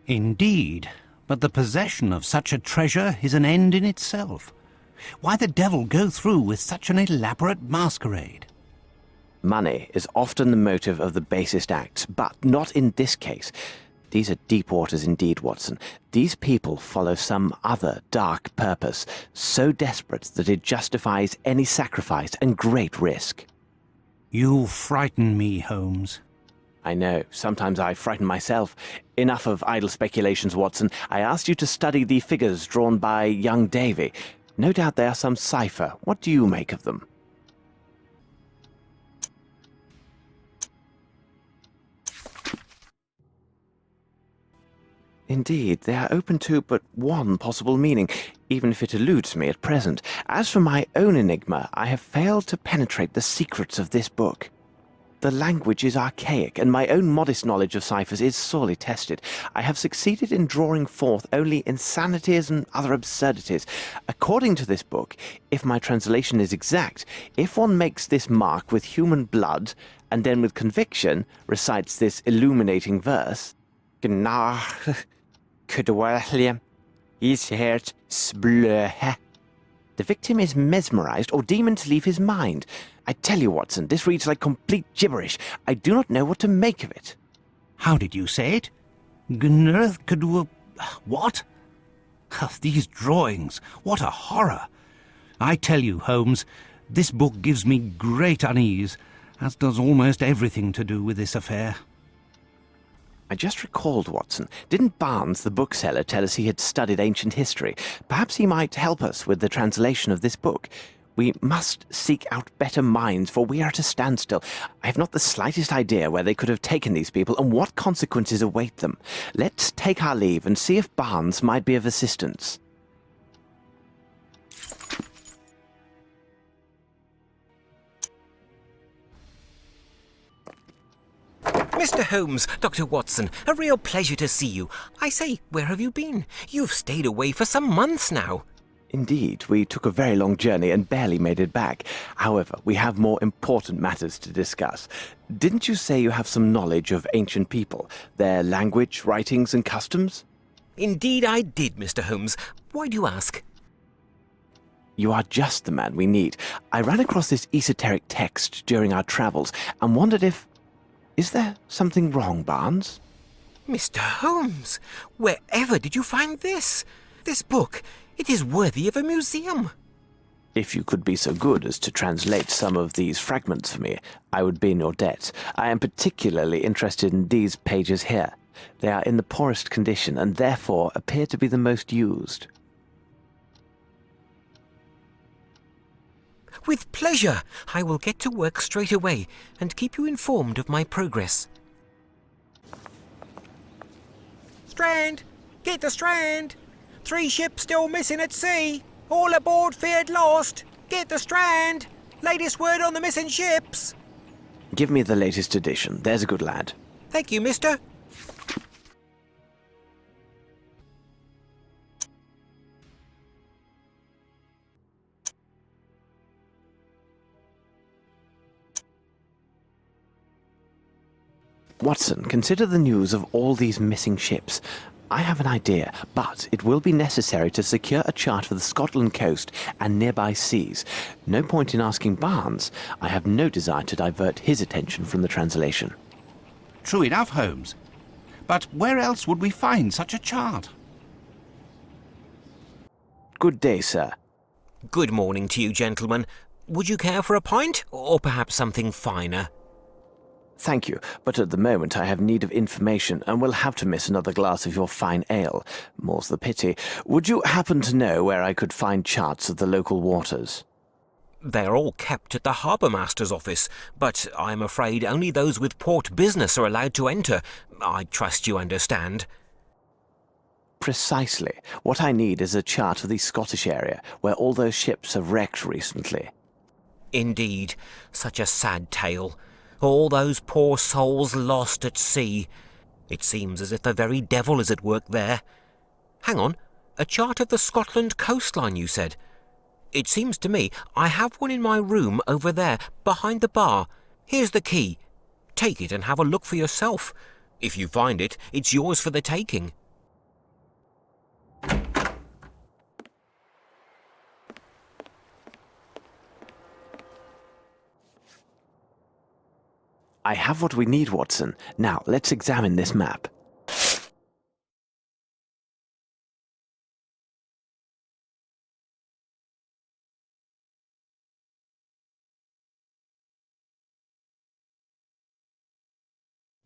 Indeed, but the possession of such a treasure is an end in itself. Why the devil go through with such an elaborate masquerade? Money is often the motive of the basest acts, but not in this case. These are deep waters indeed, Watson. These people follow some other dark purpose, so desperate that it justifies any sacrifice and great risk. You frighten me, Holmes. I know. Sometimes I frighten myself. Enough of idle speculations, Watson. I asked you to study the figures drawn by young Davy. No doubt they are some cipher. What do you make of them? Indeed, they are open to but one possible meaning, even if it eludes me at present. As for my own enigma, I have failed to penetrate the secrets of this book. The language is archaic, and my own modest knowledge of ciphers is sorely tested. I have succeeded in drawing forth only insanities and other absurdities. According to this book, if my translation is exact, if one makes this mark with human blood, and then with conviction recites this illuminating verse, the victim is mesmerized or demons leave his mind. I tell you, Watson, this reads like complete gibberish. I do not know what to make of it. How did you say it? What? These drawings, what a horror! I tell you, Holmes, this book gives me great unease, as does almost everything to do with this affair. I just recalled, Watson. Didn't Barnes, the bookseller, tell us he had studied ancient history? Perhaps he might help us with the translation of this book. We must seek out better minds, for we are at a standstill. I have not the slightest idea where they could have taken these people and what consequences await them. Let's take our leave and see if Barnes might be of assistance. Mr. Holmes, Dr. Watson, a real pleasure to see you. I say, where have you been? You've stayed away for some months now. Indeed, we took a very long journey and barely made it back. However, we have more important matters to discuss. Didn't you say you have some knowledge of ancient people, their language, writings, and customs? Indeed I did, Mr. Holmes. Why do you ask? You are just the man we need. I ran across this esoteric text during our travels and wondered if... Is there something wrong, Barnes? Mr. Holmes, wherever did you find this? This book, it is worthy of a museum. If you could be so good as to translate some of these fragments for me, I would be in your debt. I am particularly interested in these pages here. They are in the poorest condition and therefore appear to be the most used. With pleasure. I will get to work straight away and keep you informed of my progress. Strand! Get the Strand! 3 ships still missing at sea. All aboard feared lost. Get the Strand! Latest word on the missing ships. Give me the latest edition. There's a good lad. Thank you, mister. Watson, consider the news of all these missing ships. I have an idea, but it will be necessary to secure a chart for the Scotland coast and nearby seas. No point in asking Barnes. I have no desire to divert his attention from the translation. True enough, Holmes. But where else would we find such a chart? Good day, sir. Good morning to you, gentlemen. Would you care for a pint, or perhaps something finer? Thank you, but at the moment I have need of information and will have to miss another glass of your fine ale. More's the pity. Would you happen to know where I could find charts of the local waters? They're all kept at the harbour master's office, but I'm afraid only those with port business are allowed to enter. I trust you understand. Precisely. What I need is a chart of the Scottish area, where all those ships have wrecked recently. Indeed, such a sad tale. All those poor souls lost at sea. It seems as if the very devil is at work there. Hang on, a chart of the Scotland coastline, you said? It seems to me I have one in my room over there, behind the bar. Here's the key. Take it and have a look for yourself. If you find it, it's yours for the taking. I have what we need, Watson. Now, let's examine this map.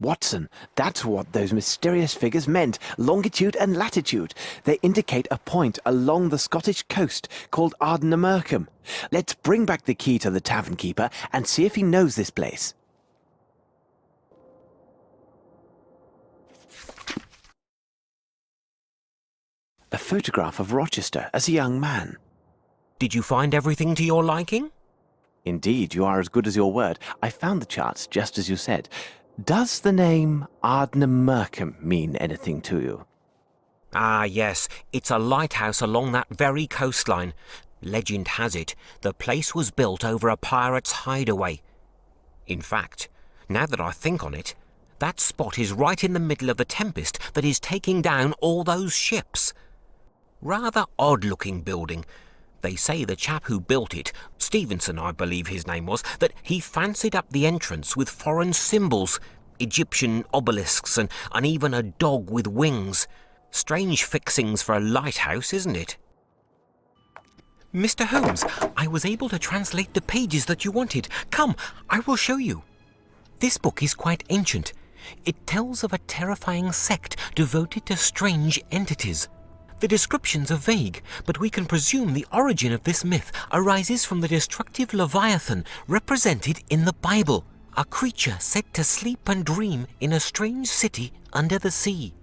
Watson, that's what those mysterious figures meant. Longitude and latitude. They indicate a point along the Scottish coast called Ardnamurchan. Let's bring back the key to the tavern keeper and see if he knows this place. A photograph of Rochester as a young man. Did you find everything to your liking? Indeed, you are as good as your word. I found the charts just as you said. Does the name Ardnamurchan mean anything to you? Ah, yes. It's a lighthouse along that very coastline. Legend has it, the place was built over a pirate's hideaway. In fact, now that I think on it, that spot is right in the middle of the tempest that is taking down all those ships. Rather odd-looking building. They say the chap who built it, Stevenson I believe his name was, that he fancied up the entrance with foreign symbols, Egyptian obelisks and even a dog with wings. Strange fixings for a lighthouse, isn't it? Mr. Holmes, I was able to translate the pages that you wanted. Come, I will show you. This book is quite ancient. It tells of a terrifying sect devoted to strange entities. The descriptions are vague, but we can presume the origin of this myth arises from the destructive Leviathan represented in the Bible, a creature said to sleep and dream in a strange city under the sea.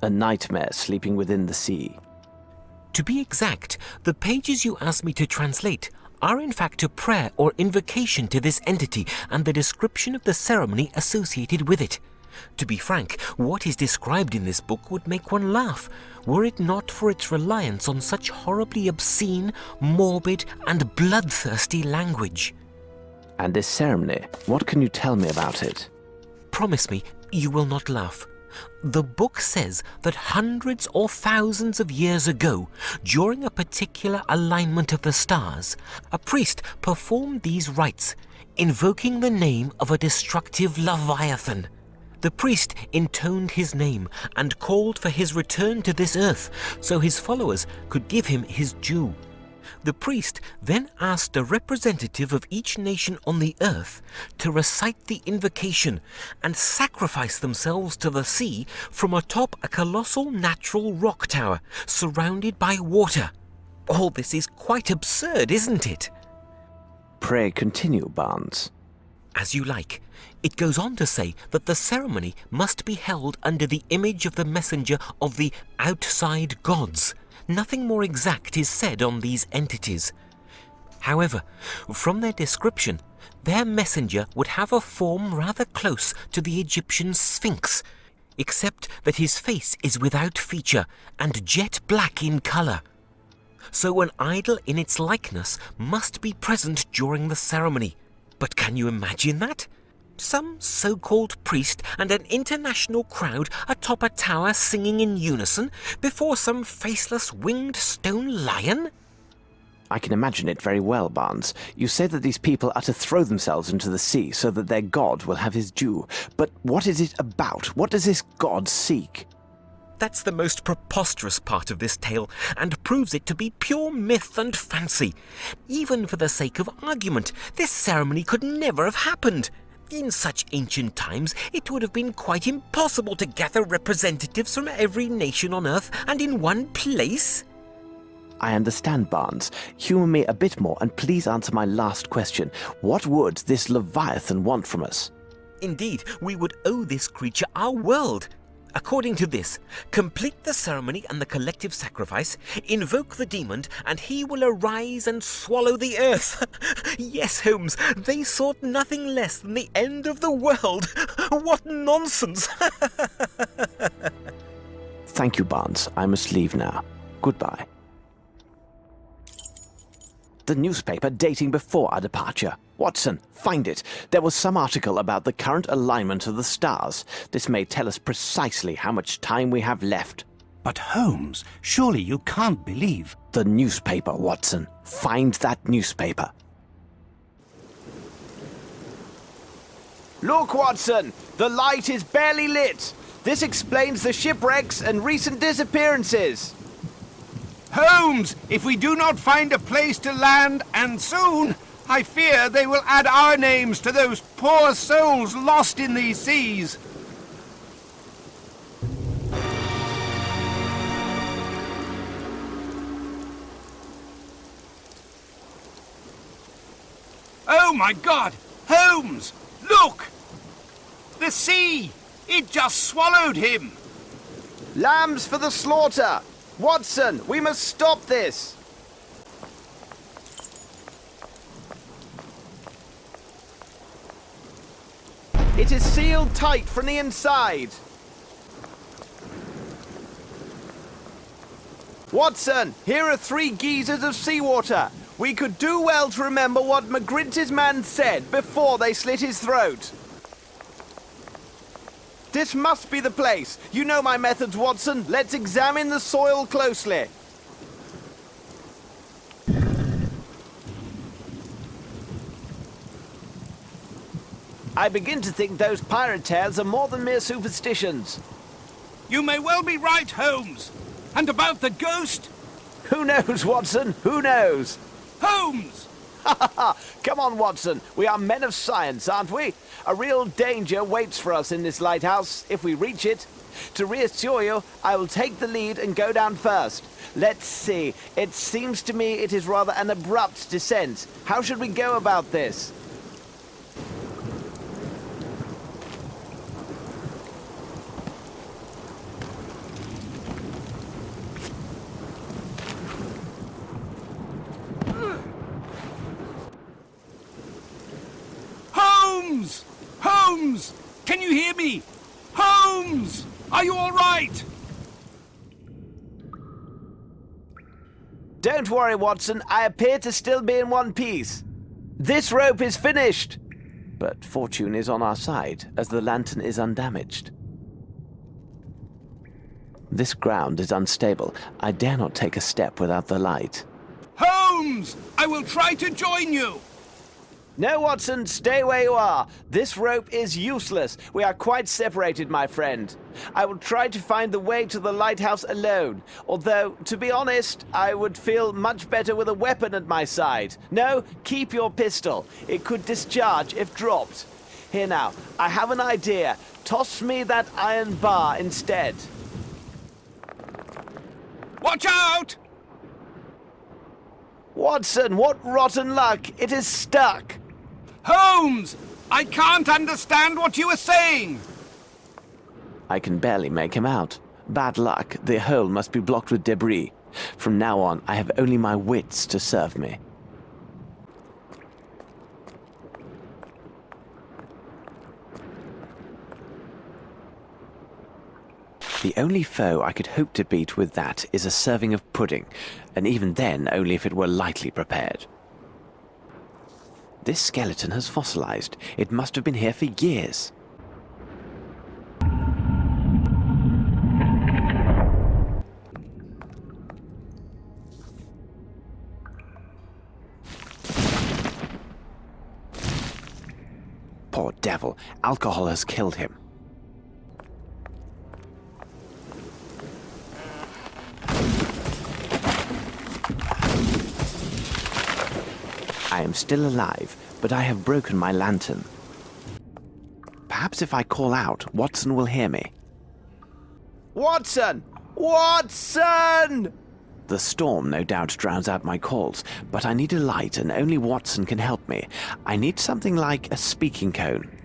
A nightmare sleeping within the sea. To be exact, the pages you asked me to translate are in fact a prayer or invocation to this entity and the description of the ceremony associated with it. To be frank, what is described in this book would make one laugh, were it not for its reliance on such horribly obscene, morbid, and bloodthirsty language. And this ceremony, what can you tell me about it? Promise me you will not laugh. The book says that hundreds or thousands of years ago, during a particular alignment of the stars, a priest performed these rites, invoking the name of a destructive Leviathan. The priest intoned his name and called for his return to this earth so his followers could give him his due. The priest then asked a representative of each nation on the earth to recite the invocation and sacrifice themselves to the sea from atop a colossal natural rock tower surrounded by water. All this is quite absurd, isn't it? Pray continue, Barnes. As you like. It goes on to say that the ceremony must be held under the image of the messenger of the outside gods. Nothing more exact is said on these entities. However, from their description, their messenger would have a form rather close to the Egyptian Sphinx, except that his face is without feature and jet black in colour. So an idol in its likeness must be present during the ceremony. But can you imagine that? Some so-called priest and an international crowd atop a tower singing in unison before some faceless winged stone lion? I can imagine it very well, Barnes. You say that these people are to throw themselves into the sea so that their god will have his due. But what is it about? What does this god seek? That's the most preposterous part of this tale, and proves it to be pure myth and fancy. Even for the sake of argument, this ceremony could never have happened. In such ancient times, it would have been quite impossible to gather representatives from every nation on Earth and in one place. I understand, Barnes. Humour me a bit more and please answer my last question. What would this Leviathan want from us? Indeed, we would owe this creature our world. According to this, complete the ceremony and the collective sacrifice, invoke the demon, and he will arise and swallow the earth. Yes, Holmes, they sought nothing less than the end of the world. What nonsense! Thank you, Barnes. I must leave now. Goodbye. The newspaper dating before our departure. Watson, find it. There was some article about the current alignment of the stars. This may tell us precisely how much time we have left. But Holmes, surely you can't believe... The newspaper, Watson. Find that newspaper. Look, Watson! The light is barely lit. This explains the shipwrecks and recent disappearances. Holmes, if we do not find a place to land, and soon, I fear they will add our names to those poor souls lost in these seas. Oh my God! Holmes! Look! The sea! It just swallowed him! Lambs for the slaughter! Watson, we must stop this! It is sealed tight from the inside. Watson, here are 3 geysers of seawater. We could do well to remember what McGrinty's man said before they slit his throat. This must be the place. You know my methods, Watson. Let's examine the soil closely. I begin to think those pirate tales are more than mere superstitions. You may well be right, Holmes. And about the ghost? Who knows, Watson? Who knows? Holmes! Come on, Watson. We are men of science, aren't we? A real danger waits for us in this lighthouse, if we reach it. To reassure you, I will take the lead and go down first. Let's see. It seems to me it is rather an abrupt descent. How should we go about this? Holmes! Holmes! Can you hear me? Holmes! Are you all right? Don't worry, Watson. I appear to still be in one piece. This rope is finished. But fortune is on our side, as the lantern is undamaged. This ground is unstable. I dare not take a step without the light. Holmes! I will try to join you! No, Watson, stay where you are. This rope is useless. We are quite separated, my friend. I will try to find the way to the lighthouse alone. Although, to be honest, I would feel much better with a weapon at my side. No, keep your pistol. It could discharge if dropped. Here now, I have an idea. Toss me that iron bar instead. Watch out! Watson, what rotten luck. It is stuck. Holmes! I can't understand what you are saying! I can barely make him out. Bad luck. The hole must be blocked with debris. From now on, I have only my wits to serve me. The only foe I could hope to beat with that is a serving of pudding, and even then only if it were lightly prepared. This skeleton has fossilized. It must have been here for years. Poor devil. Alcohol has killed him. I am still alive, but I have broken my lantern. Perhaps if I call out, Watson will hear me. Watson! Watson! The storm no doubt drowns out my calls, but I need a light and only Watson can help me. I need something like a speaking cone.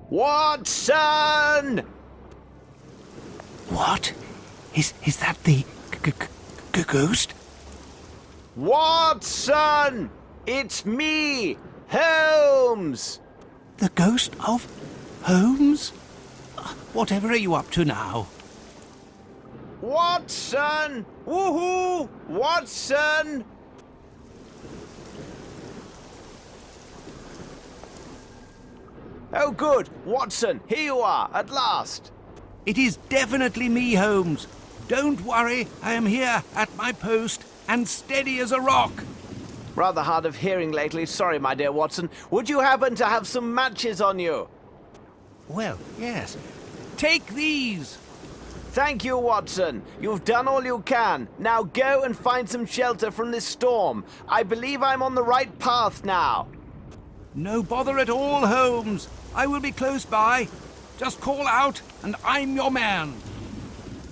Watson! What? Is that the ghost? Watson! It's me, Holmes! The ghost of Holmes? Whatever are you up to now? Watson! Woohoo! Watson! Oh good, Watson, here you are, at last. It is definitely me, Holmes. Don't worry, I am here at my post and steady as a rock. Rather hard of hearing lately, sorry my dear Watson. Would you happen to have some matches on you? Well, yes. Take these. Thank you, Watson. You've done all you can. Now go and find some shelter from this storm. I believe I'm on the right path now. No bother at all, Holmes. I will be close by. Just call out, and I'm your man.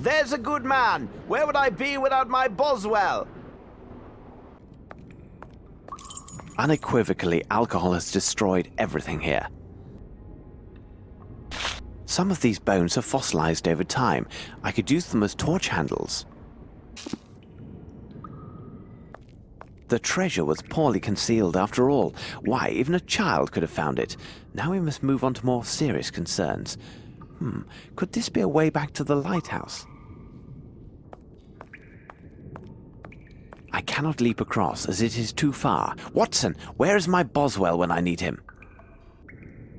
There's a good man. Where would I be without my Boswell? Unequivocally, alcohol has destroyed everything here. Some of these bones have fossilized over time. I could use them as torch handles. The treasure was poorly concealed after all. Why, even a child could have found it. Now we must move on to more serious concerns. Could this be a way back to the lighthouse? I cannot leap across, as it is too far. Watson, where is my Boswell when I need him?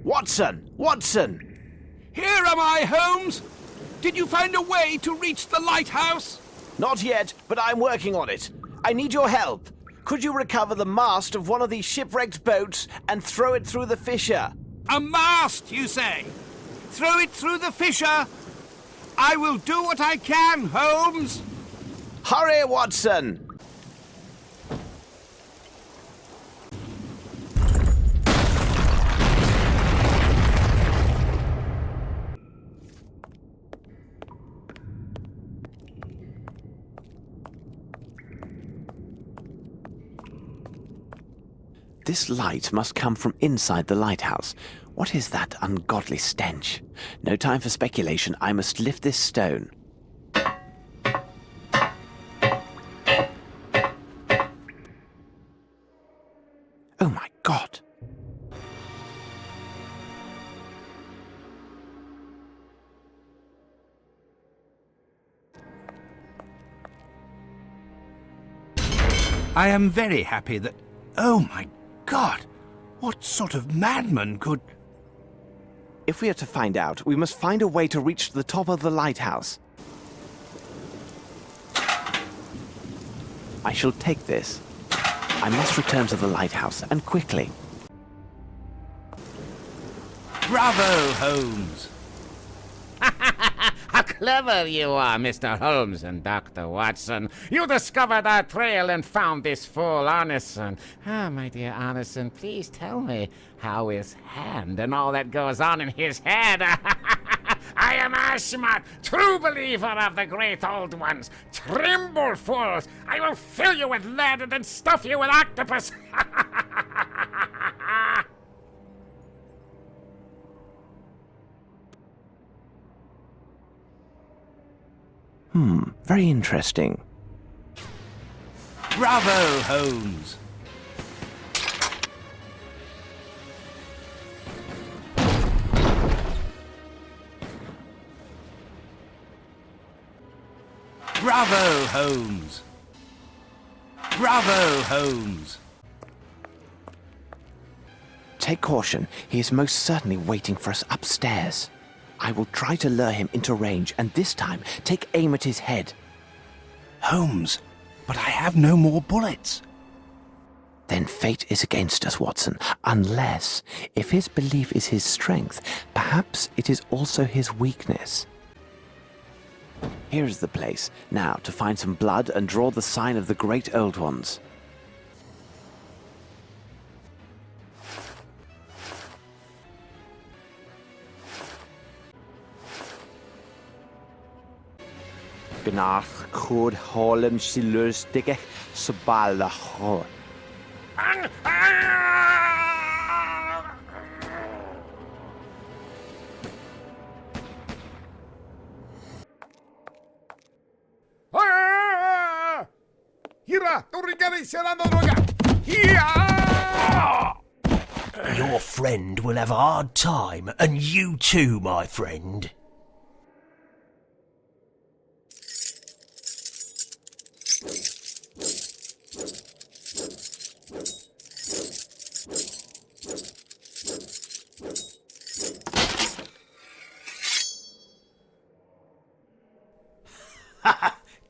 Watson! Watson! Here am I, Holmes! Did you find a way to reach the lighthouse? Not yet, but I'm working on it. I need your help. Could you recover the mast of one of these shipwrecked boats and throw it through the fissure? A mast, you say? Throw it through the fissure? I will do what I can, Holmes! Hurry, Watson! This light must come from inside the lighthouse. What is that ungodly stench? No time for speculation. I must lift this stone. Oh my God! I am very happy that... Oh my God! What sort of madman could... If we are to find out, we must find a way to reach the top of the lighthouse. I shall take this. I must return to the lighthouse, and quickly. Bravo, Holmes! How clever you are, Mr. Holmes and Dr. Watson. You discovered our trail and found this fool Arneson. My dear Arneson, please tell me how his hand and all that goes on in his head. I am Ashmat, true believer of the great old ones. Tremble, fools! I will fill you with lead and then stuff you with octopus. Very interesting. Bravo, Holmes! Bravo, Holmes! Bravo, Holmes! Take caution. He is most certainly waiting for us upstairs. I will try to lure him into range, and this time take aim at his head. Holmes, but I have no more bullets. Then fate is against us, Watson. Unless, if his belief is his strength, perhaps it is also his weakness. Here is the place. Now, to find some blood and draw the sign of the great old ones. Binach Kud Holem Silurstige Sabalaho. Hira, droga. Your friend will have a hard time, and you too, my friend.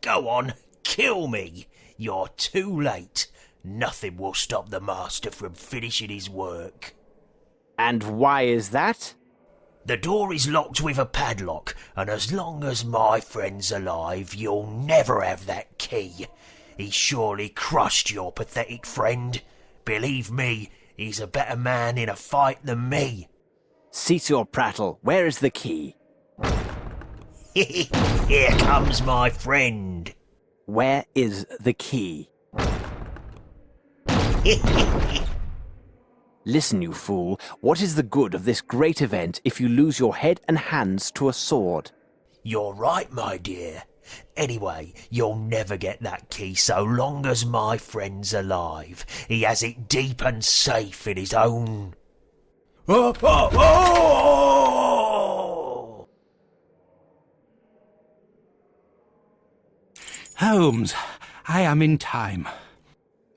Go on, kill me. You're too late. Nothing will stop the master from finishing his work. And why is that? The door is locked with a padlock, and as long as my friend's alive, you'll never have that key. He surely crushed your pathetic friend. Believe me, he's a better man in a fight than me. Cease your prattle. Where is the key? Here comes my friend. Where is the key? Listen, you fool. What is the good of this great event if you lose your head and hands to a sword? You're right, my dear. Anyway, you'll never get that key so long as my friend's alive. He has it deep and safe in his own... Holmes, I am in time.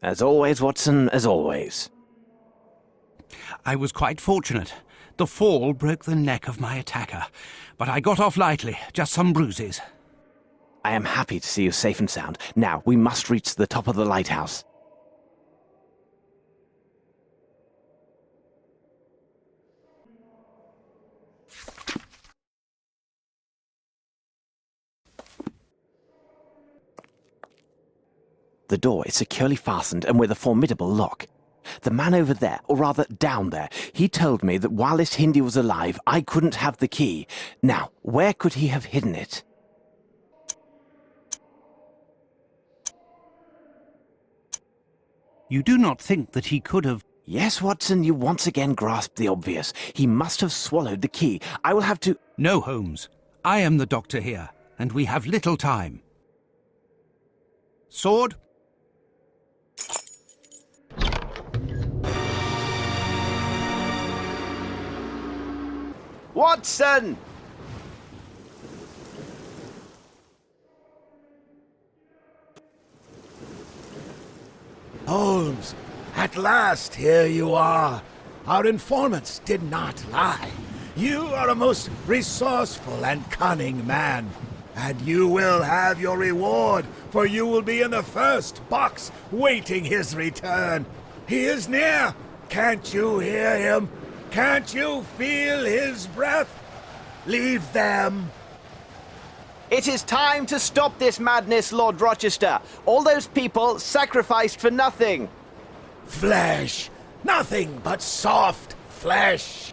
As always, Watson, as always. I was quite fortunate. The fall broke the neck of my attacker, but I got off lightly, just some bruises. I am happy to see you safe and sound. Now, we must reach the top of the lighthouse. The door is securely fastened and with a formidable lock. The man over there, or rather down there, he told me that while this Hindi was alive, I couldn't have the key. Now, where could he have hidden it? You do not think that he could have... Yes, Watson, you once again grasped the obvious. He must have swallowed the key. I will have to... No, Holmes. I am the doctor here, and we have little time. Sword? Watson! Holmes, at last here you are. Our informants did not lie. You are a most resourceful and cunning man. And you will have your reward, for you will be in the first box waiting his return. He is near. Can't you hear him? Can't you feel his breath? Leave them. It is time to stop this madness, Lord Rochester. All those people sacrificed for nothing. Flesh. Nothing but soft flesh.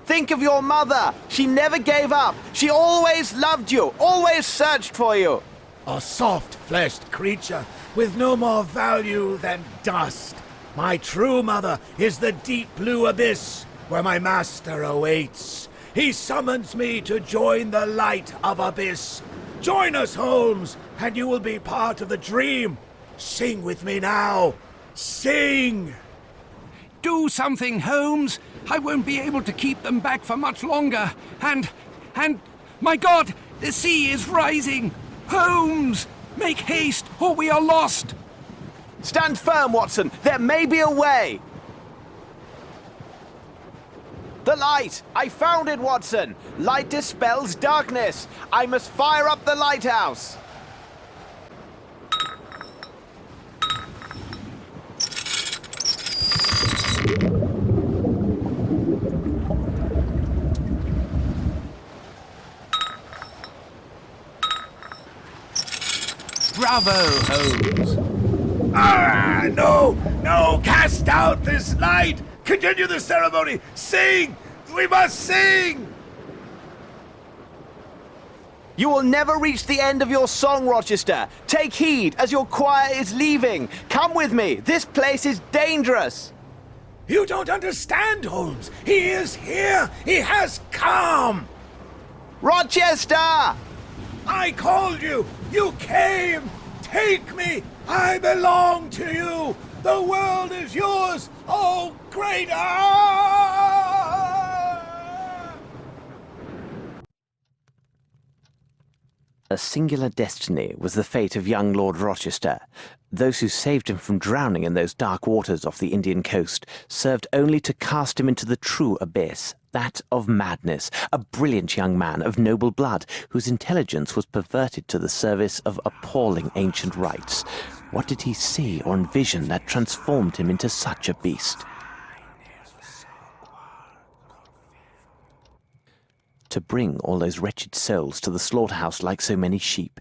Think of your mother. She never gave up. She always loved you, always searched for you. A soft-fleshed creature with no more value than dust. My true mother is the deep blue abyss where my master awaits. He summons me to join the light of abyss. Join us, Holmes, and you will be part of the dream. Sing with me now. Sing! Do something, Holmes! I won't be able to keep them back for much longer. And, my God, the sea is rising! Holmes! Make haste, or we are lost! Stand firm, Watson. There may be a way. The light! I found it, Watson! Light dispels darkness. I must fire up the lighthouse. Bravo, Holmes! Ah, no! No! Cast out this light! Continue the ceremony! Sing! We must sing! You will never reach the end of your song, Rochester. Take heed as your choir is leaving. Come with me. This place is dangerous. You don't understand, Holmes. He is here. He has come. Rochester! I called you. You came. Take me. I belong to you. The world is yours. Oh, great A singular destiny was the fate of young Lord Rochester. Those who saved him from drowning in those dark waters off the Indian coast served only to cast him into the true abyss, that of madness, a brilliant young man of noble blood whose intelligence was perverted to the service of appalling ancient rites. What did he see or envision that transformed him into such a beast? To bring all those wretched souls to the slaughterhouse like so many sheep,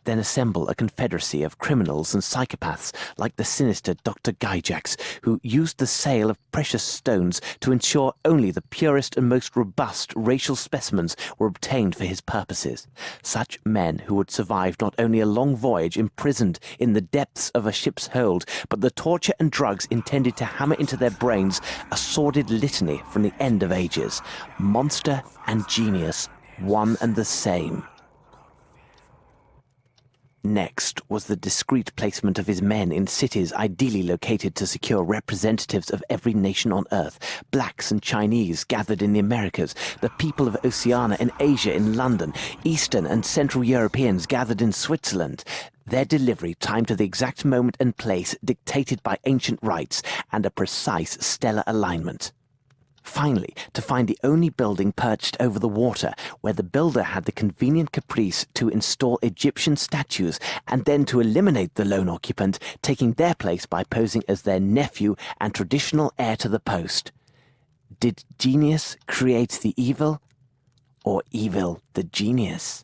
then assemble a confederacy of criminals and psychopaths like the sinister Dr. Gyjax, who used the sale of precious stones to ensure only the purest and most robust racial specimens were obtained for his purposes. Such men who would survive not only a long voyage imprisoned in the depths of a ship's hold, but the torture and drugs intended to hammer into their brains a sordid litany from the end of ages. Monster and genius, one and the same. Next was the discreet placement of his men in cities ideally located to secure representatives of every nation on Earth. Blacks and Chinese gathered in the Americas, the people of Oceania and Asia in London, Eastern and Central Europeans gathered in Switzerland. Their delivery timed to the exact moment and place dictated by ancient rites and a precise stellar alignment. Finally, to find the only building perched over the water, where the builder had the convenient caprice to install Egyptian statues and then to eliminate the lone occupant, taking their place by posing as their nephew and traditional heir to the post. Did genius create the evil, or evil the genius?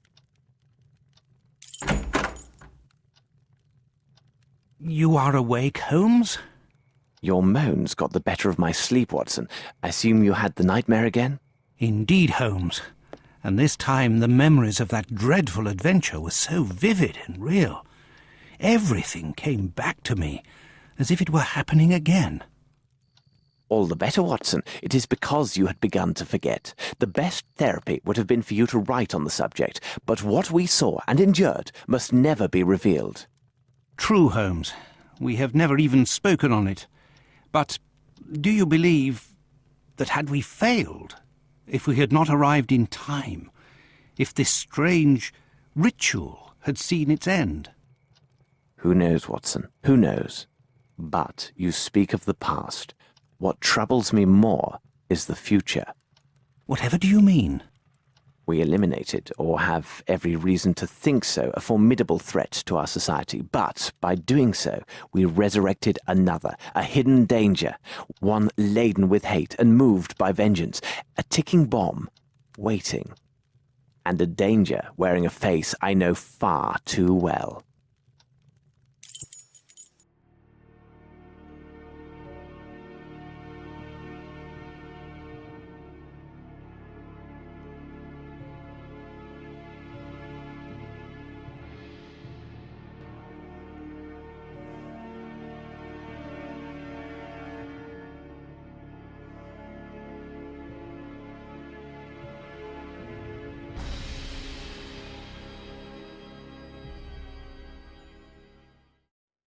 You are awake, Holmes? Your moans got the better of my sleep, Watson. I assume you had the nightmare again? Indeed, Holmes. And this time the memories of that dreadful adventure were so vivid and real. Everything came back to me, as if it were happening again. All the better, Watson. It is because you had begun to forget. The best therapy would have been for you to write on the subject, but what we saw and endured must never be revealed. True, Holmes. We have never even spoken on it. But do you believe that had we failed, if we had not arrived in time, if this strange ritual had seen its end? Who knows, Watson? Who knows? But you speak of the past. What troubles me more is the future. Whatever do you mean? We eliminated, or have every reason to think so, a formidable threat to our society. But by doing so, we resurrected another, a hidden danger, one laden with hate and moved by vengeance, a ticking bomb, waiting. And a danger wearing a face I know far too well.